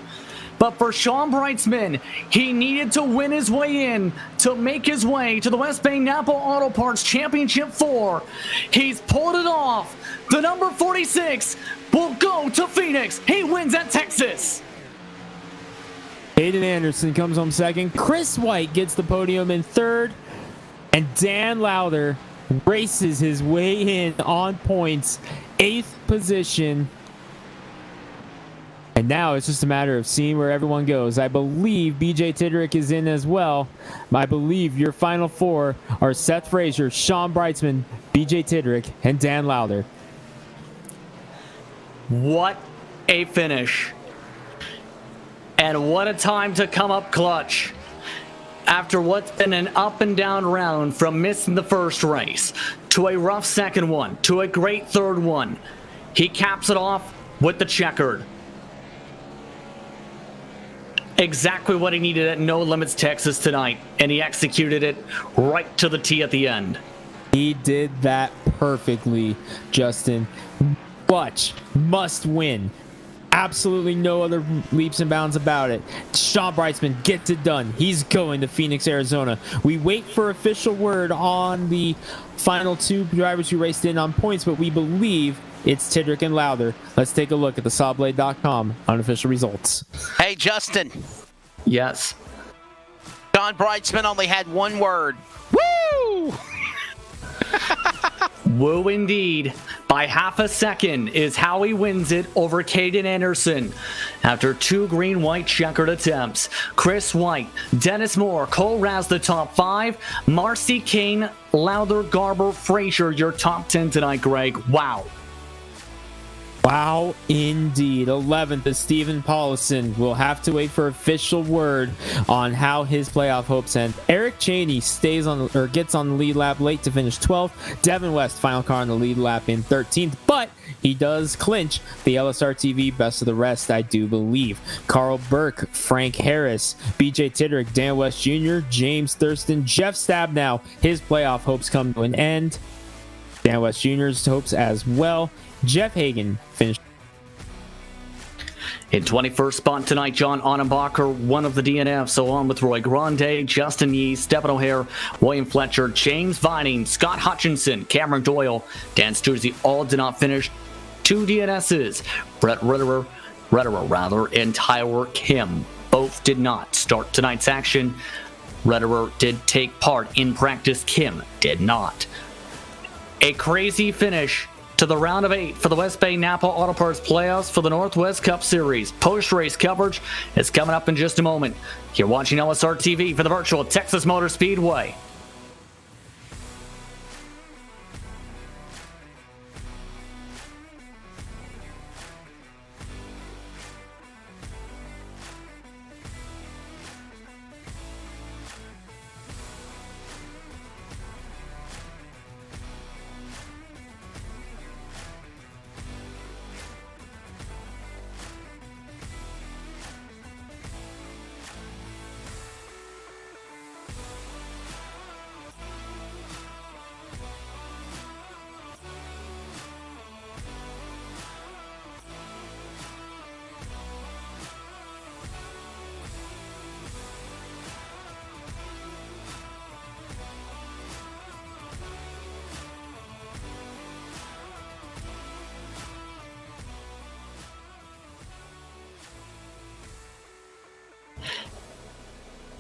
But for Sean Brightsman, he needed to win his way in to make his way to the West Bay Napa Auto Parts Championship 4. He's pulled it off. The number 46 will go to Phoenix. He wins at Texas. Aiden Anderson comes home 2nd. Chris White gets the podium in 3rd. And Dan Lowther races his way in on points. 8th position. And now it's just a matter of seeing where everyone goes. I believe BJ Tidrick is in as well. I believe your final 4 are Seth Frazier, Sean Brightsman, BJ Tidrick, and Dan Lowther. What a finish. And what a time to come up clutch. After what's been an up and down round from missing the first race, to a rough second one, to a great third one, he caps it off with the checkered. Exactly what he needed at No Limits Texas tonight, and he executed it right to the T at the end. He did that perfectly, Justin. Clutch, must win. Absolutely no other leaps and bounds about it. Sean Brightsman gets it done. He's going to Phoenix, Arizona. We wait for official word on the final 2 drivers who raced in on points, but we believe It's Tidrick and Lowther. Let's take a look at the sawblade.com unofficial results. Hey, Justin. Yes. John Brightsman only had one word. Woo! Woo indeed. By half a second is how he wins it over Caden Anderson. After 2 green-white checkered attempts, Chris White, Dennis Moore, Cole Raz the top 5, Marcy Kane, Lowther, Garber, Frazier your top 10 tonight, Greg. Wow. Wow, indeed. 11th is Stephen Paulison. We'll have to wait for official word on how his playoff hopes end. Eric Cheney stays on or gets on the lead lap late to finish 12th. Devin West, final car on the lead lap in 13th, but he does clinch the LSR TV best of the rest, I do believe. Carl Burke, Frank Harris, BJ Tidrick, Dan West Jr., James Thurston, Jeff Stabnow. His playoff hopes come to an end. Dan West Jr.'s hopes as well. Jeff Hagan finished in 21st spot tonight. John Onnenbacher, one of the DNFs, along with Roy Grande, Justin Yee, Stephen O'Hare, William Fletcher, James Vining, Scott Hutchinson, Cameron Doyle, Dan Struzzi, all did not finish. 2 DNSs, Brett Retterer, and Tyler Kim, both did not start tonight's action. Retterer did take part in practice, Kim did not. A crazy finish to the round of 8 for the West Bay Napa Auto Parts playoffs for the Northwest Cup Series. Post-race coverage is coming up in just a moment. You're watching LSR TV for the virtual Texas Motor Speedway.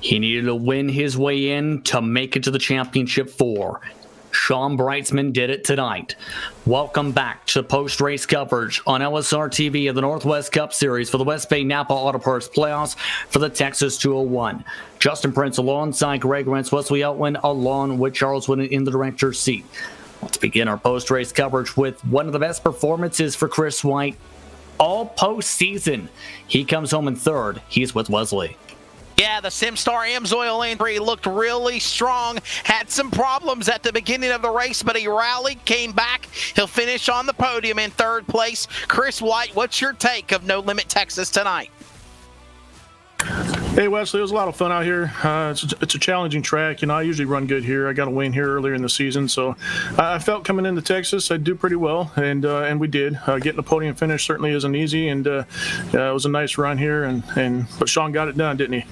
He needed to win his way in to make it to the Championship 4. Sean Brightsman did it tonight. Welcome back to post-race coverage on LSR TV of the Northwest Cup Series for the West Bay Napa Auto Parts playoffs for the Texas 201. Justin Prince alongside Greg Rentz, Wesley Outland along with Charles Wooden in the director's seat. Let's begin our post-race coverage with one of the best performances for Chris White all postseason. He comes home in 3rd. He's with Wesley. Yeah, the Simstar Amsoil entry looked really strong. Had some problems at the beginning of the race, but he rallied, came back. He'll finish on the podium in 3rd place. Chris White, what's your take of No Limit Texas tonight? Hey Wesley, it was a lot of fun out here. It's a challenging track. You know, I usually run good here. I got a win here earlier in the season, so I felt coming into Texas I'd do pretty well, and we did. Getting the podium finish certainly isn't easy, and it was a nice run here, but Sean got it done, didn't he?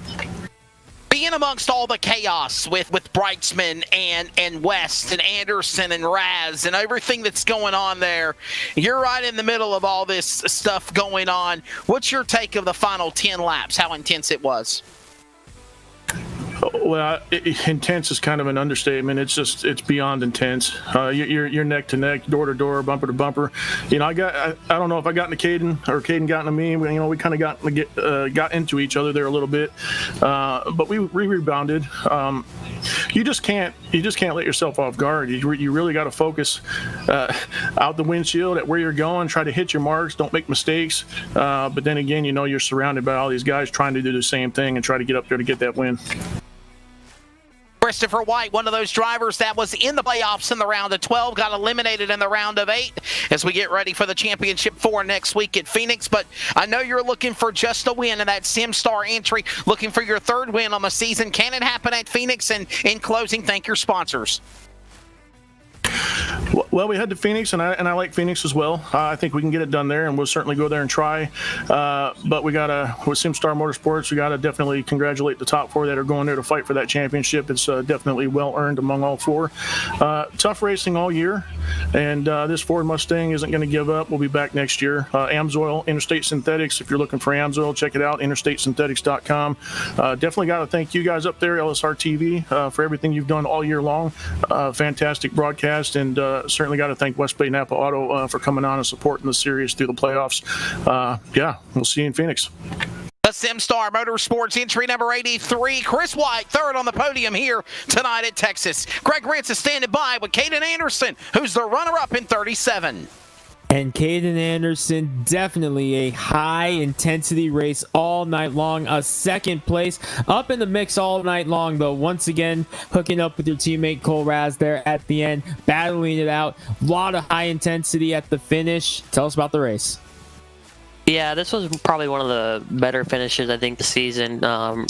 Being amongst all the chaos with Brightsman and West and Anderson and Raz and everything that's going on there, you're right in the middle of all this stuff going on. What's your take of the final 10 laps, how intense it was? Well, intense is kind of an understatement. It's beyond intense. You're neck to neck, door to door, bumper to bumper. You know, I don't know if I got into Caden or Caden got into me. You know, we kind of got into each other there a little bit, but we rebounded. You just can't let yourself off guard. You really got to focus out the windshield at where you're going. Try to hit your marks. Don't make mistakes. But then again, you know, you're surrounded by all these guys trying to do the same thing and try to get up there to get that win. Christopher White, one of those drivers that was in the playoffs in the round of 12, got eliminated in the round of 8 as we get ready for the Championship 4 next week at Phoenix. But I know you're looking for just a win in that Simstar entry, looking for your 3rd win on the season. Can it happen at Phoenix? And in closing, thank your sponsors. Well, Well, we head to Phoenix, and I like Phoenix as well. I think we can get it done there, and we'll certainly go there and try. But with SimStar Motorsports, we gotta definitely congratulate the top 4 that are going there to fight for that championship. It's definitely well earned among all 4. Tough racing all year, and this Ford Mustang isn't going to give up. We'll be back next year. AMSOIL, Interstate Synthetics. If you're looking for AMSOIL, check it out. InterstateSynthetics.com. Definitely got to thank you guys up there, LSR TV, for everything you've done all year long. Fantastic broadcast, and certainly got to thank West Bay Napa Auto for coming on and supporting the series through the playoffs. We'll see you in Phoenix. The SimStar Motorsports entry number 83, Chris White, third on the podium here tonight at Texas. Greg Rentz is standing by with Caden Anderson, who's the runner-up in 37. And Caden Anderson, definitely a high-intensity race all night long. A second place, up in the mix all night long, though. Once again, hooking up with your teammate Cole Raz there at the end, battling it out. A lot of high intensity at the finish. Tell us about the race. Yeah, this was probably one of the better finishes, I think, this season,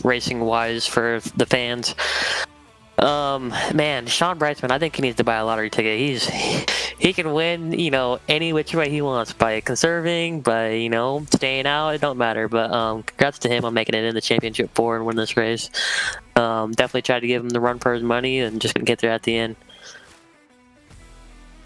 racing-wise for the fans. Man, Sean Brightsman, I think he needs to buy a lottery ticket. He can win, any which way he wants by conserving, by, staying out. It don't matter. But congrats to him on making it in the championship 4 and win this race. Definitely tried to give him the run for his money and just couldn't get there at the end.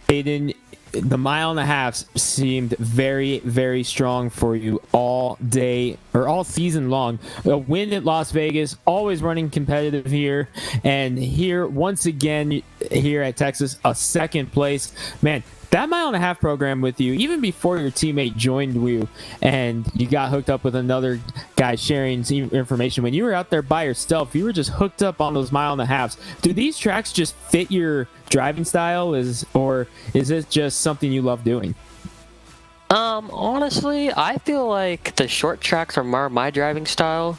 Aiden, the 1.5 miles seemed very, very strong for you all day or all season long. A win at Las Vegas, always running competitive here, and here once again here at Texas, a second place. Man, that 1.5 mile program with you, even before your teammate joined you and you got hooked up with another guy sharing information, when you were out there by yourself, you were just hooked up on those 1.5 miles. Do these tracks just fit your driving style, or is it just something you love doing? Honestly, I feel like the short tracks are more my driving style.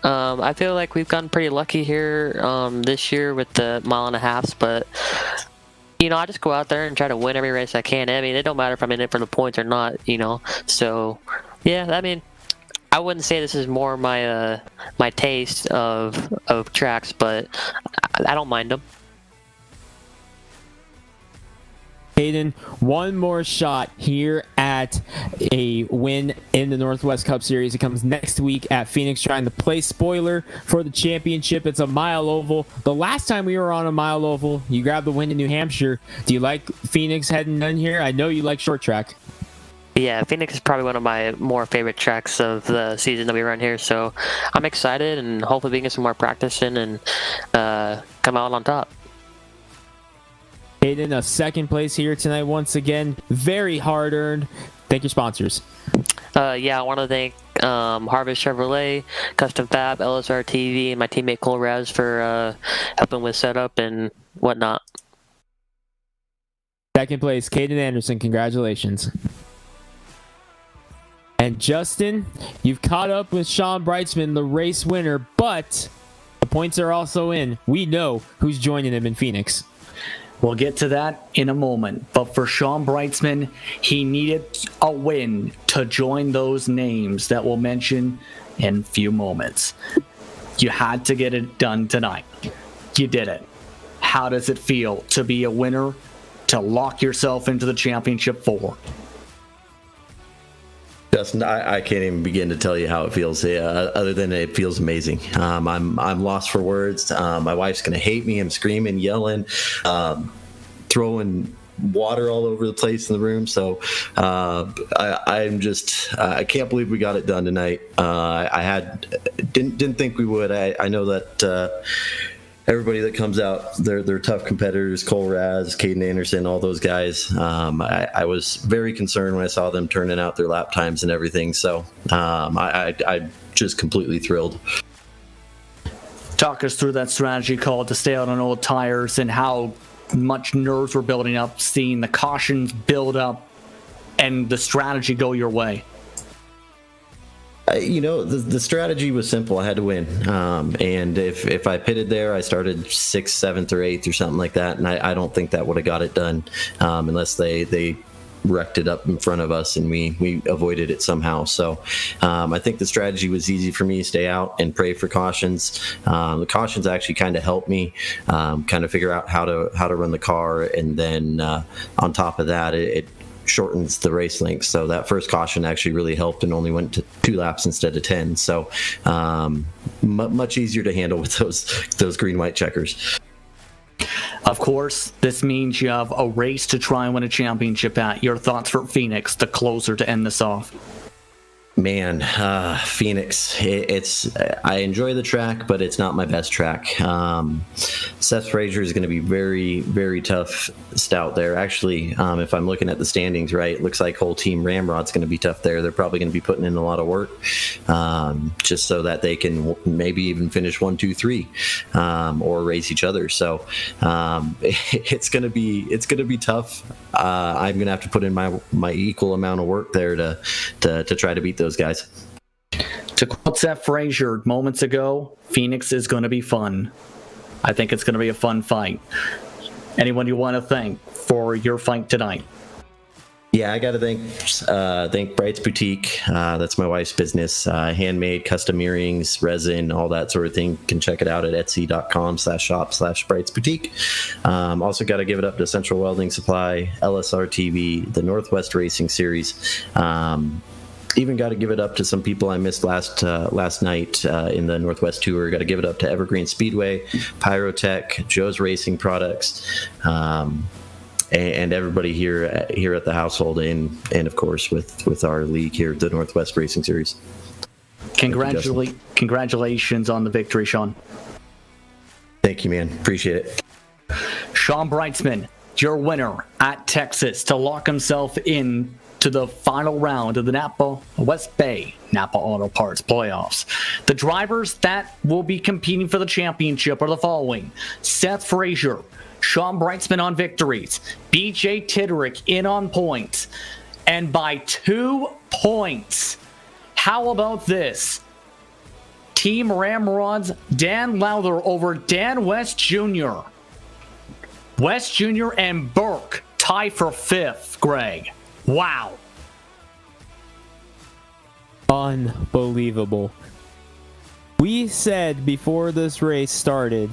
I feel like we've gotten pretty lucky here this year with the 1.5 miles, but I just go out there and try to win every race I can. I mean, it don't matter if I'm in it for the points or not, So, yeah, I mean, I wouldn't say this is more my my taste of tracks, but I don't mind them. Hayden, one more shot here at a win in the Northwest Cup Series. It comes next week at Phoenix, trying to play spoiler for the championship. It's a mile oval. The last time we were on a mile oval, you grabbed the win in New Hampshire. Do you like Phoenix heading in here? I know you like short track. Yeah, Phoenix is probably one of my more favorite tracks of the season that we run here, so I'm excited, and hopefully we can get some more practice in and come out on top. Hayden, a second place here tonight once again. Very hard earned. Thank your sponsors. I want to thank Harvest Chevrolet, Custom Fab, LSR TV, and my teammate Cole Raz for helping with setup and whatnot. Second place, Caden Anderson. Congratulations. And Justin, you've caught up with Sean Brightsman, the race winner, but the points are also in. We know who's joining him in Phoenix. We'll get to that in a moment. But for Sean Brightsman, he needed a win to join those names that we'll mention in a few moments. You had to get it done tonight. You did it. How does it feel to be a winner, to lock yourself into the championship 4? Justin, I can't even begin to tell you how it feels. Other than it feels amazing. I'm lost for words. My wife's gonna hate me. I'm screaming, yelling, throwing water all over the place in the room. So I'm just I can't believe we got it done tonight. I didn't think we would. I know that. Everybody that comes out, they're tough competitors. Cole Raz, Caden Anderson, all those guys. I was very concerned when I saw them turning out their lap times and everything. So I'm just completely thrilled. Talk us through that strategy call to stay out on old tires and how much nerves were building up, seeing the cautions build up and the strategy go your way. The strategy was simple. I had to win. And if I pitted there, I started 6th, 7th, or 8th or something like that. And I don't think that would have got it done unless they wrecked it up in front of us, and we avoided it somehow. So I think the strategy was easy for me: stay out and pray for cautions. The cautions actually kind of helped me kind of figure out how to run the car, and then on top of that, it shortens the race length. So that first caution actually really helped and only went to 2 laps instead of 10. So much easier to handle with those green-white checkers. Of course, this means you have a race to try and win a championship at. Your thoughts for Phoenix, the closer to end this off? Man, Phoenix, I enjoy the track, but it's not my best track. Seth Frazier is going to be very, very tough stout there. Actually, if I'm looking at the standings right, it looks like whole team Ramrod's going to be tough there. They're probably going to be putting in a lot of work just so that they can maybe even finish 1, 2, 3 or race each other. So it's going to be tough. I'm going to have to put in my equal amount of work there to try to beat those guys. To quote Seth Frazier moments ago, Phoenix is going to be fun. I think it's going to be a fun fight. Anyone you want to thank for your fight tonight? Yeah, I got to thank Bright's Boutique. That's my wife's business. Handmade, custom earrings, resin, all that sort of thing. You can check it out at etsy.com/shop/Bright's Boutique. Also got to give it up to Central Welding Supply, LSR TV, the Northwest Racing Series. Even got to give it up to some people I missed last night in the Northwest Tour. Got to give it up to Evergreen Speedway, Pyrotech, Joe's Racing Products, and everybody here at the household, and of course with our league here, the Northwest Racing Series. Congratulations on the victory, Sean. Thank you, man. Appreciate it. Sean Brightsman, your winner at Texas to lock himself in to the final round of the West Bay Napa Auto Parts playoffs. The drivers that will be competing for the championship are the following: Seth Frazier, Sean Brightsman on victories, BJ Titterick in on points, and by 2 points. How about this? Team Ramrod's Dan Lowther over Dan West Jr. West Jr. and Burke tie for 5th, Greg. Wow. Unbelievable. We said before this race started,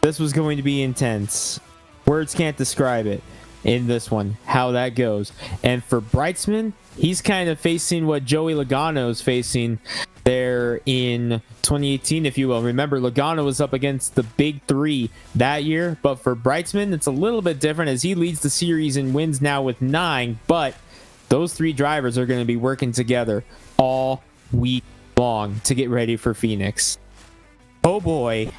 this was going to be intense. Words can't describe it in this one, how that goes. And for Brightsman, he's kind of facing what Joey Logano's facing there in 2018, if you will. Remember, Logano was up against the big 3 that year, but for Brightsman, it's a little bit different as he leads the series and wins now with 9, but those 3 drivers are going to be working together all week long to get ready for Phoenix. Oh boy,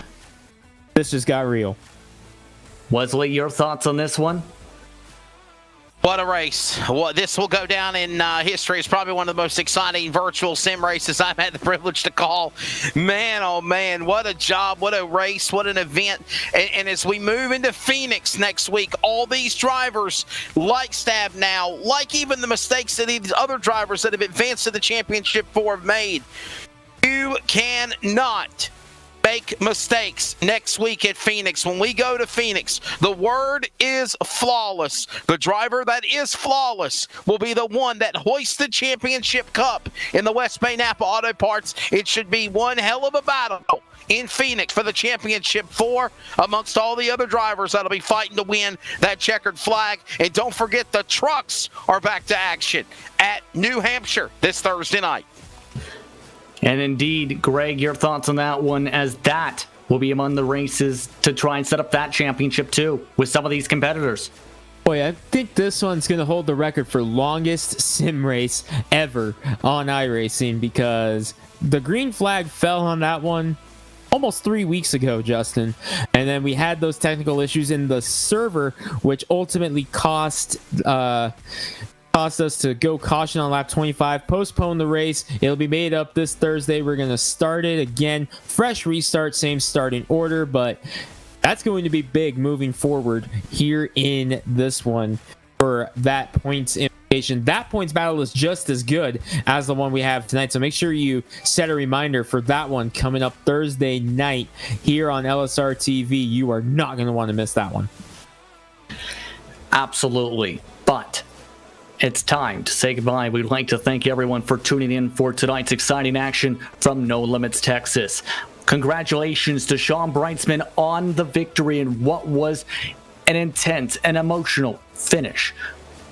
this just got real. Wesley, your thoughts on this one? What a race. Well, this will go down in history. It's probably one of the most exciting virtual sim races I've had the privilege to call. Man, oh man, what a job, what a race, what an event. And as we move into Phoenix next week, all these drivers, like Stab now, like even the mistakes that these other drivers that have advanced to the championship for have made, you cannot make mistakes next week at Phoenix. When we go to Phoenix, the word is flawless. The driver that is flawless will be the one that hoists the championship cup in the West Bay Napa Auto Parts. It should be one hell of a battle in Phoenix for the championship 4 amongst all the other drivers that'll be fighting to win that checkered flag. And don't forget, the trucks are back to action at New Hampshire this Thursday night. And indeed, Greg, your thoughts on that one, as that will be among the races to try and set up that championship too with some of these competitors. Boy, I think this one's going to hold the record for longest sim race ever on iRacing, because the green flag fell on that one almost 3 weeks ago, Justin. And then we had those technical issues in the server, which ultimately cost us to go caution on lap 25, postpone the race. It'll be made up this Thursday. We're going to start it again. Fresh restart, same starting order, but that's going to be big moving forward here in this one for that points implication. That points battle is just as good as the one we have tonight, so make sure you set a reminder for that one coming up Thursday night here on LSR TV. You are not going to want to miss that one. Absolutely. But it's time to say goodbye. We'd like to thank everyone for tuning in for tonight's exciting action from No Limits Texas. Congratulations to Sean Brightsman on the victory in what was an intense and emotional finish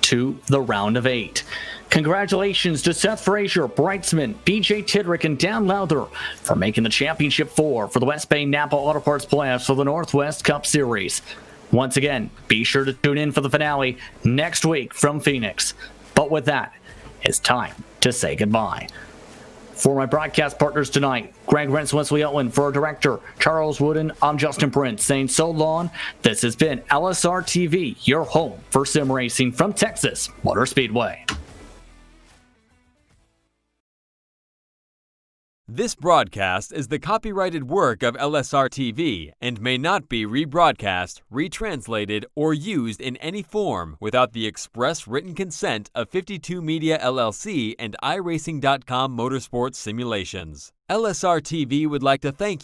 to the round of 8. Congratulations to Seth Frazier, Brightsman, BJ Tidrick, and Dan Lowther for making the championship 4 for the West Bay Napa Auto Parts playoffs for the Northwest Cup Series. Once again, be sure to tune in for the finale next week from Phoenix. But with that, it's time to say goodbye. For my broadcast partners tonight, Greg Rentz, Wesley Owen, for our director, Charles Wooden, I'm Justin Prince, saying so long. This has been LSR TV, your home for sim racing from Texas Motor Speedway. This broadcast is the copyrighted work of LSR TV and may not be rebroadcast, retranslated, or used in any form without the express written consent of 52 Media LLC and iRacing.com Motorsports Simulations. LSR TV would like to thank